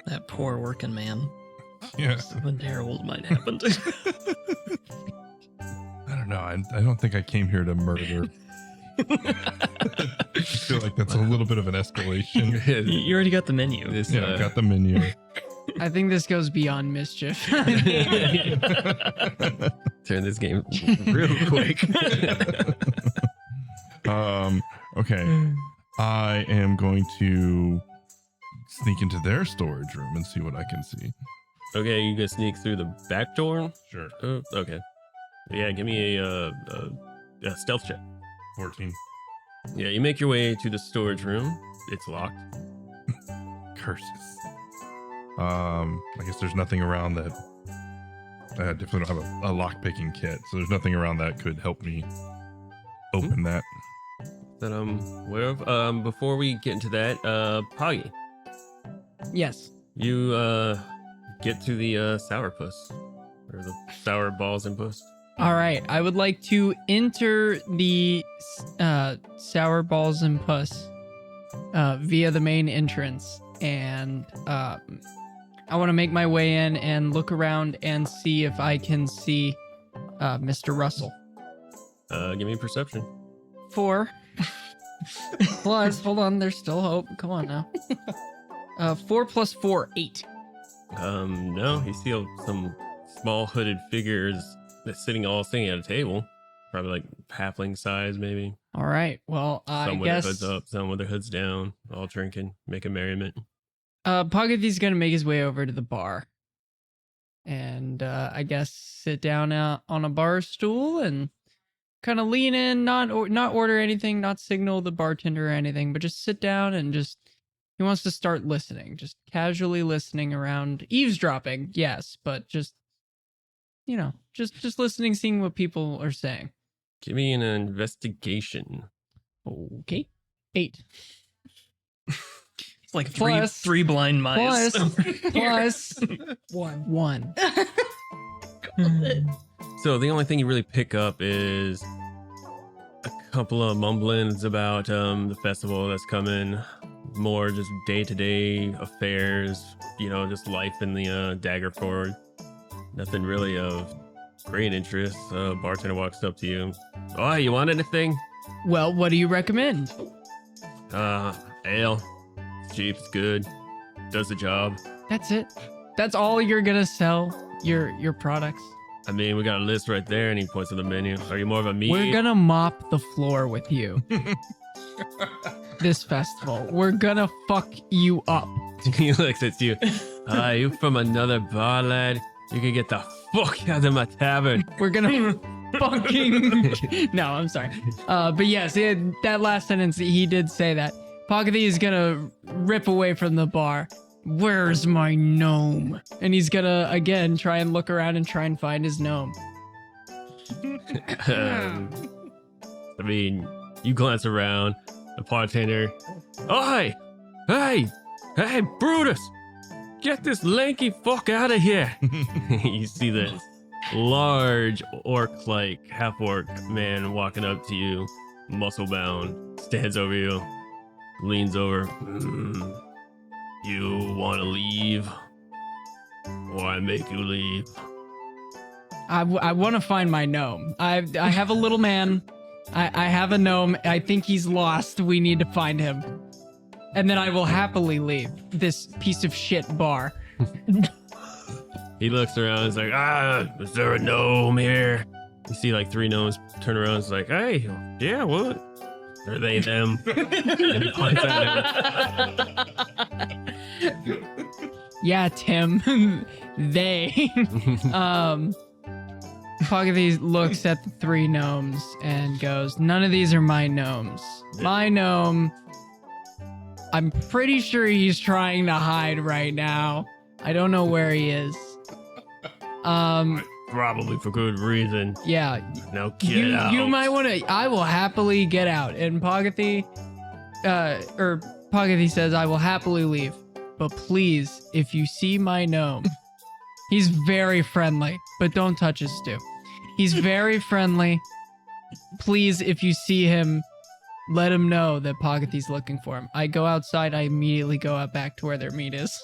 That poor working man. Yeah. Something terrible might happen to him. I don't know. I don't think I came here to murder. I feel like that's a little bit of an escalation. You already got the menu. This, Yeah, I've got the menu. I think this goes beyond mischief. turn this game real quick. Okay. I am going to sneak into their storage room and see what I can see. Okay, you can sneak through the back door. Sure. Oh, okay. Yeah, give me a stealth check. 14. Yeah, you make your way to the storage room. It's locked. Curses. I guess there's nothing around that. I definitely don't have a lock-picking kit, so there's nothing around that could help me open that. That I'm aware of. Before we get into that, Poggy, Yes. you get to the sourpuss or the sour balls and puss. All right. I would like to enter the sour balls and puss via the main entrance, and I want to make my way in and look around and see if I can see Mr. Russell. Give me a perception. 4 plus. Hold on. There's still hope. Come on now. 4 plus 4, 8. No, you see some small hooded figures that's sitting at a table, probably like halfling size, maybe. All right. Well, I Some with guess. their hoods up, some with their hoods down, all drinking, making merriment. Poggy's gonna make his way over to the bar. And I guess sit down on a bar stool and kind of lean in, not order anything, not signal the bartender or anything, but just sit down and he wants to start listening, just casually listening around, eavesdropping, yes, but just just listening, seeing what people are saying. Give me an investigation. Okay, 8. It's like Plus- three blind mice. Plus 1. 1. So the only thing you really pick up is a couple of mumblings about the festival that's coming, more just day-to-day affairs, just life in the Daggerford. Nothing really of great interest. Bartender walks up to you. Oh, you want anything? Well, what do you recommend? Ale. It's cheap, it's good. Does the job. That's it. That's all you're gonna sell your products. I mean, we got a list right there, and he points to the menu. Are you more of a meat? We're gonna mop the floor with you. This festival. We're gonna fuck you up. He looks at you. You from another bar, lad? You can get the fuck out of my tavern. We're gonna fucking. No, I'm sorry. But yes, that last sentence, he did say that. Poggy is gonna rip away from the bar. Where's my gnome? And he's gonna again try and look around and try and find his gnome. I mean, you glance around. The bartender. Oh, hey, Brutus! Get this lanky fuck out of here! You see this large orc-like, half-orc man walking up to you, muscle-bound, stands over you, leans over. You want to leave? Or I make you leave? I want to find my gnome. I have a little man. I have a gnome. I think he's lost. We need to find him. And then I will happily leave this piece of shit bar. He looks around. He's like, is there a gnome here? You see like 3 gnomes turn around. It's like, hey, yeah, what? Are they them? And he points at him. Yeah, Tim. They. Poggy looks at the 3 gnomes and goes, none of these are my gnomes. My gnome, I'm pretty sure he's trying to hide right now. I don't know where he is. Probably for good reason. Yeah. Now get out. You might want to. I will happily get out. And Poggy says, I will happily leave. But please, if you see my gnome, he's very friendly, but don't touch his stew. He's very friendly. Please, if you see him, let him know that Poggy's looking for him. I go outside. I immediately go out back to where their meat is.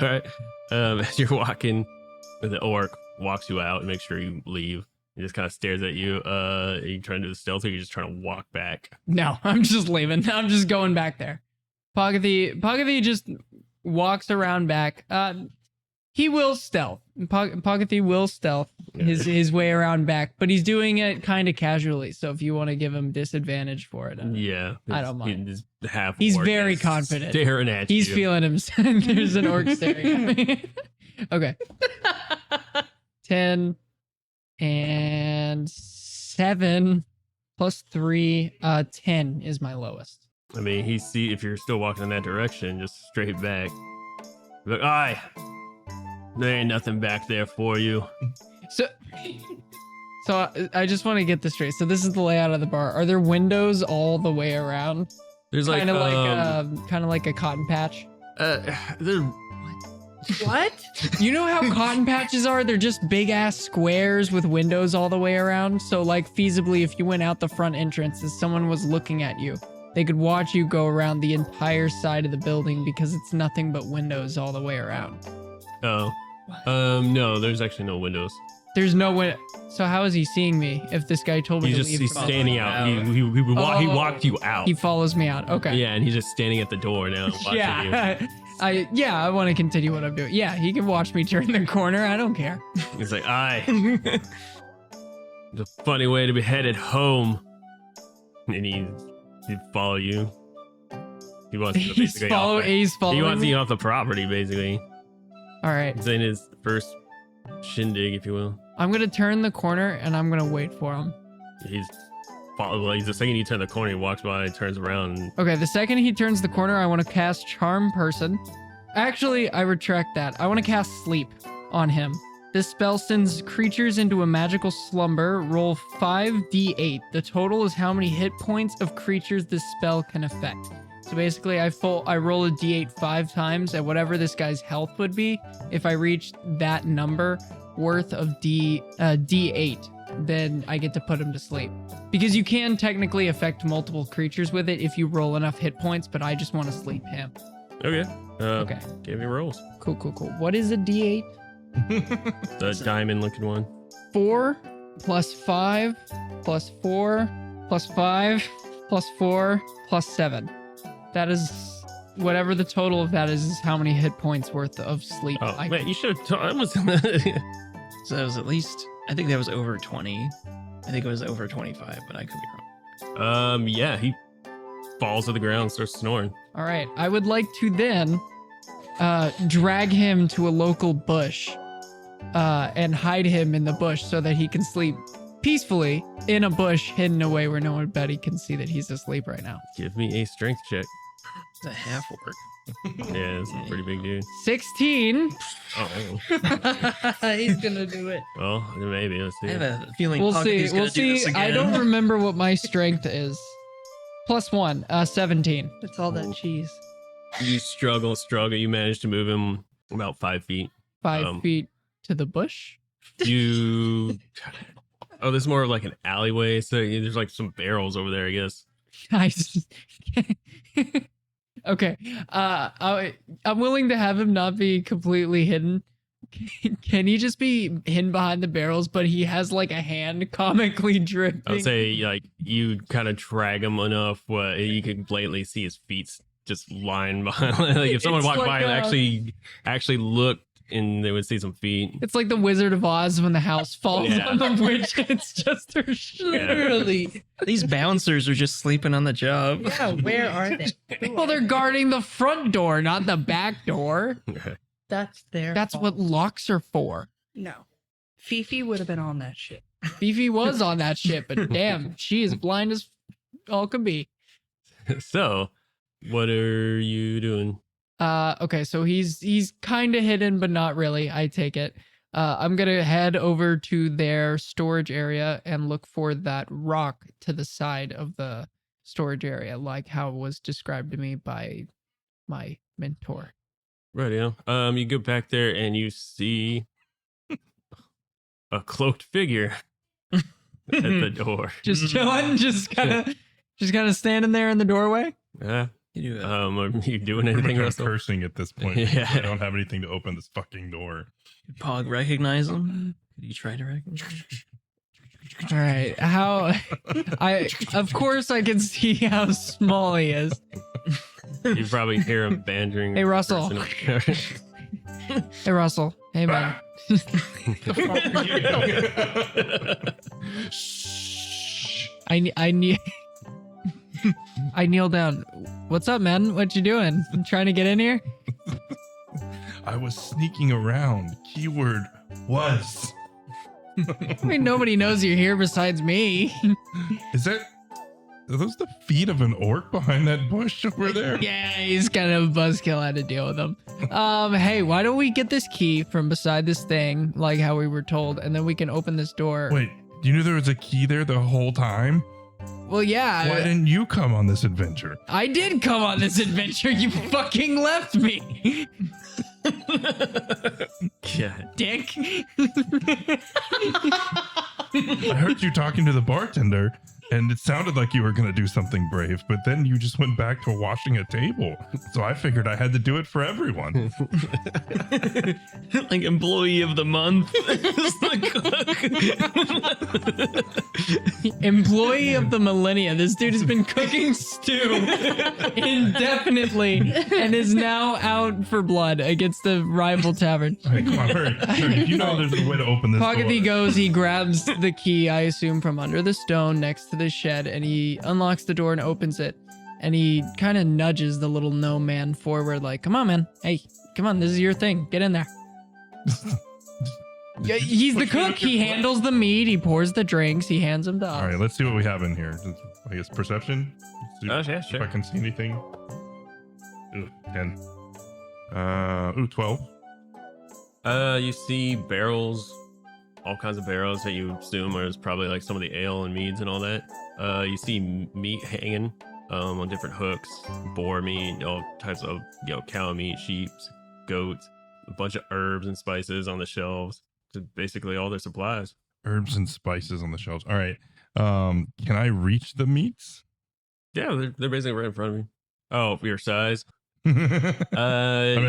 All right. As you're walking, the orc walks you out and makes sure you leave. He just kind of stares at you. Are you trying to do the stealth, or are you just trying to walk back? No, I'm just leaving. I'm just going back there. Poggy just walks around back. He will stealth. Poggy will stealth his way around back, but he's doing it kind of casually. So if you want to give him disadvantage for it, yeah, I don't mind. He's very confident. Staring at He's you. feeling himself. There's an orc staring at me. Okay. 10 and 7 plus 3. 10 is my lowest. I mean, if you're still walking in that direction, just straight back. Look, aye, there ain't nothing back there for you. So I just want to get this straight. So this is the layout of the bar. Are there windows all the way around? There's like kind of like a cotton patch. There. What? You know how cotton patches are? They're just big ass squares with windows all the way around. So like feasibly, if you went out the front entrance and someone was looking at you, they could watch you go around the entire side of the building because it's nothing but windows all the way around. Oh. No, there's actually no windows. There's no way. So how is he seeing me if this guy told me to leave? He's standing out. He walked you out. He follows me out. Okay. Yeah, and he's just standing at the door now watching you. Yeah. I want to continue what I'm doing. Yeah, he can watch me turn the corner. I don't care. He's like, aye. It's a funny way to be headed home. And he'd follow you. He wants you to He's basically off the- he's following He wants me? you off the property, basically. All right. He's in his first shindig, if you will. I'm going to turn the corner and I'm going to wait for him. He's the second you turn the corner, he walks by, turns around. And, Okay, the second he turns the corner, I want to cast Charm Person. Actually, I retract that. I want to cast Sleep on him. This spell sends creatures into a magical slumber. Roll 5d8. The total is how many hit points of creatures this spell can affect. So basically, I roll a d8 5 times at whatever this guy's health would be. If I reach that number worth of d8, then I get to put him to sleep. Because you can technically affect multiple creatures with it if you roll enough hit points, but I just want to sleep him. okay. Okay. Give me rolls. Cool. What is a d8? The diamond looking one. 4 plus 5 plus 4 plus 5 plus 4 plus 7. That is whatever the total of that is how many hit points worth of sleep. Oh, man, you should have almost. So that was at least, I think that was over 20. I think it was over 25, but I could be wrong. Yeah, he falls to the ground and starts snoring. All right. I would like to then drag him to a local bush and hide him in the bush so that he can sleep peacefully in a bush hidden away where no one but he can see that he's asleep right now. Give me a strength check. It's a half orc. Yeah, it's a pretty big dude. 16. Oh, He's gonna do it. well, maybe. Let's see. I have a feeling We'll Poggy's see. gonna We'll do this see. again. I don't remember what my strength is. +1, 17. It's all that cheese. You struggle. You manage to move him about 5 feet. 5 feet to the bush. You. Oh, this is more of like an alleyway. So there's like some barrels over there, I guess. Nice. Okay. I'm willing to have him not be completely hidden. Can he just be hidden behind the barrels, but he has like a hand comically dripping? I would say like you kind of drag him enough where you can blatantly see his feet just lying behind. Like if someone It's walked like by and actually looked, and they would see some feet. It's like the Wizard of Oz when the house falls Yeah. on the witch. It's just her Literally. These bouncers are just sleeping on the job. Yeah, where are they? Well, they're guarding the front door, not the back door. That's their That's fault. what locks are for. No. Fifi would have been on that shit. Fifi was on that ship, but damn, she is blind as all can be. So, what are you doing? Okay, so he's kind of hidden, but not really. I take it. I'm gonna head over to their storage area and look for that rock to the side of the storage area, like how it was described to me by my mentor. Right, yeah. You go back there and you see a cloaked figure at the door. Just chilling, just kind of standing there in the doorway. Yeah. You do it. Are you doing anything, I'm Russell? cursing at this point. Yeah. I don't have anything to open this fucking door. Did Pog recognize him? Did you try to recognize him? All right, of course I can see how small he is. You probably hear him bantering. Hey, Russell. person. Hey Russell, hey man. I need. I kneel down. What's up, man? What you doing? You trying to get in here? I was sneaking around. Keyword was. I mean, nobody knows you're here besides me. Are those the feet of an orc behind that bush over there? Yeah, he's kind of a buzzkill. I had to deal with him. Hey, why don't we get this key from beside this thing, like how we were told, and then we can open this door. Wait, you knew there was a key there the whole time? Well, yeah. Why didn't you come on this adventure? I did come on this adventure. You fucking left me. Yeah. Dick. I heard you talking to the bartender, and it sounded like you were going to do something brave, but then you just went back to washing a table. So I figured I had to do it for everyone. Like employee of the month. It's the Employee of the millennia. This dude has been cooking stew indefinitely and is now out for blood against the rival tavern. Hey, come on, hurry. You know there's a way to open this Poggy door. goes, he grabs the key, I assume, from under the stone next to the shed, and he unlocks the door and opens it. And he kind of nudges the little gnome man forward, like, come on, man. Hey, come on, this is your thing. Get in there. Yeah, he's the cook. He handles the meat. He pours the drinks. He hands them to us. All right, let's see what we have in here. I guess perception. Let's see Yeah, if sure. I can see anything. Ooh, 10. 12. You see barrels, all kinds of barrels that you assume are probably like some of the ale and meads and all that. You see meat hanging on different hooks, boar meat, all types of cow meat, sheep, goats, a bunch of herbs and spices on the shelves. So basically all their supplies. Herbs and spices on the shelves. All right. Can I reach the meats? Yeah, they're basically right in front of me. Oh, for your size. I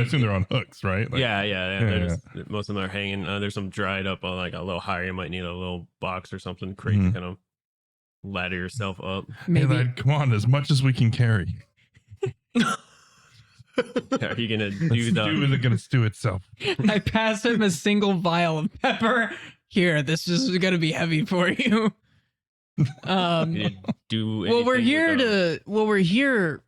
assume they're on hooks, right? Like, Yeah. yeah. Most of them are hanging. There's some dried up on like a little higher. You might need a little box or something, crate to kind of ladder yourself up. Hey, Maybe lad, come on, as much as we can carry. Are you gonna do Stew the? isn't gonna stew itself. I pass him a single vial of pepper. Here, this is gonna be heavy for you. You do Well, we're anything with, we're here,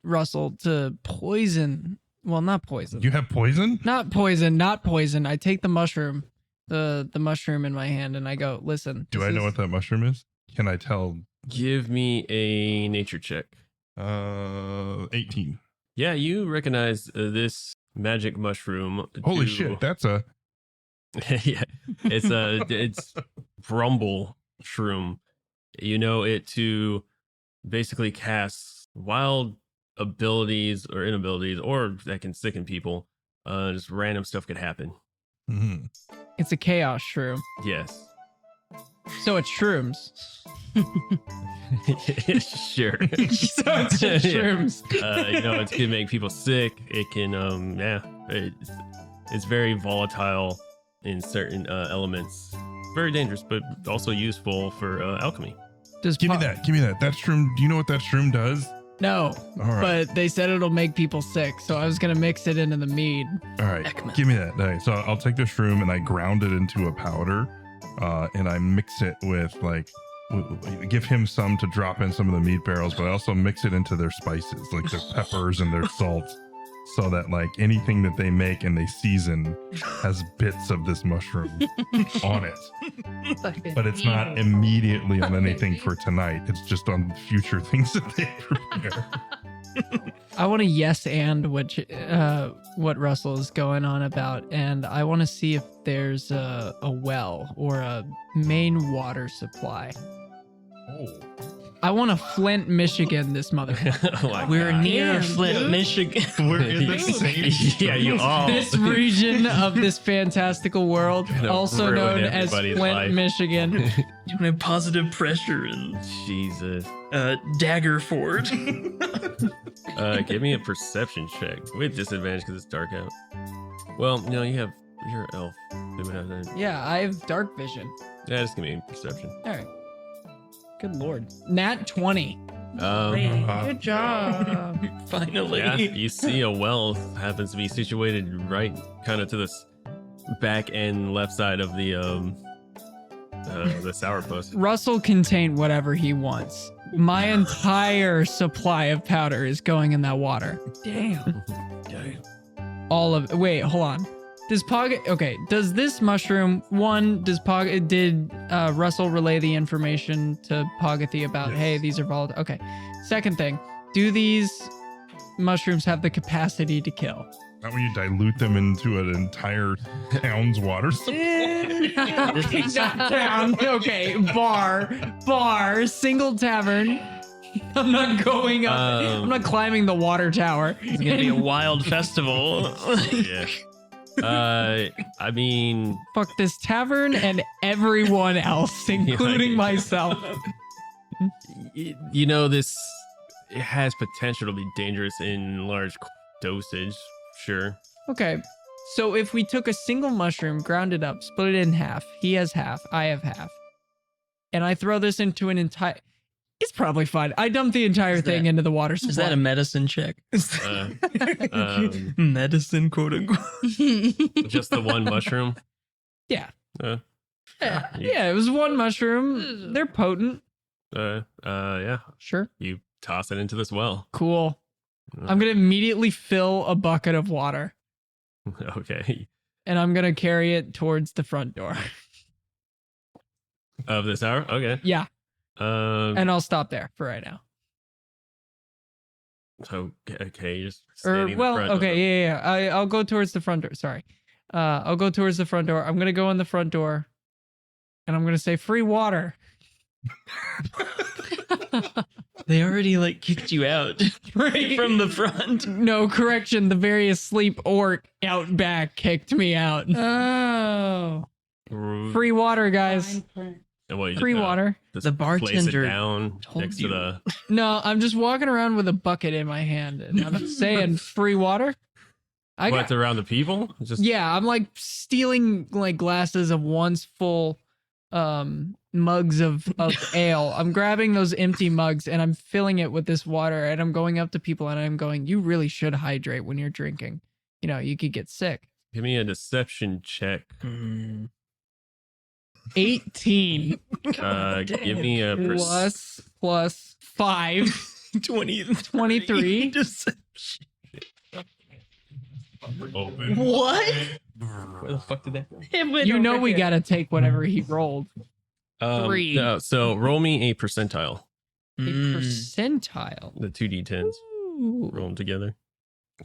Russell, to poison. Well, not poison. You have poison? Not poison. I take the mushroom, the mushroom in my hand, and I go, listen. Do I know what that mushroom is? Can I tell? Give me a nature check. 18. Yeah, you recognize this magic mushroom. Holy to- shit, that's a Yeah, it's Brumble Shroom. You know it to basically cast wild abilities or inabilities, or that can sicken people. Just random stuff could happen. Mhm. It's a chaos shroom. Yes. So it's shrooms. Sure. So it's just Yeah. shrooms. It can make people sick. It can, it's very volatile in certain elements. Very dangerous, but also useful for alchemy. Does Give me that. That shroom. Do you know what that shroom does? No, All right. but they said it'll make people sick, so I was gonna mix it into the mead. All right. Ekman. Give me that. All right. So I'll take the shroom and I ground it into a powder, and I mix it with give him some to drop in some of the meat barrels, but I also mix it into their spices, like their peppers and their salts, so that like anything that they make and they season has bits of this mushroom on it. But it's not immediately on anything for tonight. It's just on future things that they prepare. I want to yes and what Russell is going on about, and I want to see if there's a well or a main water supply. Oh. I want to Flint, Michigan this motherfucker. Oh my We're God. near Damn, Flint, dude. Michigan. We're in the same. Yeah, you all. This region of this fantastical world, Gonna also ruin known as everybody's Flint, life. Michigan. You have positive pressure in Jesus. Daggerford. Give me a perception check with disadvantage because it's dark out. Well, you're an elf. They would have that. Yeah, I have dark vision. Yeah, just give me perception. All right. Good lord. Nat 20. Good job. Finally. Yeah, you see a well happens to be situated right kind of to this back end left side of the sourpuss. Russell can taint whatever he wants. My entire supply of powder is going in that water. Damn. All of wait, hold on. Does this mushroom did Russell relay the information to Pogathy about Yes. hey, these are volatile? Okay. Second thing, do these mushrooms have the capacity to kill? Not when you dilute them into an entire town's water supply. Not down. Okay, bar, single tavern. I'm not going up. I'm not climbing the water tower. It's gonna be a wild festival. Yeah. I mean, Fuck this tavern and everyone else, including Yeah. myself. this it has potential to be dangerous in large dosage. Sure. Okay, so if we took a single mushroom, ground it up, split it in half, he has half, I have half, and I throw this into an entire... It's probably fine. I dump the entire thing into the water supply. Is that a medicine check? Medicine, quote unquote. Just the one mushroom. Yeah. Uh, Yeah, it was one mushroom. They're potent. yeah. Sure. You toss it into this well. Cool. I'm gonna immediately fill a bucket of water, Okay. and I'm gonna carry it towards the front door. Of this hour? Okay. Yeah, Um, and I'll stop there for right now. so, okay, you're just Or standing in the front of okay, yeah. I'll go towards the front door. Sorry, I'll go towards the front door. I'm gonna go in the front door, and I'm gonna say free water. They already like kicked you out right from the front. No correction. The very asleep orc out back kicked me out. Oh. Free water, guys. And what, you Free just, water. just The place bartender it down told next you. to the. No, I'm just walking around with a bucket in my hand, and I'm saying free water. What's around the people? Just Yeah, I'm like stealing like glasses of once full mugs of ale. I'm grabbing those empty mugs and I'm filling it with this water, and I'm going up to people and I'm going, you really should hydrate when you're drinking. You know, you could get sick. give me a deception check. 18 Give me a plus 5 23. Open. What? Where the fuck did that go? It went You know over we here. gotta take whatever he rolled. 3. No, so roll me a percentile. A percentile. The 2d10s. Ooh. Roll them together.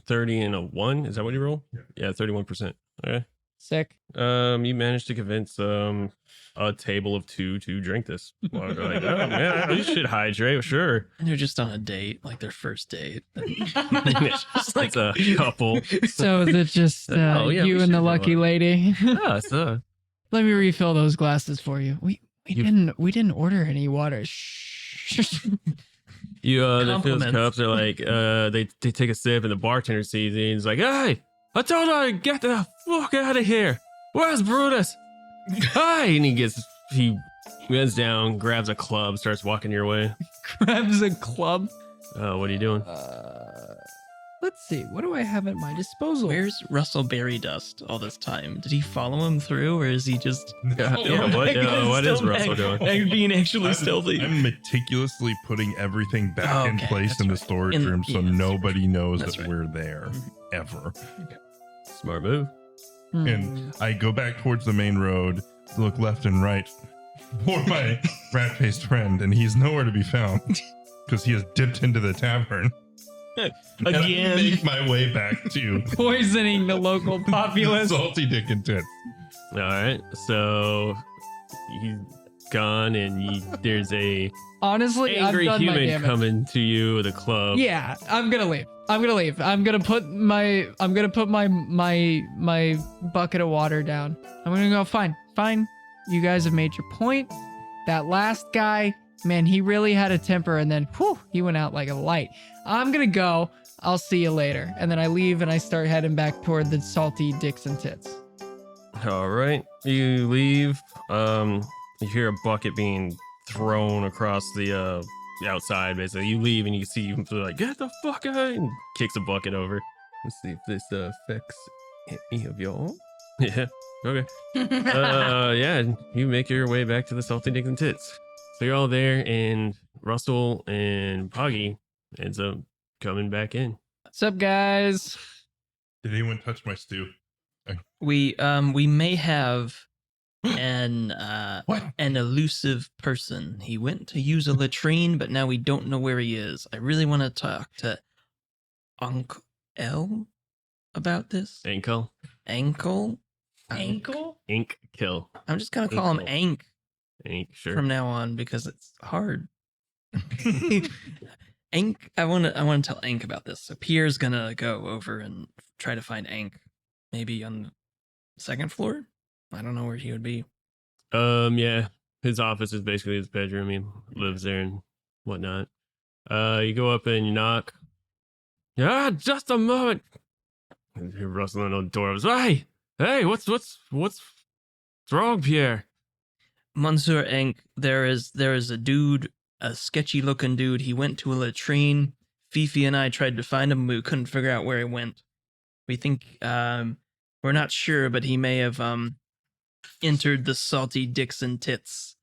30 and a 1. Is that what you roll? Yeah, 31%. Okay. Sick. You managed to convince a table of 2 to drink this. Well, they're like, oh man, you should hydrate, sure. And they're just on a date, like their first date. It's just like a couple. So is it just Oh, yeah, you we and the should lucky go. lady? Yeah, so Let me refill those glasses for you. We You- didn't order any water. Shh. you they fill the Compliments. cups. They're like, they take a sip, and the bartender sees it. And he's like, hey, I told her to get the fuck out of here. Where's Brutus? Hey, and he bends down, grabs a club, starts walking your way. Grabs a club. What are you doing? Let's see. What do I have at my disposal? Where's Russell Berry Dust all this time? Did he follow him through, or is he just What is Russell doing? being actually stealthy? I'm meticulously putting everything back in Okay, place that's in the right. storage In- room so yeah, that's nobody knows That's that right. we're there ever. Smart move. And I go back towards the main road, look left and right for my rat-faced friend, and he's nowhere to be found because he has dipped into the tavern. And I Again. make my way back to Poisoning the local populace. Salty Dick&Tits. All right, so he's gone, and there's a Honestly, angry I've done my human damage. coming to you with a club. Yeah, I'm gonna leave. I'm gonna put my bucket of water down. I'm gonna go, fine. You guys have made your point. That last guy, man, he really had a temper, and then whew, he went out like a light. I'm gonna go. I'll see you later. And then I leave and I start heading back toward the Salty Dick&Tits. All right, you leave. You hear a bucket being thrown across the outside. Basically, you leave and you see him like, get the fuck out, and kicks a bucket over. Let's see if this affects any of y'all. Yeah. Okay. Yeah. You make your way back to the Salty Dick&Tits. So you're all there, and Russell and Poggy ends up coming back in. What's up, guys? Did anyone touch my stew? We may have an What? an elusive person. He went to use a latrine, but now we don't know where he is. I really want to talk to Uncle L about this. Ankle. Ankle? Ankle? Ink kill. I'm just gonna call him Ankle. Ank Ink, sure. from now on because it's hard. Ank, I want to tell Ank about this. So Pierre's gonna go over and try to find Ank, maybe on the second floor. I don't know where he would be. Yeah. His office is basically his bedroom. He lives there and whatnot. You go up and you knock. Yeah, just a moment. And you're rustling on the door. Hey, what's wrong, Pierre? Monsieur Ank, there is a dude, a sketchy looking dude. He went to a latrine. Fifi and I tried to find him. We couldn't figure out where he went. We think we're not sure, but he may have entered the Salty Dick&Tits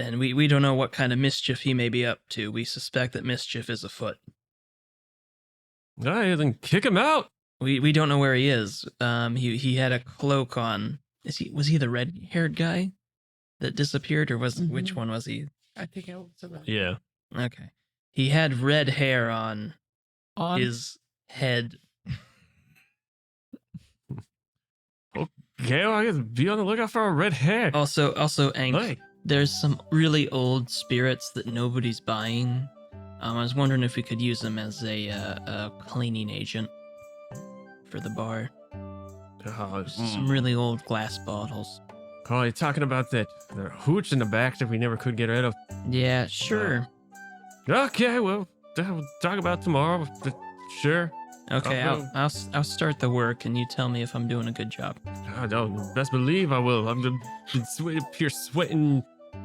And we don't know what kind of mischief he may be up to. We suspect that mischief is afoot. All right, then kick him out. We don't know where he is. He had a cloak on. Was he the red-haired guy that disappeared, or which one was he? I think it was about. Yeah. Okay. He had red hair on his head. Okay, well, I guess be on the lookout for a red hair. Also, Ank, Hey. there's some really old spirits that nobody's buying. I was wondering if we could use them as a cleaning agent for the bar. Some really old glass bottles. Oh, you're talking about the hooch in the back that we never could get rid of. Yeah, sure. Okay, well, we'll talk about tomorrow. Sure. Okay, Okay. I'll start the work, and you tell me if I'm doing a good job. Oh, best believe I will. I'm just pure sweating,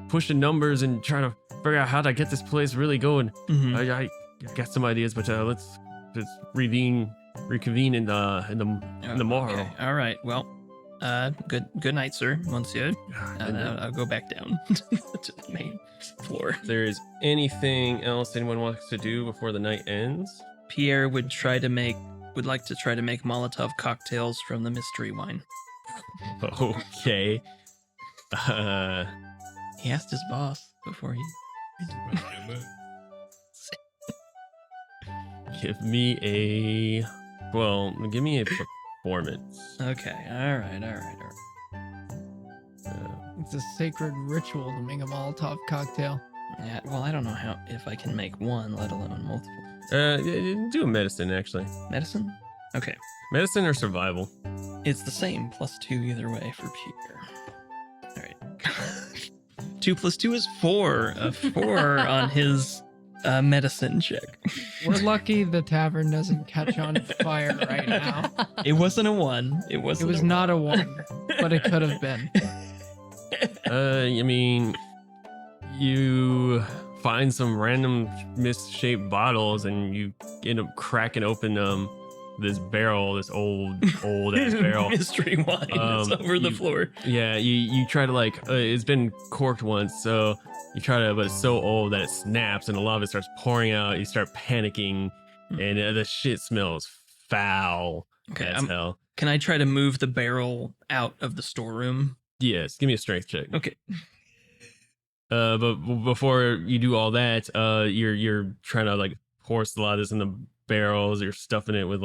pushing numbers, and trying to figure out how to get this place really going. Mhm. I got some ideas, but let's reconvene in the morrow. Okay, all right. Well, good night, sir, monsieur. I'll go back down to the main floor. If there is anything else anyone wants to do before the night ends? Pierre would like to try to make Molotov cocktails from the mystery wine. Okay. He asked his boss before he. Give me a performance. Okay, all right. It's a sacred ritual to make a Molotov cocktail. Yeah, well, I don't know if I can make one, let alone multiple. Do a medicine actually. Medicine? Okay. Medicine or survival. It's the same, +2 either way for Pierre. All right. 2 + 2 is 4. A 4 on his medicine check. We're lucky the tavern doesn't catch on fire right now. It wasn't a 1. It It was not a 1, but it could have been. I mean, you find some random misshaped bottles and you end up cracking open this old ass barrel. Mystery wine is over the floor. Yeah, you try to it's been corked once, so you try to, but it's so old that it snaps and a lot of it starts pouring out. You start panicking, and the shit smells foul Okay, as hell. Can I try to move the barrel out of the storeroom? Yes, give me a strength check. Okay. But before you do all that, you're trying to pour a lot of this in the barrels. You're stuffing it with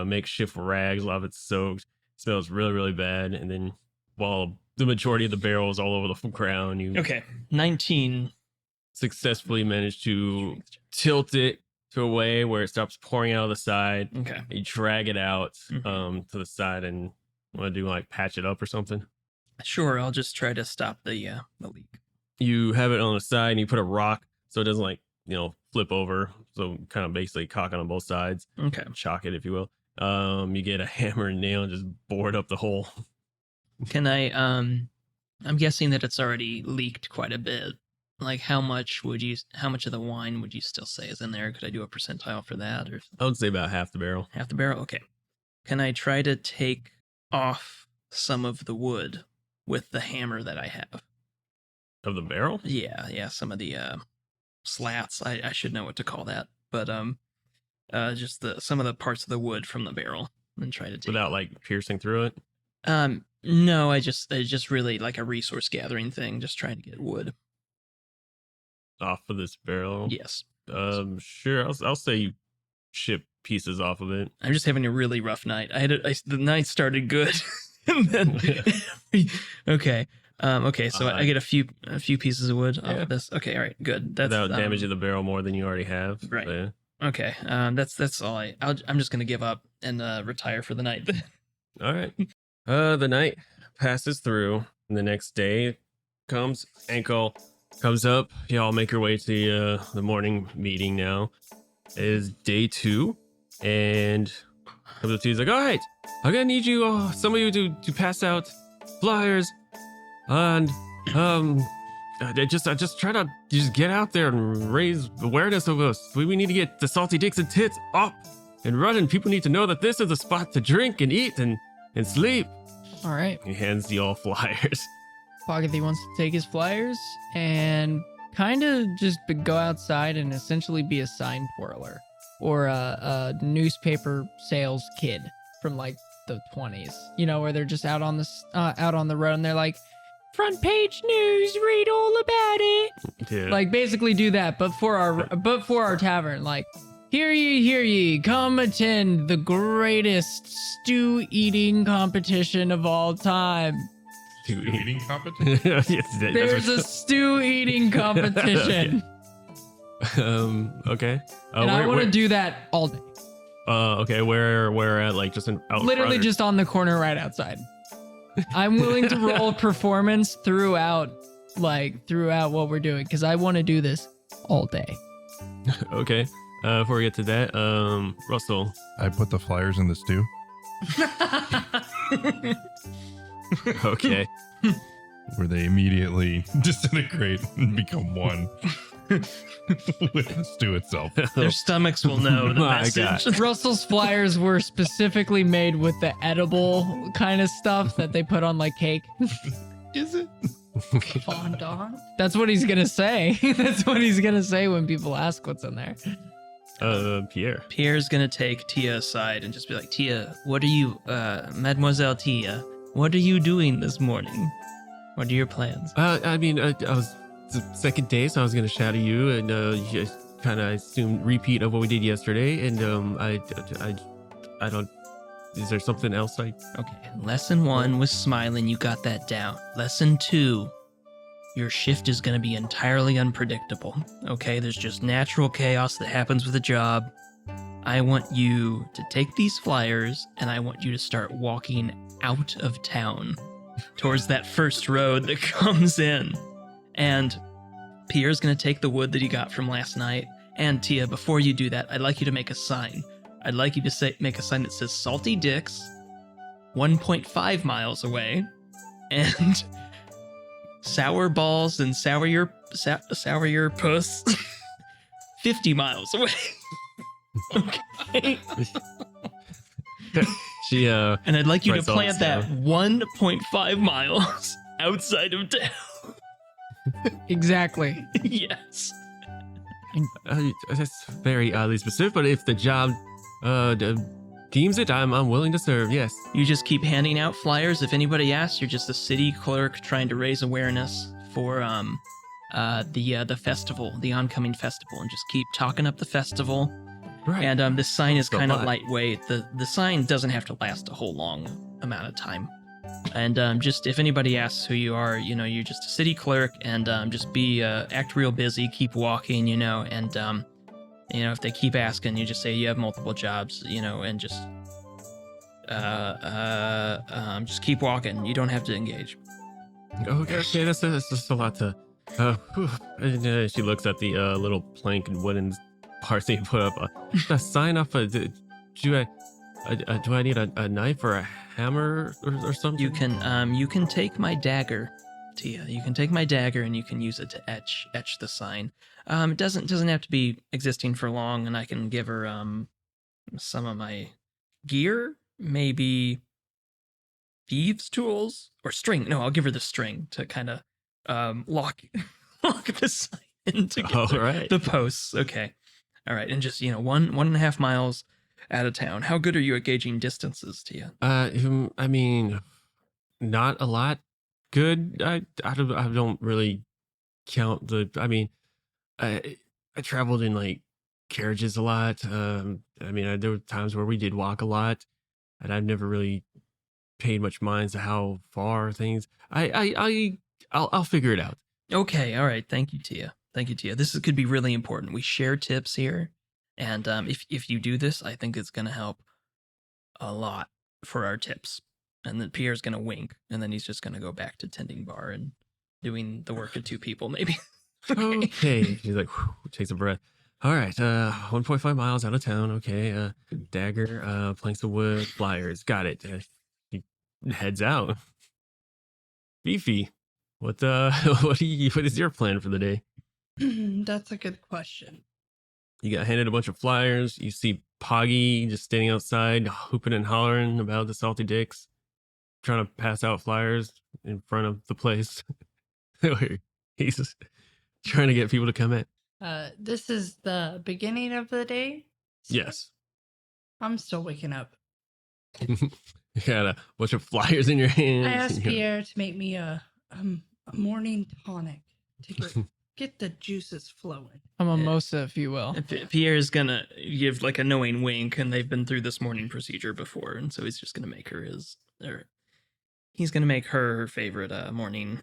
makeshift rags. A lot of it's soaked. It smells really, really bad. And then while the majority of the barrel is all over the ground, you Okay. 19. successfully manage to tilt it to a way where it stops pouring out of the side. Okay. You drag it out Mhm. to the side and want to do patch it up or something. Sure, I'll just try to stop the leak. You have it on the side and you put a rock so it doesn't flip over. So kind of basically cock it on both sides. Okay. Shock it, if you will. You get a hammer and nail and just bore it up the hole. Can I I'm guessing that it's already leaked quite a bit. How much of the wine would you still say is in there? Could I do a percentile for that, or I would say about half the barrel. half the barrel? Okay. Can I try to take off some of the wood with the hammer that I have? Of the barrel? Yeah, some of the slats. I should know what to call that, but just some of the parts of the wood from the barrel, and try to take. Without piercing through it? No, I just really a resource gathering thing, just trying to get wood. Off of this barrel? Yes. Sure. I'll say you chip pieces off of it. I'm just having a really rough night. The night started good, and then okay. So I get a few pieces of wood off of this. Okay, all right, good. That's Without damaging the barrel more than you already have. Right. So, yeah. Okay. That's all. I'm just gonna give up and retire for the night. All right. The night passes through, and the next day comes. Ankle comes up. Y'all make your way to the morning meeting now. It is day 2, and comes up to you. He's like, all right, I'm gonna need you, some of you to pass out flyers, and I just try to just get out there and raise awareness of us. We need to get the Salty Dicks&Tits up and running. People need to know that this is a spot to drink and eat and sleep. All right. He hands you all flyers. Poggy wants to take his flyers and kind of just go outside and essentially be a sign twirler or a newspaper sales kid from like the 20s, you know, where they're just out on the road and they're like, front page news, read all about it. Dude. Like basically do that, but for our tavern, like, hear ye, come attend the greatest stew eating competition of all time. Stew Eating competition? Yes, There's a stew eating competition. Okay. And I want to do that all day. Okay, where at, like, just out Literally front or- just on the corner right outside. I'm willing to roll performance throughout what we're doing because I want to do this all day. Okay. Before we get to that, Russell. I put the flyers in the stew. Okay. Where they immediately disintegrate and become one with the stew itself. Their stomachs will know the My message. Russell's flyers were specifically made with the edible kind of stuff that they put on like cake. Is it? Fondant. That's what he's gonna say. That's what he's gonna say when people ask what's in there. Pierre. Pierre's gonna take Tia aside and just be like, Tia, what are you, Mademoiselle Tia, what are you doing this morning? What are your plans? I mean, I was the second day, so I was gonna shout at you and kind of assume repeat of what we did yesterday. And I don't. Is there something else I? Okay, lesson 1 was smiling, you got that down. Lesson 2, your shift is gonna be entirely unpredictable. Okay, there's just natural chaos that happens with a job. I want you to take these flyers and I want you to start walking out of town towards that first road that comes in. And Pierre's gonna take the wood that he got from last night. And Tia, before you do that, I'd like you to make a sign. I'd like you to make a sign that says Salty Dicks, 1.5 miles away, and Sour Balls and Sour Your Puss, 50 miles away. Okay. She And I'd like you to Right, so plant it's, that 1.5 miles outside of town. Exactly. Yes. That's very oddly specific, but if the job deems it, I'm willing to serve. Yes. You just keep handing out flyers. If anybody asks, you're just a city clerk trying to raise awareness for the festival, the oncoming festival, and just keep talking up the festival. Right. And this sign is So kind of what? lightweight. The sign doesn't have to last a whole long amount of time. And just if anybody asks who you are, you know, you're just a city clerk, and just act real busy, keep walking, you know, and you know, if they keep asking, you just say you have multiple jobs, you know, and just keep walking. You don't have to engage. Okay, that's just a lot to. And, she looks at the little plank and wooden part they put up. A sign off. Do I need a knife or a hammer or something? You can take my dagger, Tia. You can take my dagger and you can use it to etch the sign. It doesn't have to be existing for long, and I can give her some of my gear, maybe thieves' tools or string. No, I'll give her the string to kind of lock the sign in together. All right. The posts. Okay. All right, and just 1.5 miles out of town. How good are you at gauging distances, Tia? I mean, not a lot. Good. I don't really count the. I mean, I traveled in like carriages a lot. I mean, there were times where we did walk a lot, and I've never really paid much mind to how far things. I'll figure it out. Okay, all right. Thank you, Tia. Thank you, Tia. This could be really important. We share tips here, and if you do this, I think it's gonna help a lot for our tips. And then Pierre's gonna wink, and then he's just gonna go back to tending bar and doing the work of 2 people, maybe. Okay. She's like, whew, takes a breath. All right. 1.5 miles out of town. Okay. Dagger, planks of wood, flyers. Got it. He heads out. Beefy, what is your plan for the day? That's a good question. You got handed a bunch of flyers. You see Poggy just standing outside, hooping and hollering about the Salty Dicks. trying to pass out flyers in front of the place. He's just trying to get people to come in. This is the beginning of the day. Yes. I'm still waking up. You got a bunch of flyers in your hands. I asked Pierre to make me a morning tonic to get the juices flowing. A mimosa, if you will. Pierre's gonna give like a knowing wink, and they've been through this morning procedure before, and so he's just gonna make her he's gonna make her favorite morning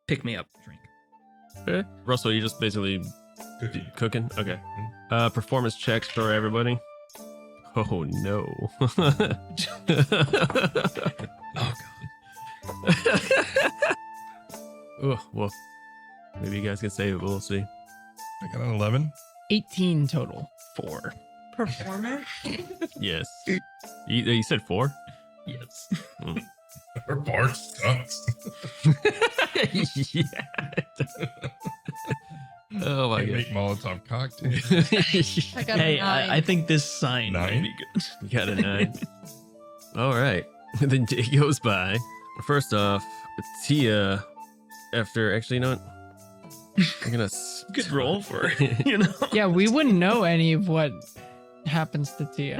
pick me up drink. Okay. Russell, you just basically cooking? Okay. Performance checks for everybody. Oh no. Oh god. Oh, well, maybe you guys can save it, but we'll see. I got an 11. 18 total. 4. Performer? Yes. You said 4? Yes. Our bar sucks. Yeah. Oh my I god. make Molotov cocktails. I got Hey, a 9. I think this sign might 9? be good. You got a 9. All right. The day goes by. First off, Tia, after actually, you know what? I'm gonna Good roll for you know. Yeah, we wouldn't know any of what happens to Tia.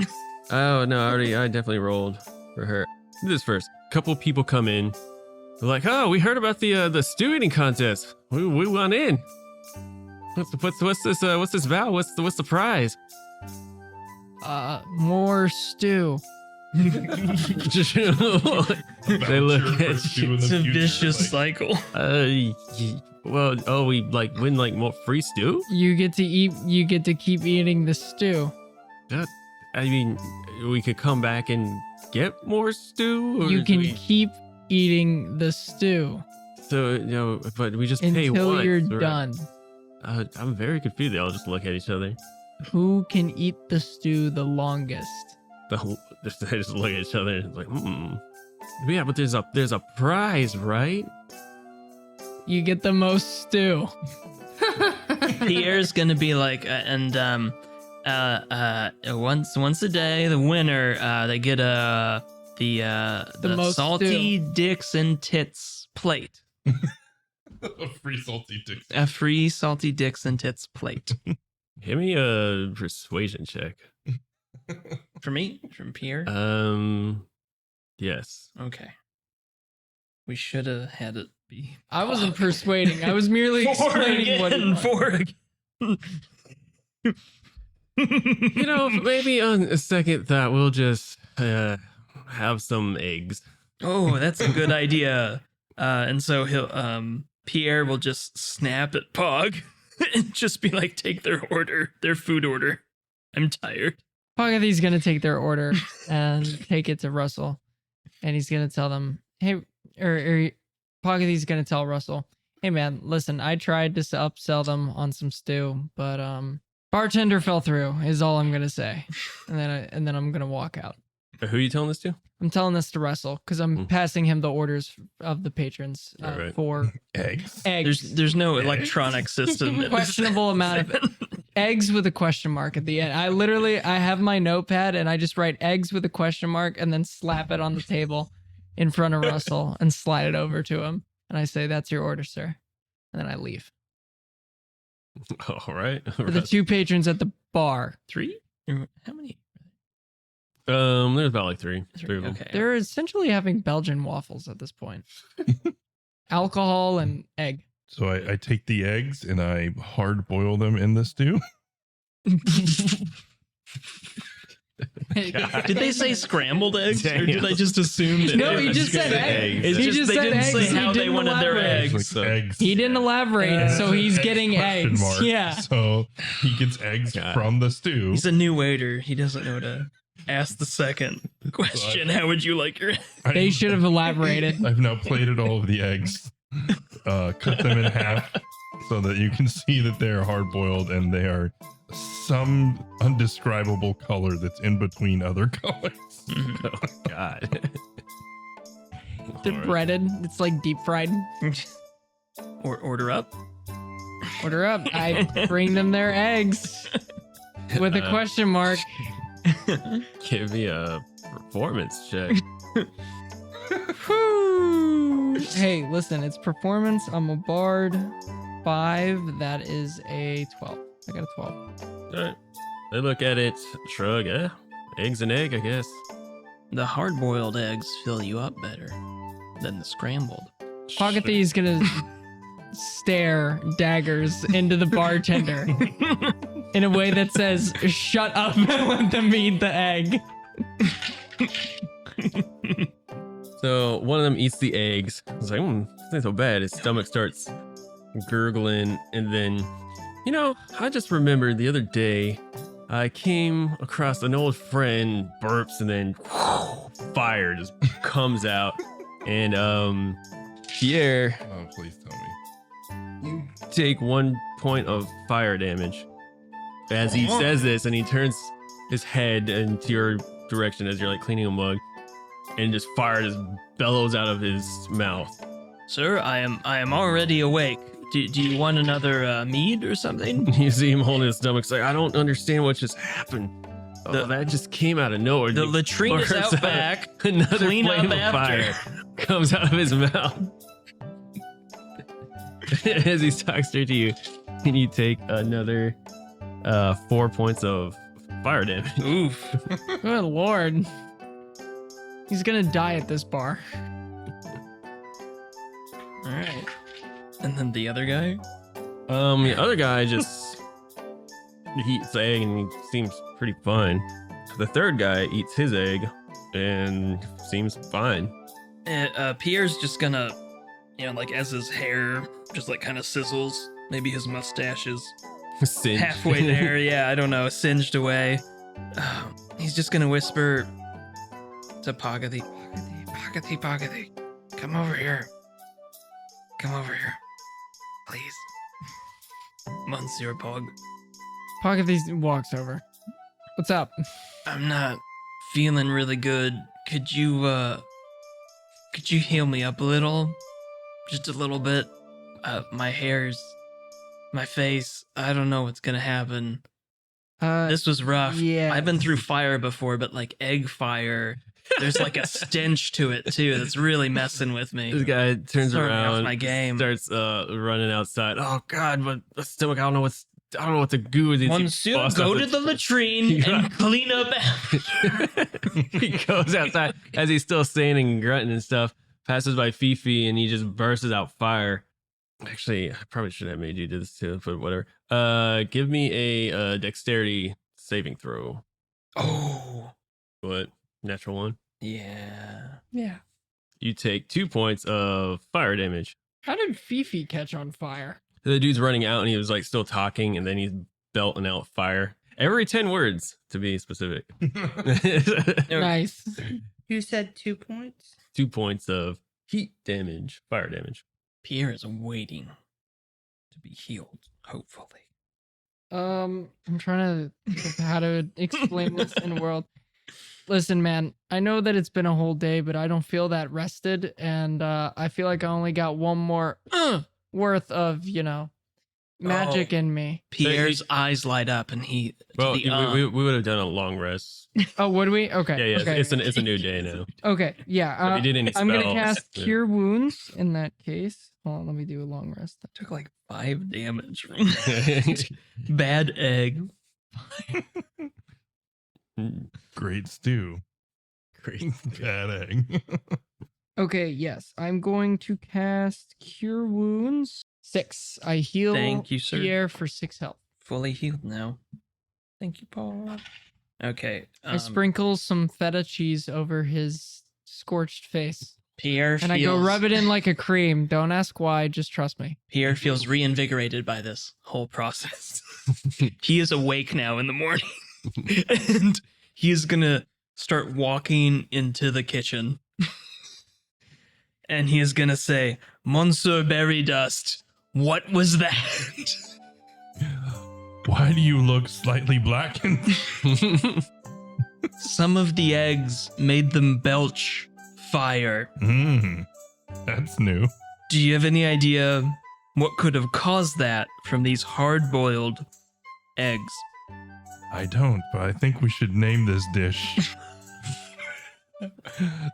Oh no, I definitely rolled for her. Do this first. Couple people come in. They're like, oh, we heard about the stew eating contest. We went in. What's this vow? What's the prize? More stew. They look at you. It's a vicious cycle. Well, oh, we like win like more free stew. You get to keep eating the stew. I mean, we could come back and get more stew. Or You can we, keep eating the stew so you know, but we just pay until once, you're right? done. I'm very confused. They all just look at each other. Who can eat the stew the longest? They just look at each other and it's like, yeah, but there's a prize, right? You get the most stew. Pierre's gonna be like, once a day, the winner they get the most Salty stew. Dick&Tits plate. A free salty dick. A free Salty Dick&Tits plate. Give me a persuasion check. For me? From Pierre? Yes. Okay. We should have had it be. I wasn't persuading. I was merely explaining what it was. Four again. You know, maybe on a second thought, we'll just have some eggs. Oh, that's a good idea. And so Pierre will just snap at Pog and just be like, take their food order. I'm tired. Poggy's gonna take their order and take it to Russell, and he's gonna tell them, "Hey," or Poggy's gonna tell Russell, "Hey man, listen, I tried to upsell them on some stew, but bartender fell through. Is all I'm gonna say," and then I'm gonna walk out. Who are you telling this to? I'm telling this to Russell because I'm passing him the orders of the patrons Alright. for Eggs. eggs. There's no electronic system. Questionable amount of eggs with a question mark at the end. I have my notepad and I just write eggs with a question mark and then slap it on the table in front of Russell and slide it over to him. And I say, "That's your order, sir." And then I leave. All right. For the 2 patrons at the bar. 3? How many? There's about like three of them. Okay. They're essentially having Belgian waffles at this point. Alcohol and egg. So I take the eggs and I hard boil them in the stew. Did they say scrambled eggs, or did I just assume that? No, it he was just said good? eggs. It's He just just they said didn't eggs, say he how they didn't wanted their elaborate. eggs. Like So. eggs. He didn't elaborate, And so it's he's an getting question eggs. mark. Yeah. So he gets eggs God. from the stew. He's a new waiter. He doesn't know to ask the second question. How would you like your eggs? They should have elaborated. I've now plated all of the eggs, cut them in half so that you can see that they are hard boiled and they are some undescribable color that's in between other colors. Oh God. They're breaded. It's like deep fried. Or order up. Order up. I bring them their eggs with a question mark. Give me a performance check. Hey, listen, it's performance. I'm a bard. 5. That is a 12. I got a 12. Alright. They look at it, shrug, eggs and egg, I guess. The hard-boiled eggs fill you up better than the scrambled. Pogathy is gonna stare daggers into the bartender in a way that says, "Shut up and let them eat the egg." So one of them eats the eggs. It's like, this ain't so bad. His stomach starts gurgling, and then, I just remembered the other day I came across an old friend, burps, and then fire just comes out. And Pierre, Oh, please tell me. you take 1 point of fire damage as he says this, and he turns his head into your direction as you're like cleaning a mug, and just fire just bellows out of his mouth. Sir, I am already awake. Do you want another mead or something? You see him holding his stomach. It's like, I don't understand what just happened. That just came out of nowhere. The latrine is Bursts out back. Another Clean flame up of after. fire comes out of his mouth. As he talks straight to you, and you take another 4 points of fire damage. Oof. Good lord. He's gonna die at this bar. All right. And then the other guy? The other guy just he eats the egg and he seems pretty fine. The third guy eats his egg and seems fine. Pierre's just gonna, as his hair just like kind of sizzles, maybe his mustache is Singed. halfway there. Yeah, I don't know, singed away. He's just gonna whisper to Pogathy, Pogathy, come over here. Come over here, please. Monsieur Pog. Pogathy walks over. What's up? I'm not feeling really good. Could you heal me up a little? Just a little bit. My face, I don't know what's gonna happen. This was rough. yeah. I've been through fire before, but like egg fire, there's like a stench to it too that's really messing with me. This guy turns Throwing me off around, my game. starts running outside. Oh God, my stomach! I don't know what to do with it. Monsieur, go to the latrine and clean up after. He goes outside as he's still standing and grunting and stuff. Passes by Fifi and he just bursts out fire. Actually, I probably should have made you do this too, but whatever. Give me a dexterity saving throw. Oh, What? Natural 1. yeah. Yeah. You take 2 points of fire damage. How did Fifi catch on fire? The dude's running out and he was like still talking, and then he's belting out fire. Every 10 words, to be specific. Nice. You said 2 points? 2 points of heat damage, fire damage. Pierre is waiting to be healed, hopefully. I'm trying to think of how to explain this in world. Listen, man, I know that it's been a whole day, but I don't feel that rested, and I feel like I only got one more worth of, magic in me. Pierre's eyes light up, and he. Well, the, we would have done a long rest. Oh, would we? Okay. Yeah, Okay. it's a new day now. Okay. Yeah. If you did any I'm gonna spells, cast yeah. Cure Wounds in that case. Hold on, let me do a long rest. took like 5 damage from that. Bad egg. Great stew. Great. Bad egg. Okay. Yes, I'm going to cast Cure Wounds. 6. I heal Thank you, sir. Pierre for 6 health. Fully healed now. Thank you, Paul. Okay. I sprinkle some feta cheese over his scorched face. Pierre And I go rub it in like a cream. Don't ask why, just trust me. Pierre feels reinvigorated by this whole process. He is awake now in the morning. And he is gonna start walking into the kitchen. And he is gonna say, Monsieur Berry Dust, what was that? Why do you look slightly blackened? Some of the eggs made them belch fire. That's new. Do you have any idea what could have caused that from these hard-boiled eggs? I don't, but I think we should name this dish.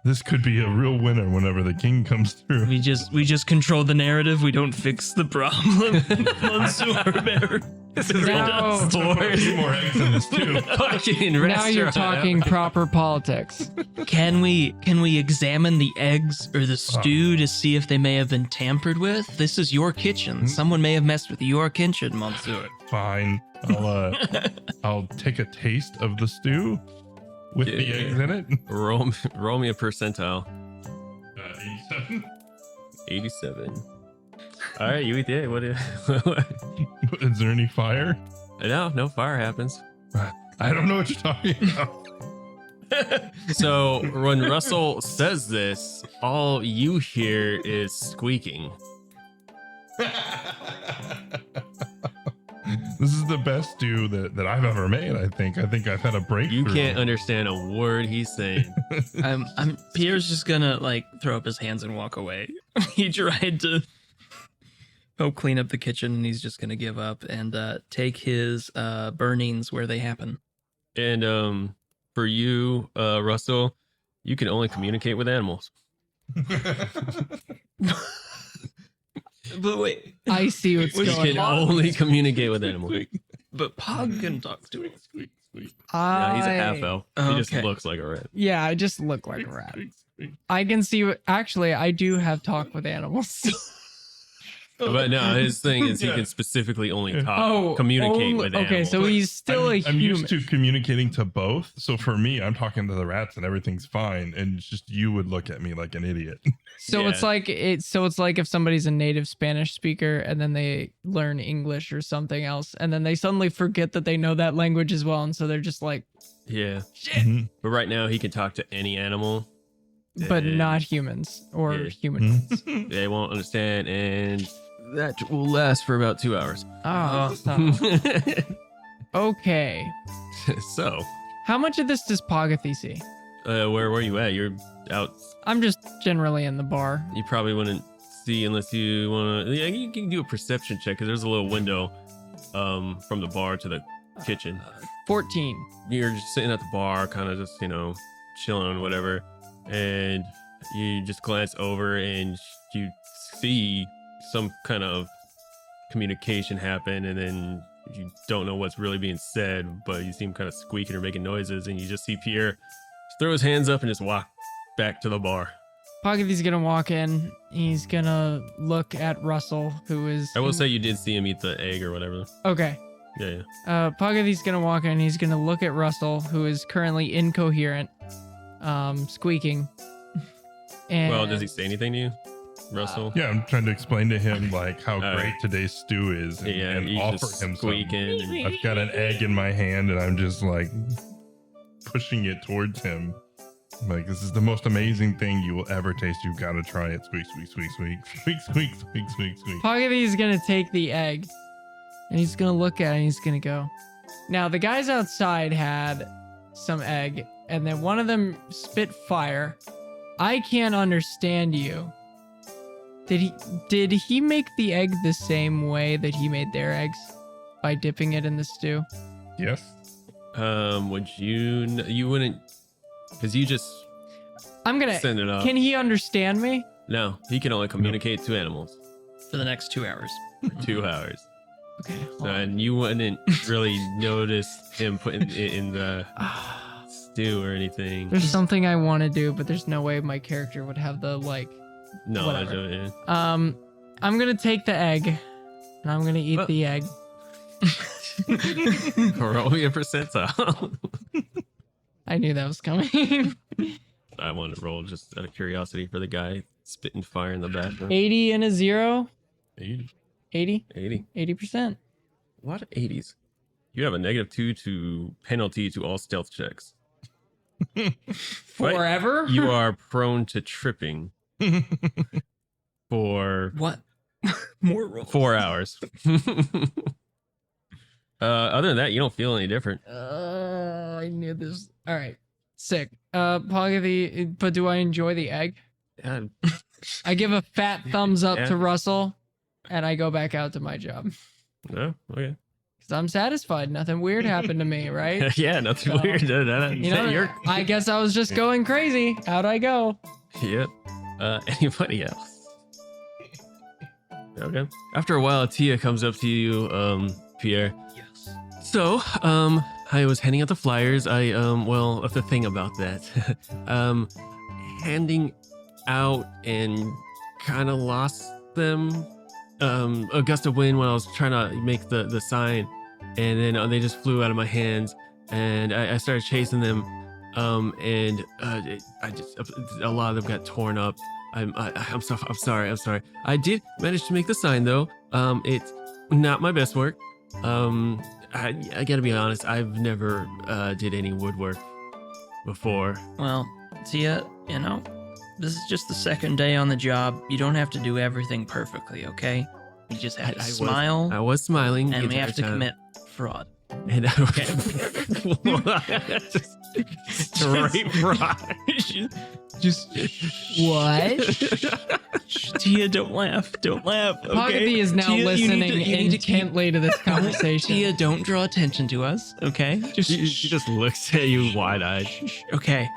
This could be a real winner whenever the king comes through. We just control the narrative. We don't fix the problem. Monsieur Bear. This is No. ridiculous. A few more eggs in this too. Fucking Now you're restaurant. talking proper politics. Can we examine the eggs or the stew to see if they may have been tampered with? This is your kitchen. Someone may have messed with your kitchen, Monsieur. Fine. I'll take a taste of the stew with the Yeah. eggs in it. Roll me a percentile. 87. 87. All right, you eat the egg. What? Is there any fire? No fire happens. I don't know what you're talking about. So when Russell says this, all you hear is squeaking. This is the best stew that I've ever made. I think I've had a breakthrough. You can't understand a word he's saying. Pierre's just gonna like throw up his hands and walk away. He tried to clean up the kitchen, and he's just gonna give up and take his burnings where they happen. And for you, Russell, you can only communicate with animals. But wait, I see what's You going can on. only communicate with animals. but Pog can talk to him. Yeah, he's a half elf. He just Okay. looks like a rat. Yeah, I just look like a rat. I can see what. Actually, I do have talk with animals. But no, his thing is he Yeah. can specifically only talk, Oh, communicate only- with okay, animals. so he's still a I'm human. used to communicating to both. So for me, I'm talking to the rats and everything's fine. And it's just you would look at me like an idiot. So Yeah. it's like if somebody's a native Spanish speaker and then they learn English or something else, and then they suddenly forget that they know that language as well, and so they're just like, Yeah. Mhm. But right now he can talk to any animal. but and not humans or Yeah. humans. They won't understand, and that will last for about 2 hours. Oh, okay. So, How much of this does Pogathy see? where were you at? You're out. I'm just generally in the bar. You probably wouldn't see unless you want to. Yeah, you can do a perception check because there's a little window from the bar to the kitchen. 14. You're just sitting at the bar, kind of just, chilling, whatever. And you just glance over and you see some kind of communication happen. And then you don't know what's really being said, but you see him kind of squeaking or making noises. And you just see Pierre just throw his hands up and just walk back to the bar. Pogathy's gonna walk in. He's gonna look at Russell, who is. I will say you did see him eat the egg or whatever. Okay. Yeah. Pogathy's gonna walk in. He's gonna look at Russell, who is currently incoherent, squeaking. And Well, does he say anything to you, Russell? Yeah, I'm trying to explain to him like how All great right. today's stew is, and he's offer just him some. squeaking. And, I've got an egg in my hand, and I'm just like pushing it towards him. Like, this is the most amazing thing you will ever taste. You've got to try it. Squeak, squeak, squeak, squeak, squeak, squeak, squeak, squeak, squeak. Pogathy's gonna take the egg, and he's gonna look at it, and he's gonna go. Now, the guys outside had some egg, and then one of them spit fire. I can't understand you. Did he make the egg the same way that he made their eggs? By dipping it in the stew? Yes. would you wouldn't, because you just I'm gonna. send it up. Can he understand me? No, he can only communicate to animals For the next 2 hours. for 2 hours. Okay. So, and you wouldn't really notice him putting it in the stew or anything. There's something I want to do, but there's no way my character would have the No, whatever. yeah. I'm gonna take the egg, and I'm gonna eat But- the egg. Roll me a percentile. I knew that was coming. I wanted to roll just out of curiosity for the guy spitting fire in the bathroom. 80 and a 0. 80. 80. 80. 80%. A lot of 80s. You have a -2 to penalty to all stealth checks. Forever? You are prone to tripping for What? More rolls. 4 hours. Other than that, you don't feel any different. I knew this. All right. Sick. Pogathy, but do I enjoy the egg? Yeah, I give a fat thumbs up Yeah. to Russell, and I go back out to my job. no, okay. Because I'm satisfied. Nothing weird happened to me, right? Yeah, nothing So, weird. You know, I guess I was just going crazy. How'd I go? Yep. Anybody else? Okay. After a while, Tia comes up to you, Pierre. Yes. So, I was handing out the flyers. Well, the thing about that, handing out and kind of lost them. A gust of wind when I was trying to make the sign, and then they just flew out of my hands, and I started chasing them. And I just a lot of them got torn up. I'm sorry. I did manage to make the sign though. It's not my best work. I gotta be honest. I've never did any woodwork before. Well, Tia, you know, this is just the second day on the job. You don't have to do everything perfectly, okay? You just have to smile. I was smiling, and the we have to entire time. commit fraud. And straight fraud. Just What? Tia, don't laugh. Don't laugh. Okay? Poggy is now Tia, listening you need to keep- intently to this conversation. Tia, don't draw attention to us, okay? She just looks at you wide-eyed. Okay.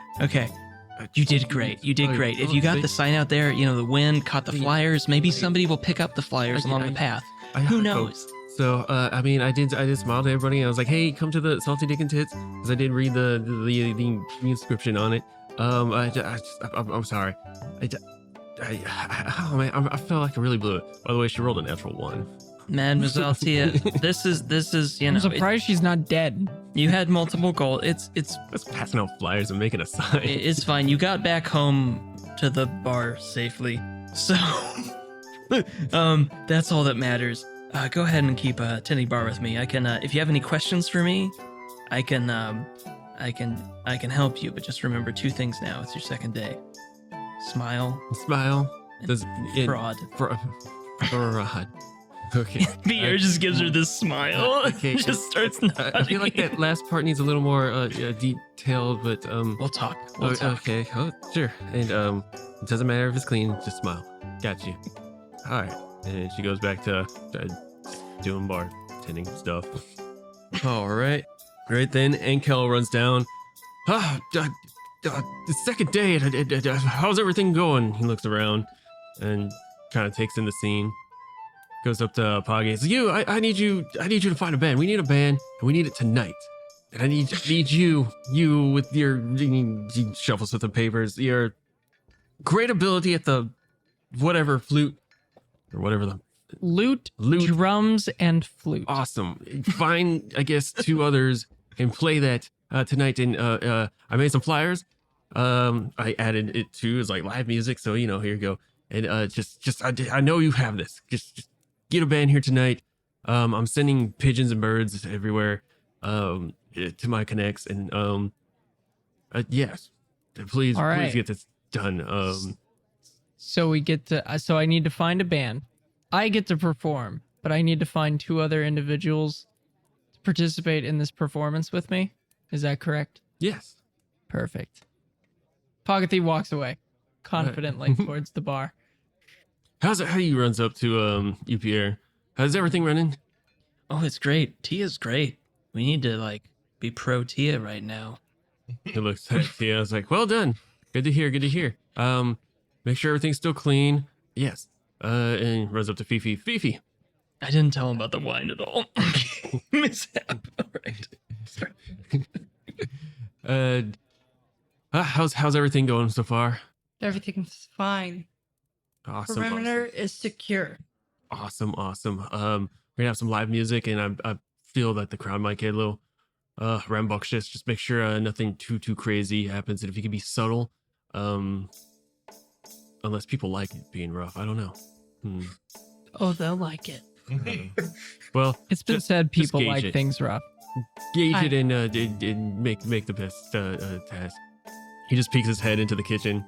You did great. You did great. If you got the sign out there, you know, the wind caught the flyers, maybe somebody will pick up the flyers along the path. Who knows? So, I did smile to everybody. And I was like, "Hey, come to the Salty Dick&Tits," because I did read the inscription on it. I'm sorry. Oh man, I felt like I really blew it. By the way, she rolled a natural 1. Mademoiselle Tia, this is you know. I'm surprised she's not dead. You had multiple goals. It's Just passing out flyers and making a sign. it's fine. You got back home to the bar safely, so that's all that matters. Go ahead and keep tending bar with me. I can if you have any questions for me, I can help you. But just remember 2 things now. It's your second day. Smile. Does Fraud. Fraud. Okay. Pierre just gives her this smile. Okay. Just starts nodding. I feel like that last part needs a little more detailed, but We'll talk. We'll talk. Okay. Oh, sure. And it doesn't matter if it's clean. Just smile. Got you. All right. And she goes back to doing bartending stuff. All right. Great. Then Ankel runs down. The second day. How's everything going? He looks around and kind of takes in the scene. Goes up to Poggy. Says, I need you to find a band. We need a band, and we need it tonight. And I need you with your, he shuffles with the papers, your great ability at the whatever flute or whatever the Lute, drums, and flute. awesome. Find, I guess, 2 others and play that tonight. And I made some flyers. I added it too as like live music. So here you go. And I know you have this. Just get a band here tonight. I'm sending pigeons and birds everywhere to my connects, and yes, please All right. please get this done. So we get to. So I need to find a band. I get to perform, but I need to find 2 other individuals to participate in this performance with me. Is that correct? Yes. Perfect. Poggy walks away confidently towards the bar. How he runs up to you, Pierre? How's everything running? Oh, it's great. Tia's great. We need to be pro Tia right now. He looks at Tia. I was like, well done. Good to hear. Make sure everything's still clean. Yes. And runs up to Fifi. Fifi. I didn't tell him about the wine at all. Mishap. All right. How's everything going so far? Everything's fine. Awesome. Perimeter is secure. Awesome. We're gonna have some live music, and I feel that the crowd might get a little rambunctious. Just make sure nothing too crazy happens, and if you can be subtle, unless people like it being rough. I don't know. Oh, they'll like it. Well, It's been just- said just people gauge like it. things rough. Gauge it and make the best task. He just peeks his head into the kitchen,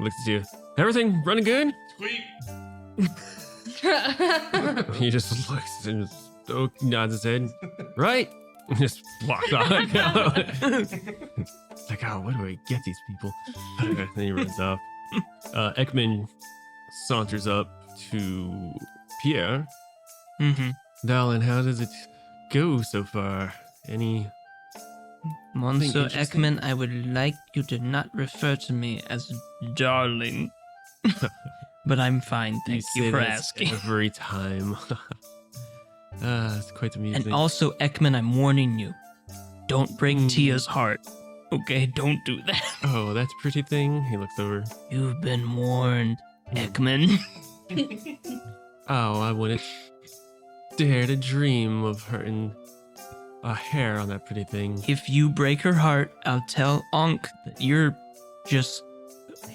looks at you. Everything running good? He just looks and just nods his head. Right? And just walks off. It's like, oh, where do I get these people? Then he runs off. Ekman saunters up to Pierre. Mm-hmm. Darling, how does it go so far? Any? Monsieur interesting? Ekman, I would like you to not refer to me as darling. But I'm fine, thank you say for that asking. every time. It's quite amusing. And also, Ekman, I'm warning you. Don't break Hmm. Tia's heart. Okay, don't do that. Oh, that's pretty thing. He looks over. You've been warned, Ekman. Oh, I wouldn't dare to dream of hurting a hair on that pretty thing. If you break her heart, I'll tell Onk that you're just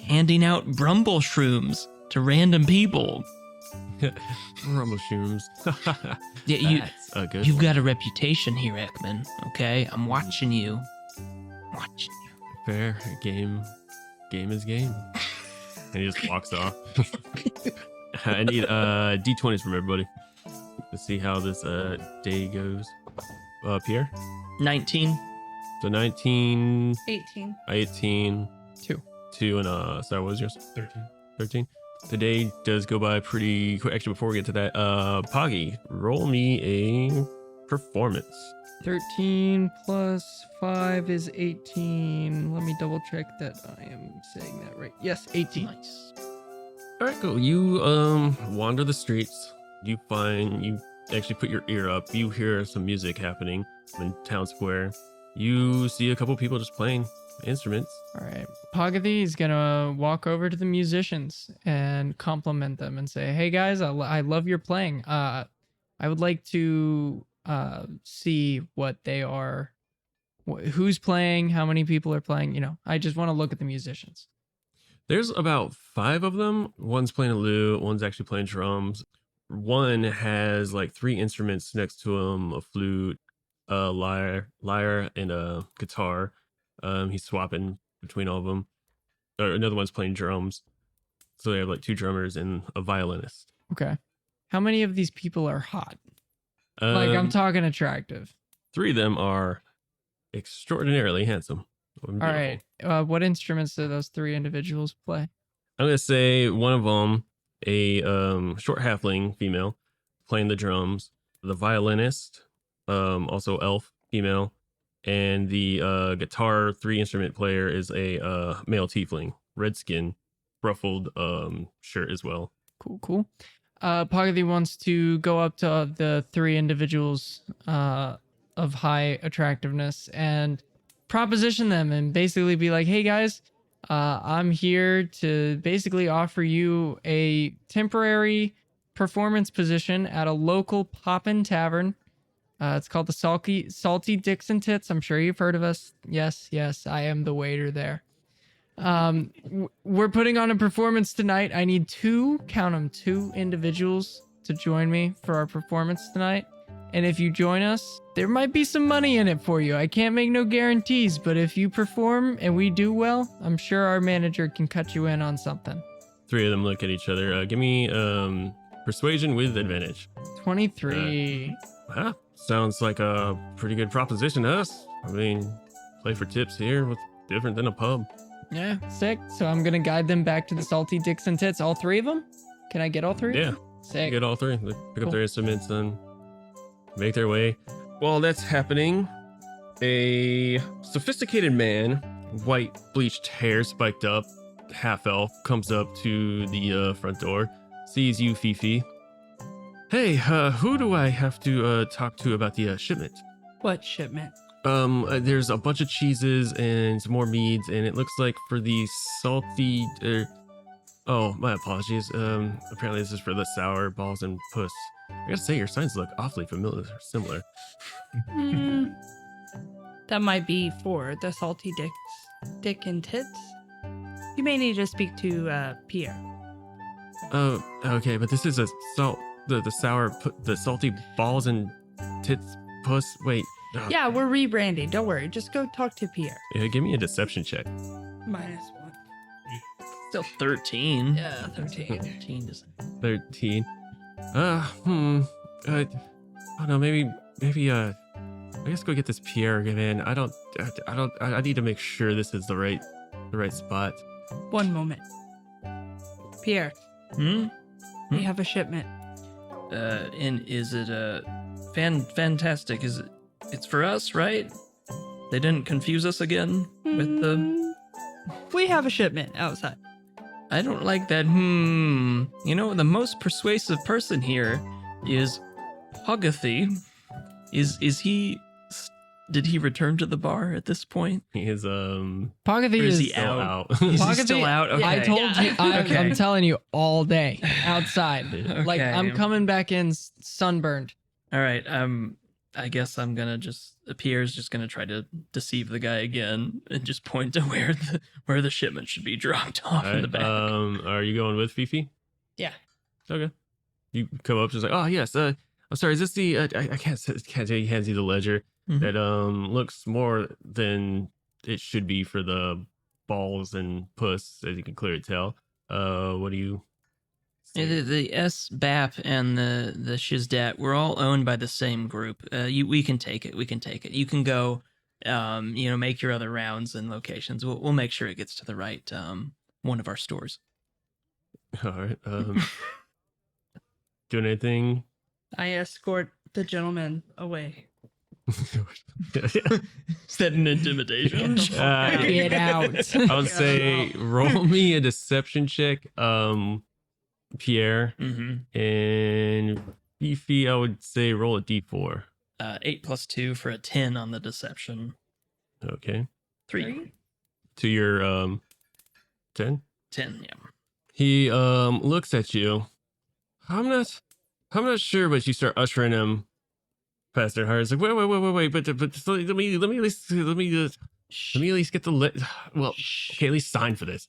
handing out Brumble shrooms to random people. Rumble shrooms. Yeah, That's a good you've one. got a reputation here, Ekman. Okay, I'm watching you. Watching you. Fair game. Game is game. And he just walks off. I need D20s from everybody to see how this day goes. Pierre? 19. So 19, 18. 18, 2, and sorry, what was yours? 13. The day does go by pretty quick. Actually, before we get to that, Poggy, roll me a performance. 13 plus 5 is 18. Let me double check that I am saying that right. Yes, 18. Nice. All right, cool. You wander the streets. You actually put your ear up. You hear some music happening in town square. You see a couple people just playing instruments. All right. Pagathi is going to walk over to the musicians and compliment them and say, hey guys, I love your playing. I would like to see what they are, who's playing, how many people are playing. You know, I just want to look at the musicians. There's about 5 of them. One's playing a lute. One's actually playing drums. One has like 3 instruments next to him: a flute, a lyre, and a guitar. He's swapping between all of them. Or another one's playing drums. So they have like 2 drummers and a violinist. Okay. How many of these people are hot? Like, I'm talking attractive. 3 of them are extraordinarily handsome. All right. What instruments do those 3 individuals play? I'm gonna say one of them, a short halfling female, playing the drums. The violinist, also elf female, and the guitar 3 instrument player is a male tiefling, red skin, ruffled shirt as well. Cool. Pagathi wants to go up to the 3 individuals of high attractiveness and proposition them and basically be like, hey guys, I'm here to basically offer you a temporary performance position at a local poppin' tavern. It's called the Salty Dick&Tits. I'm sure you've heard of us. Yes, I am the waiter there. We're putting on a performance tonight. I need 2 individuals to join me for our performance tonight. And if you join us, there might be some money in it for you. I can't make no guarantees, but if you perform and we do well, I'm sure our manager can cut you in on something. 3 of them look at each other. Give me persuasion with advantage. 23. Huh? Sounds like a pretty good proposition to us. I mean, play for tips here. What's different than a pub? Yeah, sick. So I'm going to guide them back to the Salty Dick&Tits. All 3 of them? Can I get all 3? Yeah. Sick. Get all 3. They pick Cool. up their instruments and make their way. While that's happening, a sophisticated man, white bleached hair spiked up, half elf, comes up to the front door, sees you, Fifi. Hey, who do I have to talk to about the shipment? What shipment? There's a bunch of cheeses and some more meads, and it looks like for the salty. Oh, my apologies. Apparently this is for the sour balls and puss. I gotta say, your signs look awfully similar. That might be for the Salty Dick and Tits. You may need to speak to Pierre. Oh, okay, but this is the salty balls and tits puss. Wait. Yeah, we're rebranding. Don't worry. Just go talk to Pierre. Yeah, give me a deception check. -1. Still 13. Yeah, 13. 13 doesn't. 13. I don't know. Maybe. I guess go get this Pierre, man. I need to make sure this is the right spot. One moment. Pierre, Hmm? we have a shipment. And is it Fantastic. It's for us, right? They didn't confuse us again with the... We have a shipment outside. I don't like that. You know, the most persuasive person here is Pogathy. Is he... Did he return to the bar at this point? He is Pogathy Or is is he still out? out. Is he Pogathy- still out? Okay. I told you. Okay. I'm telling you all day outside. Like Okay. I'm coming back in sunburned. All right. I guess I'm gonna Pierre's just gonna try to deceive the guy again and just point to where the shipment should be dropped off in the back. Are you going with Fifi? Yeah. Okay. You come up just like, oh yes. I'm sorry. Is this the? I can't tell. You hands you the ledger Mhm. that looks more than it should be for the balls and puss, as you can clearly tell. What do you? The SBAP and the Shizdat, we're all owned by the same group. We can take it. We can take it. You can go, make your other rounds and locations. We'll make sure it gets to the right one of our stores. All right. Doing anything? I escort the gentleman away. Is that an intimidation? Get out. I would say roll me a deception check, Pierre, Mm-hmm. and Fifi. I would say roll a d4. 8 plus 2 for a 10 on the deception. Okay, 3. to your 10. 10, yeah. He looks at you. I'm not sure, but you start ushering him past their hearts. Like wait, but let me at least get the okay, at least sign for this.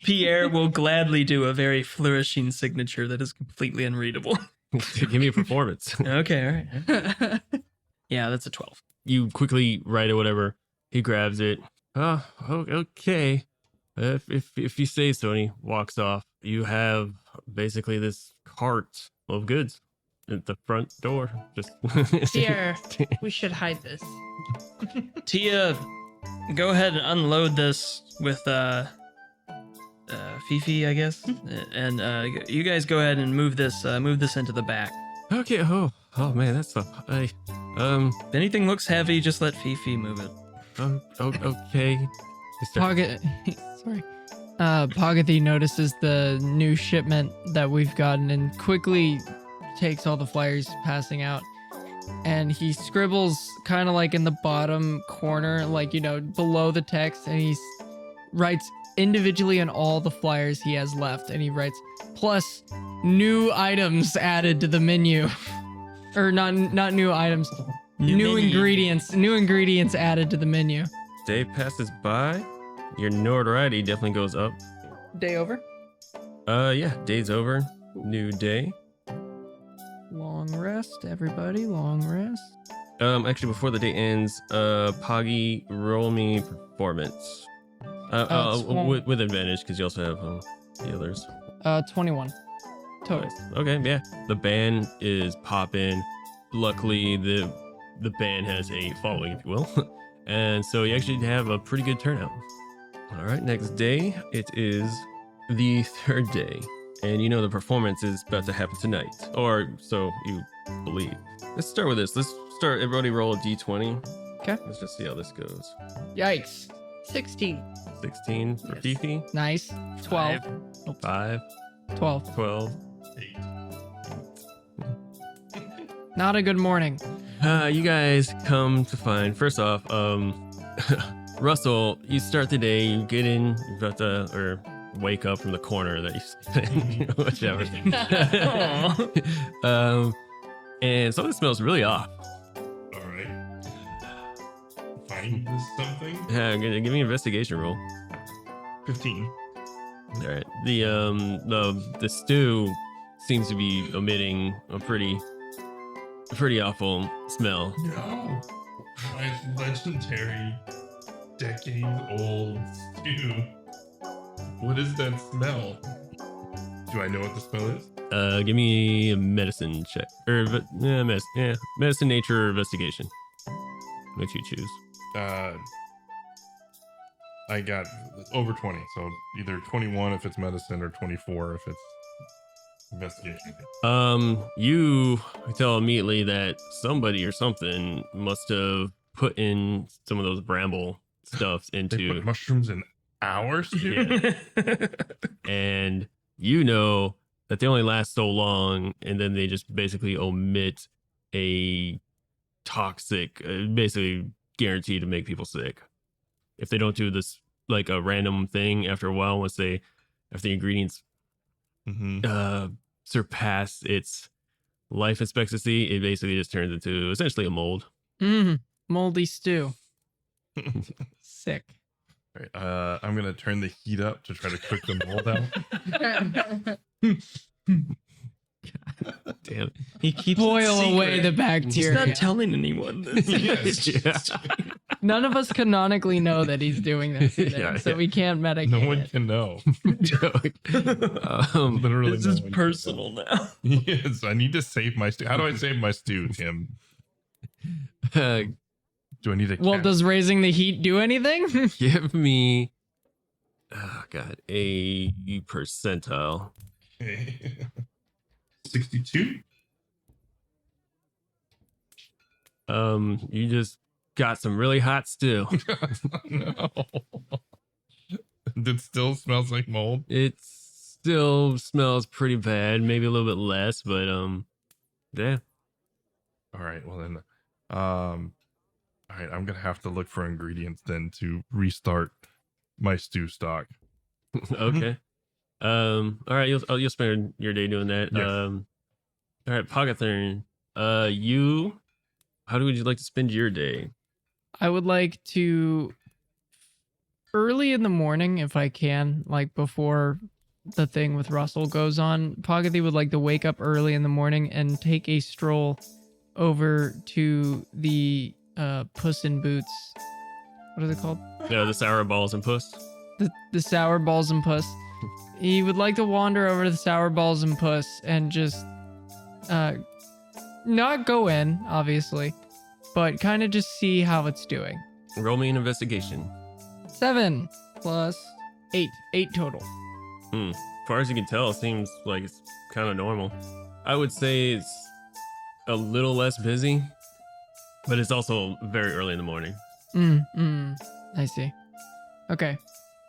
Pierre will gladly do a very flourishing signature that is completely unreadable. Give me a performance. Okay, all right. Yeah, that's a 12. You quickly write it, whatever. He grabs it. Oh, okay. If you say so, and he walks off. You have basically this cart of goods at the front door. Just Pierre, we should hide this. Tia, go ahead and unload this with Fifi, I guess, and you guys go ahead and move this into the back. Okay. Oh man, that's if If anything looks heavy, just let Fifi move it. okay. Sorry. Pogathy notices the new shipment that we've gotten and quickly takes all the flyers passing out. And he scribbles kind of like in the bottom corner, like, below the text, and he writes individually on all the flyers he has left. And he writes, plus new items added to the menu. Or not new items, new menu. ingredients added to the menu. Day passes by. Your notoriety definitely goes up. Day over? Yeah, day's over. New day. Long rest, everybody. Long rest. Actually, before the day ends, Poggy, roll me performance. With advantage, because you also have the others. 21 total. Nice. Okay, yeah. The band is popping. Luckily, the band has a following, if you will. And so you actually have a pretty good turnout. All right, next day, it is the third day. And the performance is about to happen tonight. Or so you believe. Let's start with this. Let's start, everybody roll a d20. Okay. Let's just see how this goes. Yikes. 16. 16 for Yes. Fifi. Nice. 12. 5, 12. 12. Not a good morning. You guys come to find, first off, Russell, you start the day, you get in, you're about to, or wake up from the corner that you sleep in, whichever. And something smells really off. All right. Find something. Yeah, give me an investigation roll. 15. All right. The stew seems to be emitting a pretty awful smell. No. My legendary decades-old stew. What is that smell? Do I know what the smell is? Give me a medicine check, or medicine, nature, or investigation. Which you choose. I got over 20, so either 21 if it's medicine or 24 if it's Investigation. You tell immediately that somebody or something must have put in some of those bramble stuffs They into put mushrooms in our stew. Yeah. And you know that they only last so long, and then they just basically omit a toxic, basically guaranteed to make people sick. If they don't do this like a random thing after a while, if the ingredients surpass its life expectancy, it basically just turns into essentially a mold. Moldy stew. Sick. All right, I'm gonna turn the heat up to try to cook the mold out. Damn. He keeps Boil it away the secret. bacteria. He's not telling anyone this. Yes. None of us canonically know that he's doing this, so we can't medicate No one it. can know. Literally, This is personal now. Yes, I need to save my stew. How do I save my stew, Tim? Do I need a Well, does raising the heat do anything? give me, oh god, a percentile. 62? You just got some really hot stew. No. It still smells like mold. It still smells pretty bad, maybe a little bit less, but yeah. All right, well then, all right, I'm gonna have to look for ingredients then to restart my stew stock. Okay. All right, you'll spend your day doing that. Yes. All right, Pogathern, how would you like to spend your day? I would like to early in the morning, if I can, like before the thing with Russell goes on. Pogathy would like to wake up early in the morning and take a stroll over to the Puss in Boots. What are they called? Yeah, the sour balls and puss. The Sour Balls and Puss. He would like to wander over to the Sour Balls and Puss and just not go in, obviously, but kind of just see how it's doing. Roll me an investigation. 7 plus 8. 8 total. As far as you can tell, it seems like it's kind of normal. I would say it's a little less busy, but it's also very early in the morning. I see. Okay.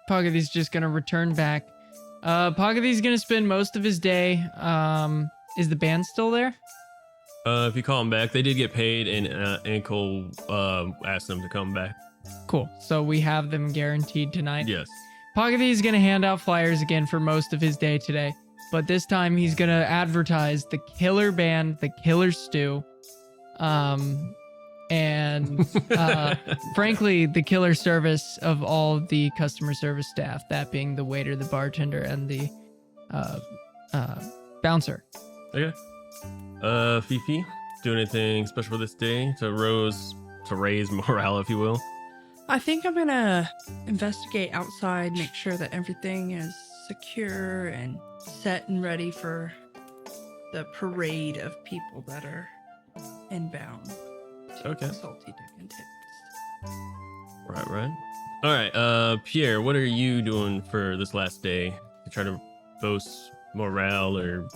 Pogathy's just gonna return back. Pogathy's gonna spend most of his day. Is the band still there? If you call them back, they did get paid, and Ankle asked them to come back. Cool. So we have them guaranteed tonight. Yes. Pogathy's gonna hand out flyers again for most of his day today, but this time he's gonna advertise the killer band, the killer stew, and frankly, the killer service of all the customer service staff, that being the waiter, the bartender, and the bouncer. Okay. Fifi, do anything special for this day to raise morale, if you will? I think I'm gonna investigate outside, make sure that everything is secure and set and ready for the parade of people that are inbound. Okay. Salty Dick&Tits. Right. All right, Pierre, what are you doing for this last day to try to boost morale or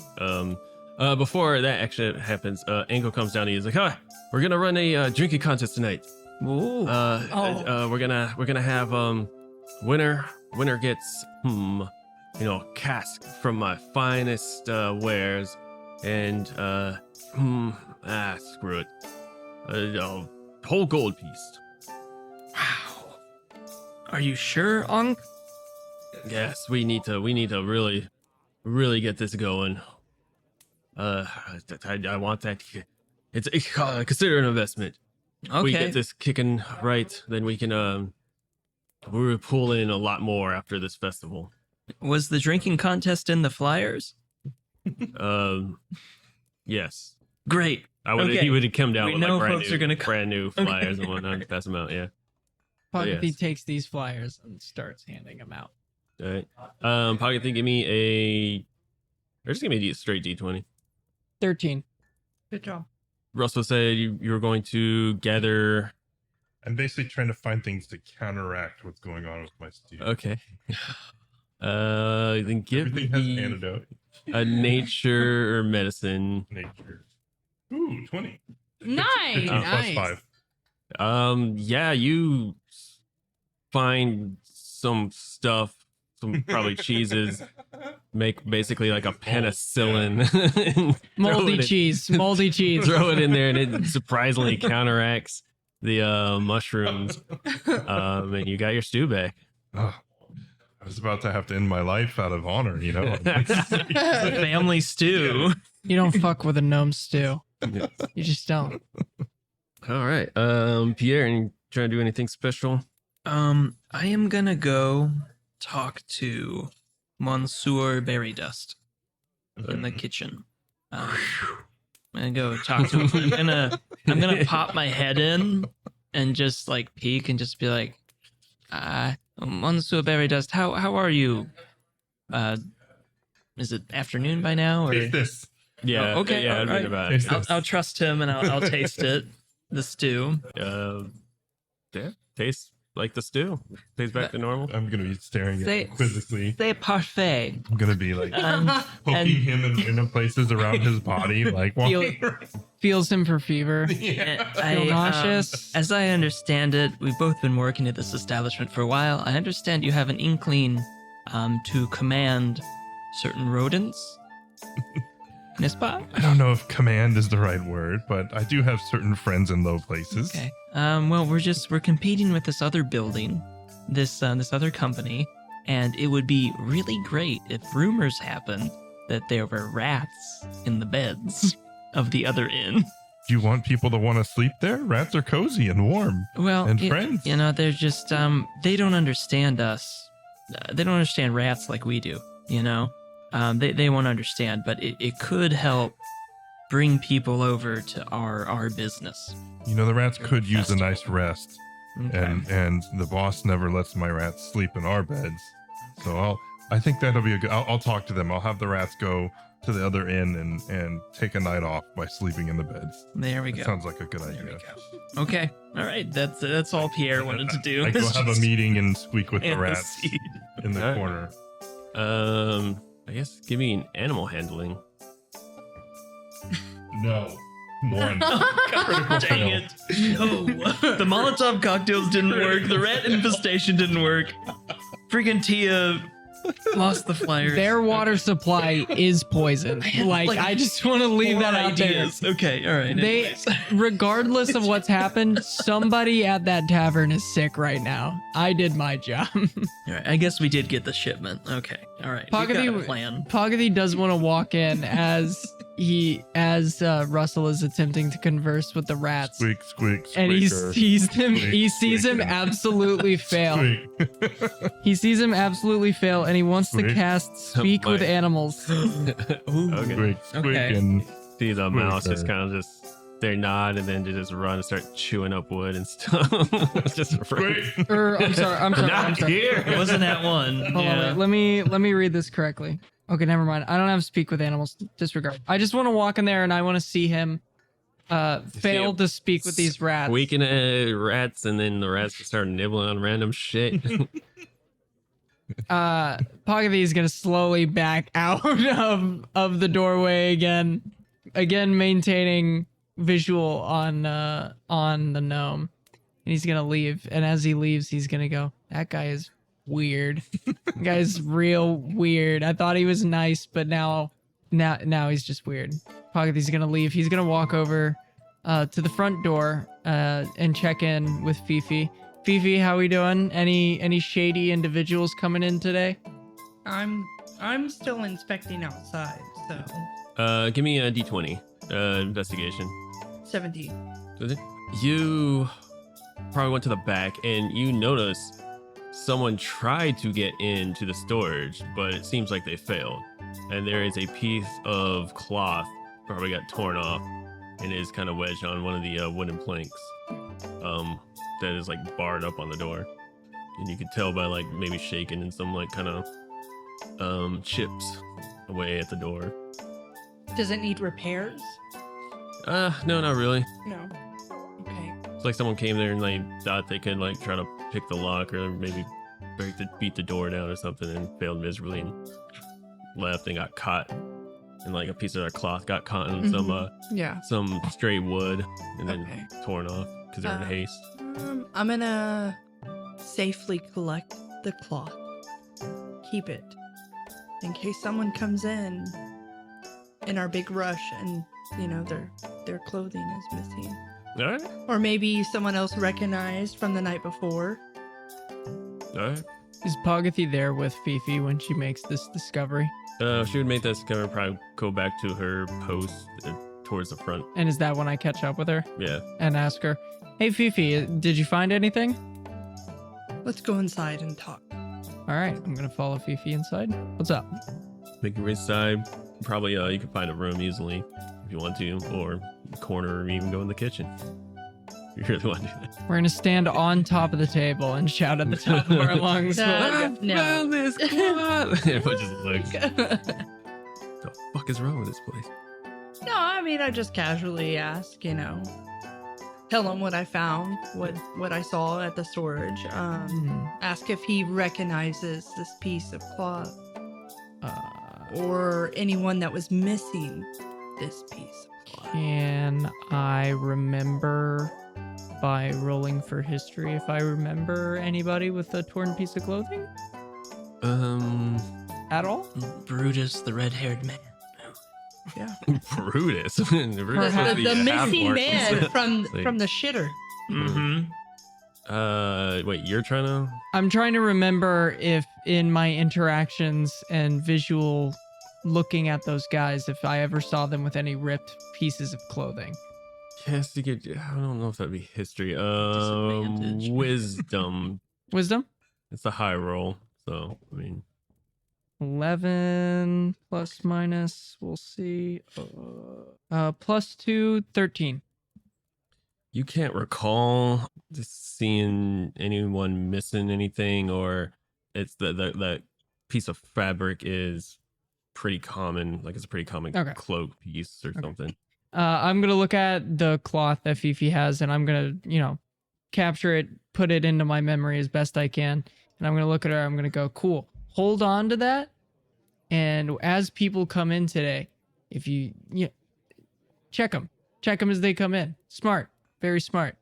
before that actually happens, Angle comes down and he's like, "Hi, we're gonna run a drinking contest tonight. Ooh. We're gonna have winner gets cask from my finest wares, and screw it, a whole gold piece." Wow. Are you sure, Unc? Yes, we need to really get this going. I want that. It's consider an investment. Okay. We get this kicking right, then we can we'll pull in a lot more after this festival. Was the drinking contest in the flyers? Yes. Great. He would have come down We with know like folks are gonna come. brand new flyers and whatnot to pass them out. Yeah. Pogathy yes. takes these flyers and starts handing them out. All right. Pocket, give me or just give me a straight D20. 13. Good job. Russell said you were going to gather. I'm basically trying to find things to counteract what's going on with my stew. Okay. Then give Everything has an me antidote. a nature or medicine. Nature. Ooh, 20. Nice. Plus 5. Yeah, you find some stuff, some probably cheeses, make basically like a penicillin. and throw Moldy it in- cheese. Moldy cheese. Throw it in there, and it surprisingly counteracts the mushrooms. And you got your stew back. Oh, I was about to have to end my life out of honor, you know? The family stew. You don't fuck with a gnome stew. You just don't. All right, Pierre, and you trying to do anything special? I am gonna go talk to Monsieur Berry Dust in the kitchen. I'm gonna go talk to him. I'm gonna pop my head in and just like peek and just be like, Monsieur Berry Dust, how are you? Is it afternoon by now? Or Taste this. Yeah. Oh, okay, Yeah, all I'd right. read about Taste it. this. I'll trust him and I'll taste it. The stew. Yeah, tastes like the stew. Tastes back to normal. I'm going to be staring at Say- him quizzically. C'est parfait. I'm going to be like And poking him in random places around his body. Like, Feel- Feels him for fever. Feel nauseous. As I understand it, we've both been working at this establishment for a while. I understand you have an inkling to command certain rodents. N'est-ce pas? I don't know if command is the right word, but I do have certain friends in low places. Okay. Well, we're competing with this other building, this other company, and it would be really great if rumors happened that there were rats in the beds of the other inn. Do you want people to want to sleep there? Rats are cozy and warm. Well, And friends. You know, they're just they don't understand us. They don't understand rats like we do. You know, they won't understand, but it could help bring people over to our business. You know, the rats could use a nice rest, Okay. and the boss never lets my rats sleep in our beds. So I think that'll be a good. I'll talk to them. I'll have the rats go to the other inn and take a night off by sleeping in the beds. There we That go. sounds like a good There we idea. go. Okay. All right. That's all Pierre wanted to do. I go have a Just meeting and squeak with the plant rats seed. in the Alright. corner. I guess give me an animal handling. No. One. God, dang it. No. The Molotov cocktails didn't work. The rat infestation didn't work. Freaking Tia lost the flyers. Their water supply is poison. Like, I just want to leave that out ideas. Okay, all right. there. They, anyways. regardless of what's happened, somebody at that tavern is sick right now. I did my job. All right, I guess we did get the shipment. Okay, all right. We've got a Poggy, plan. Poggy does want to walk in as Russell is attempting to converse with the rats. Squeak, squeak, squeaker. And he sees him. He sees him Squeak. absolutely fail. Squeak. He sees him absolutely fail, and he wants to Squeak. cast Speak with My- Animals. Okay. Squeak, squeak, Okay. and See the mouse just Squeaker. kind of just they nod and then they just run and start chewing up wood and stuff. Just squeak. I'm sorry. Not here. It wasn't that one. Hold on, Yeah. wait, let me read this correctly. Okay, never mind. I don't have Speak with Animals. Disregard. I just want to walk in there and I want to see him fail him to speak with these rats. Squeaking at rats, and then the rats just start nibbling on random shit. Poggy is gonna slowly back out of the doorway again maintaining visual on the gnome, and he's gonna leave. And as he leaves, he's gonna go, "That guy is weird. That guy's real weird. I thought he was nice, but now he's just weird." Poggy's gonna leave. He's gonna walk over to the front door and check in with Fifi. Fifi, how we doing? Any shady individuals coming in today? I'm still inspecting outside, so Give me a d20 investigation. 17. Does it? You probably went to the back and you notice someone tried to get into the storage, but it seems like they failed. And there is a piece of cloth probably got torn off and is kind of wedged on one of the wooden planks that is like barred up on the door. And you can tell by like maybe shaking and some like kind of chips away at the door. Does it need repairs? No, not really. No. Okay. It's like someone came there and like thought they could like try to pick the lock or maybe beat the door down or something and failed miserably and left and got caught. And like a piece of their cloth got caught in Yeah. some stray wood and then Okay. torn off because they're in haste. I'm gonna safely collect the cloth. Keep it in case someone comes in our big rush and their clothing is missing, All right. or maybe someone else recognized from the night before. All right. Is Pogothy there with Fifi when she makes this discovery? She would make that discovery, probably go back to her post towards the front. And is that when I catch up with her Yeah. and ask her, "Hey Fifi, did you find anything?" Let's go inside and talk. All right, I'm gonna follow Fifi inside. What's up? Make your way inside. Probably you can find a room easily if you want to, or a corner, or even go in the kitchen. If you really want to do that. We're gonna stand on top of the table and shout at the top of our lungs. No. Found this cloth. Everyone just looks. The fuck is wrong with this place? No, I mean, I just casually ask, tell him what I found, what I saw at the storage. Ask if he recognizes this piece of cloth or anyone that was missing this piece of cloth. Can I remember by rolling for history if I remember anybody with a torn piece of clothing at all? Brutus, the red-haired man. Yeah. Brutus. Brutus The, must be the a missing half-orc. man from Like- from the shitter. Mm-hmm. Wait, you're trying to? I'm trying to remember if in my interactions and visual looking at those guys, if I ever saw them with any ripped pieces of clothing. Yes, you get. I don't know if that'd be history. Disadvantage. Wisdom. Wisdom? It's a high roll, so I mean, 11 plus minus, we'll see. Plus 2, 13. you can't recall just seeing anyone missing anything, or it's that piece of fabric is pretty common. Like it's a pretty common Okay. cloak piece or something. I'm going to look at the cloth that Fifi has and I'm going to, capture it, put it into my memory as best I can. And I'm going to look at her. I'm going to go, cool. Hold on to that. And as people come in today, if you check them as they come in. Smart, very smart.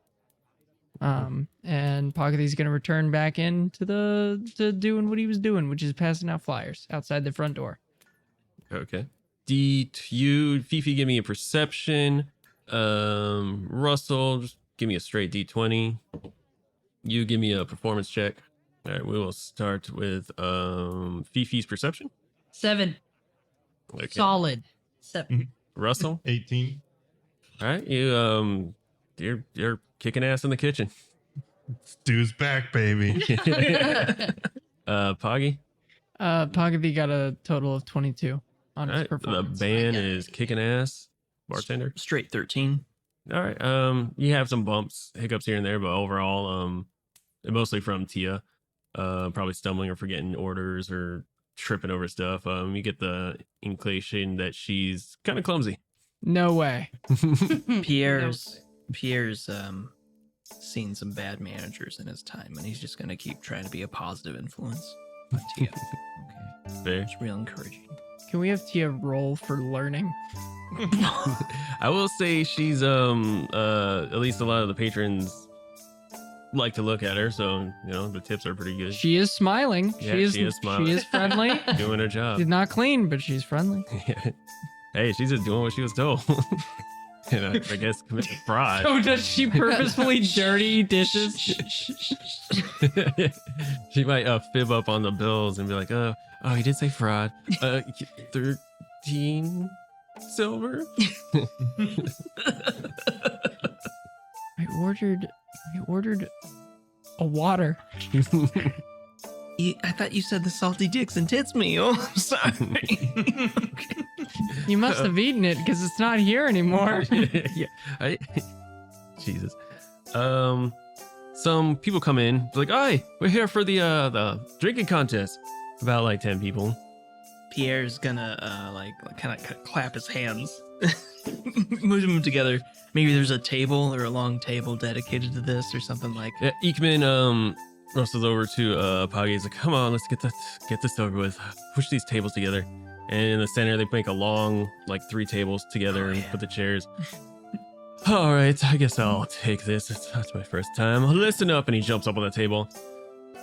And Pogothy's going to return back into to doing what he was doing, which is passing out flyers outside the front door. Okay. Fifi, give me a perception. Russell, just give me a straight D20. You give me a performance check. All right, we will start with Fifi's perception. 7. Okay. Solid. 7. Russell. 18. All right, you're kicking ass in the kitchen. Stu's back, baby. Poggy. Pogothy got a total of 22 on All his right, the performance. band is kicking ass. Bartender. Straight 13. All right. You have some bumps, hiccups here and there, but overall, mostly from Tia. Probably stumbling or forgetting orders or tripping over stuff. You get the inclination that she's kind of clumsy. No way. Pierre's seen some bad managers in his time, and he's just gonna keep trying to be a positive influence on Tia. Okay, Fair. it's real encouraging. Can we have Tia roll for learning? I will say she's at least a lot of the patrons like to look at her, so the tips are pretty good. She is smiling. Yeah, she is smiling. She is friendly. Doing her job. She's not clean, but she's friendly. Hey, she's just doing what she was told. I guess committed fraud. Oh, does she purposefully dirty dishes? She might fib up on the bills and be like, oh, he did say fraud. 13 silver. I ordered a water. I thought you said the Salty Dick&Tits meal. I'm sorry. Okay. You must have eaten it because it's not here anymore. Yeah. Jesus. Some people come in, they're like, "Hi, we're here for the drinking contest." About like 10 people. Pierre's gonna kind of clap his hands, move them together. Maybe there's a table or a long table dedicated to this or something like. Yeah, Ekman rustles over to Poggy. He's like, come on, let's get this over with. Push these tables together. And in the center, they make a long, like 3 tables together and put the chairs. All right, I guess I'll take this. That's my first time. Listen up, and he jumps up on the table.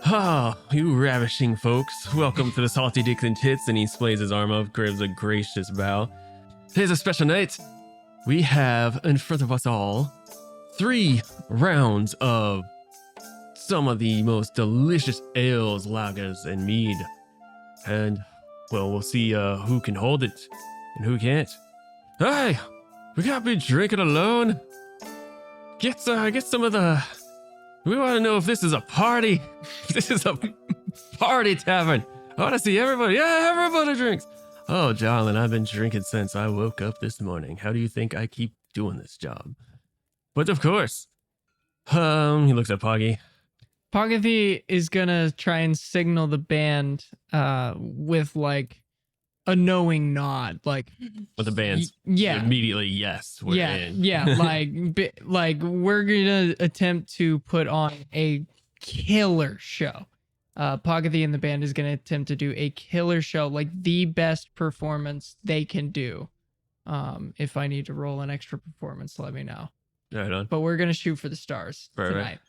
Ah, you ravishing folks. Welcome to the Salty Dick&Tits, and he displays his arm up, gives a gracious bow. Today's a special night. We have in front of us all 3 rounds of some of the most delicious ales, lagers, and mead. And, well, we'll see who can hold it and who can't. Hey, we can't be drinking alone. Get some of the... We want to know if this is a party. This is a party tavern. I want to see everybody. Yeah, everybody drinks. Oh, Jarlin, I've been drinking since I woke up this morning. How do you think I keep doing this job? But of course, he looks at Poggy. Poggy is gonna try and signal the band with like a knowing nod, like But the band's yeah, immediately yes. We're in. like we're gonna attempt to put on a killer show. Poggy and the band is gonna attempt to do a killer show, like the best performance they can do. If I need to roll an extra performance, let me know. Right on. But we're gonna shoot for the stars tonight.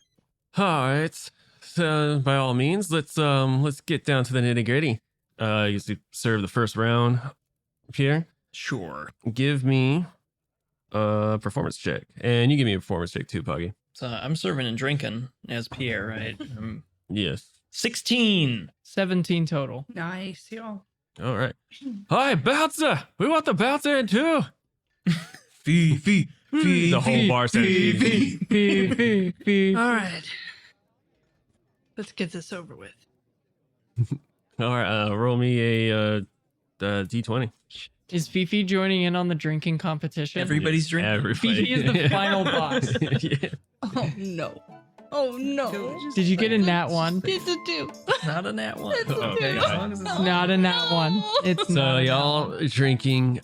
All right. So by all means, let's get down to the nitty gritty. You serve the first round, Pierre. Sure. Give me a performance check, and you give me a performance check too, Poggy. So I'm serving and drinking as Pierre, right? Yes. 16. 17 total. Nice, y'all. All right. Hi, bouncer. We want the bouncer in too. Fee. The whole bar says fee. All right. Let's get this over with. All right. Roll me a D20. Is Fifi joining in on the drinking competition? Everybody's drinking. Everybody. Fifi is the final boss. Yeah. Oh no. Oh no. Did you get a nat 1? It's a 2. Not a nat 1. It's a Okay, two. as long as it's Not a nat 1. It's So not a nat y'all one. drinking.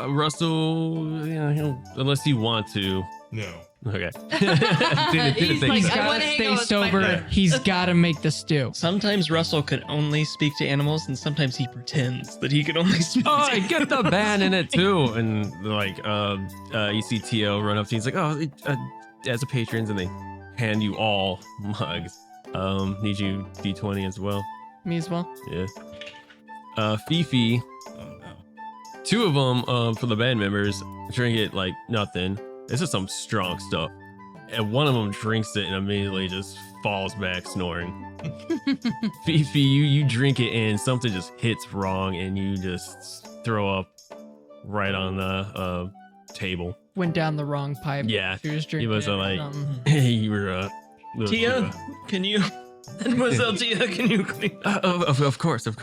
Russell, unless you want to. No. Okay. Didn't He's think like, He's so. I wanna gotta hang stay out with my sober. friends. He's gotta make the stew. Sometimes Russell could only speak to animals, and sometimes he pretends that he could only speak Oh, to I get the band in it too. And like, you see Tio run up to you. He's like, oh, as a patrons, and they hand you all mugs. Need you D20 as well. Me as well. Yeah. Fifi, Oh, no. 2 of them for the band members drink it like nothing. This is some strong stuff. And one of them drinks it and immediately just falls back snoring. Fifi, you drink it and something just hits wrong and you just throw up right on the table. Went down the wrong pipe. Yeah, She was drinking. was, it or like- something. You were Tia, can you... Mademoiselle Tia, can you clean... of course. And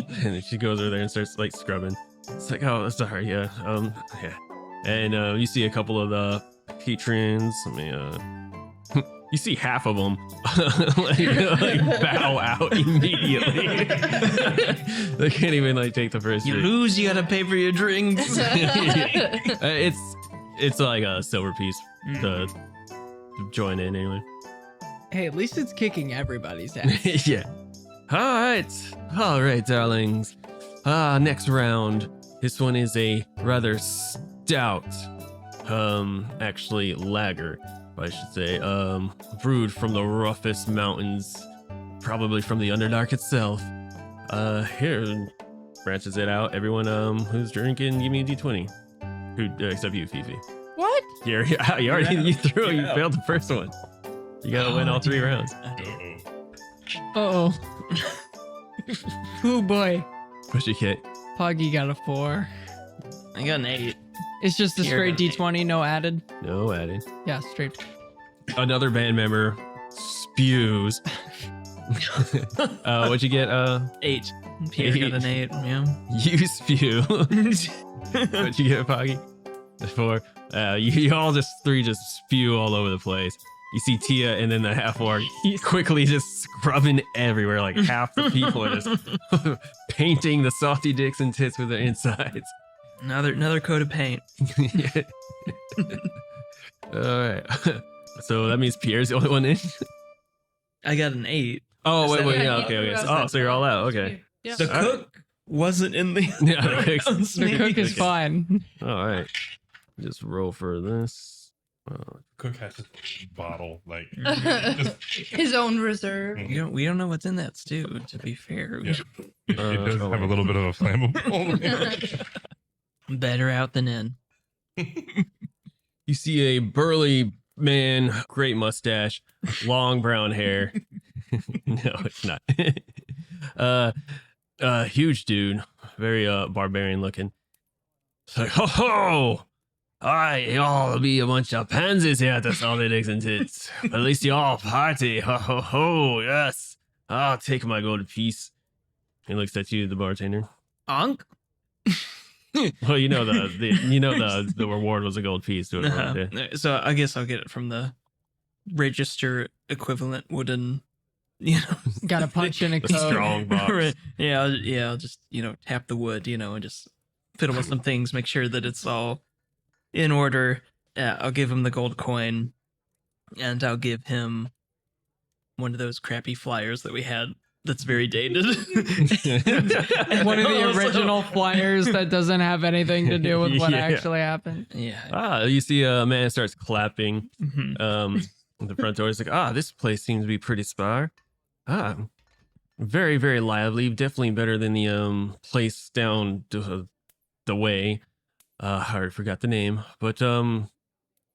then she goes over there and starts like scrubbing. It's like, oh, sorry, yeah, yeah. And you see a couple of the patrons. I mean, you see half of them like bow out immediately. They can't even like take the first You drink. lose, you gotta pay for your drinks. It's like a silver piece to join in anyway. Hey, at least it's kicking everybody's ass. Yeah. All right, darlings. Next round. This one is a rather stout, actually lager, I should say, brewed from the roughest mountains, probably from the Underdark itself. Here, branches it out. Everyone, who's drinking, give me a D20. Who, except you, Fifi. What? You failed the first one. You gotta win all 3 rounds. Uh-oh. Oh boy. Push your kit. Poggy got a 4. I got an 8. It's just a Here, straight got an D20, no added. No adding. Yeah, straight. Another band member spews. What'd you get? 8. Pierre got an 8, yeah. You spew. What'd you get, Poggy? 4. You all just 3 just spew all over the place. You see Tia and then the half orc quickly just scrubbing everywhere. Like half the people are just painting the salty dicks and tits with their insides. Another coat of paint. All right. So that means Pierre's the only one in. I got an 8. Oh, wait, Yeah, yeah, you okay, threw okay. us Oh, that so you're all out. too. Okay. Yeah. The cook wasn't in the. Yeah, the cook's- rounds, The cook maybe. is fine. All right. Just roll for this. Cook has a bottle, like His own reserve. We don't know what's in that stew. To be fair, Yeah. it does have a little bit of a flammable. better out than in. You see a burly man, great mustache, long brown hair. No, it's not. Huge dude, very barbarian looking. It's like, ho ho! Y'all be a bunch of pansies here at the Salty Dick&Tits. At least y'all party. Ho ho ho! Yes, I'll take my gold piece. He looks at you, the bartender. Onk. Well, you know the reward was a gold piece to it. Uh-huh. So I guess I'll get it from the register equivalent wooden. Gotta punch in a The code. strong box. Right. Yeah, I'll just tap the wood, and just fiddle with some things, make sure that it's all in order. I'll give him the gold coin, and I'll give him one of those crappy flyers that we had that's very dated. One of the original flyers that doesn't have anything to do with what Yeah. actually happened. Yeah. You see a man starts clapping Mhm. at the front door. He's like, this place seems to be pretty spar. Very, very lively. Definitely better than the place down the way. I already forgot the name. But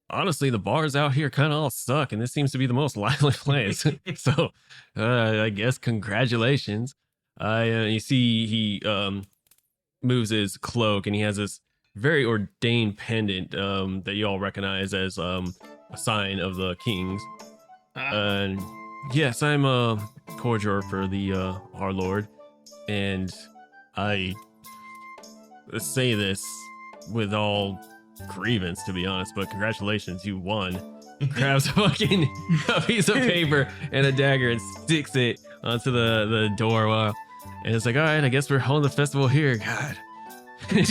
honestly, the bars out here kind of all suck, and this seems to be the most lively place. So I guess congratulations. You see he moves his cloak, and he has this very ordained pendant that you all recognize as a sign of the kings. And yes, I'm a courtier for the our lord, and I say this with all grievance, to be honest, but congratulations, you won. Grabs a piece of paper and a dagger and sticks it onto the door. And it's like, all right, I guess we're holding the festival here. God. Is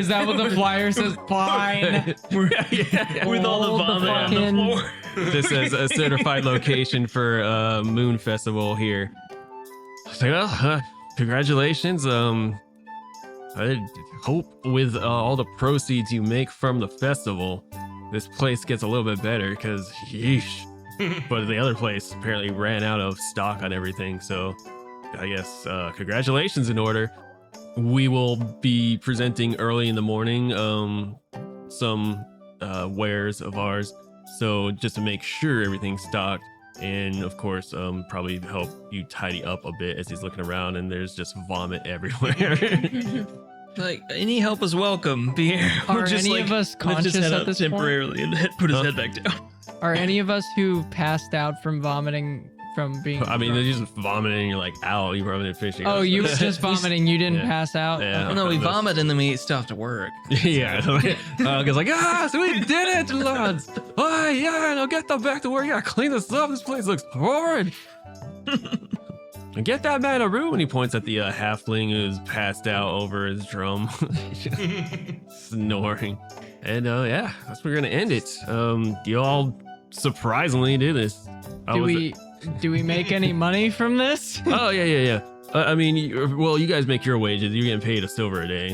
that what the flyer says? Fine. With all the Hold the vomit on fucking- the floor. This is a certified location for Moon Festival here. It's like, well, congratulations. I hope with all the proceeds you make from the festival, this place gets a little bit better, because yeesh. But the other place apparently ran out of stock on everything, so I guess congratulations in order. We will be presenting early in the morning some wares of ours, so just to make sure everything's stocked, and of course probably help you tidy up a bit as he's looking around and there's just vomit everywhere. Like, any help is welcome, Pierre. Are any of us conscious head at up this point? temporarily and put his Huh? head back down. Are any of us who passed out from vomiting from being? I mean, they're just vomiting and you're like, ow, you probably didn't finish it. Oh, you were just vomiting. You didn't Yeah. pass out. Yeah. Well, no, we Those- vomit and then we eat stuff to work. Yeah. Because like, so we did it, lads. Oh, yeah, now get them back to work. Yeah, clean this up. This place looks horrid. And get that man a room. And he points at the halfling who's passed out over his drum, snoring. And yeah, that's where we're gonna end it. You all surprisingly did this. Do we make any money from this? Oh yeah. I mean, you guys make your wages. You're getting paid a silver a day,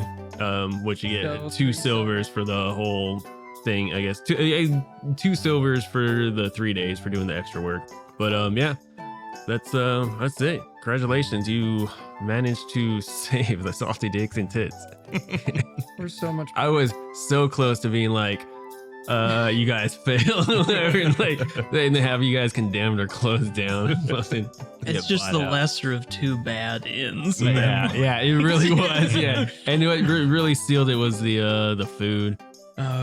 which you get So, 2 silvers for the whole thing. I guess 2 silvers for the 3 days for doing the extra work. But yeah, that's it. Congratulations, you managed to save the Salty Dick&Tits. We're so much. I was so close to being like, you guys failed, and like they have you guys condemned or closed down. It's just the lesser of two bad ends. Yeah, it really was. Yeah, and what really sealed it was the food,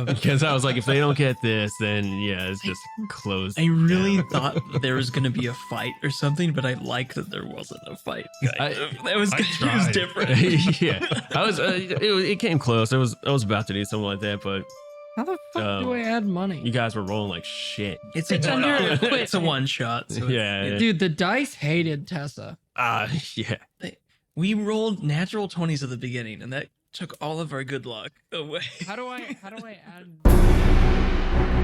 because I was like, if they don't get this, then yeah, it's just closed. I really thought there was going to be a fight or something, but I like that there wasn't a fight. That was tried. different. Yeah, I was. It came close. I was about to do something like that, but How the fuck do I add money? you guys were rolling like shit. It's under- it's a one shot. So Yeah. Dude, the dice hated Tessa. Yeah. We rolled natural 20s at the beginning, and that took all of our good luck away. How do I add?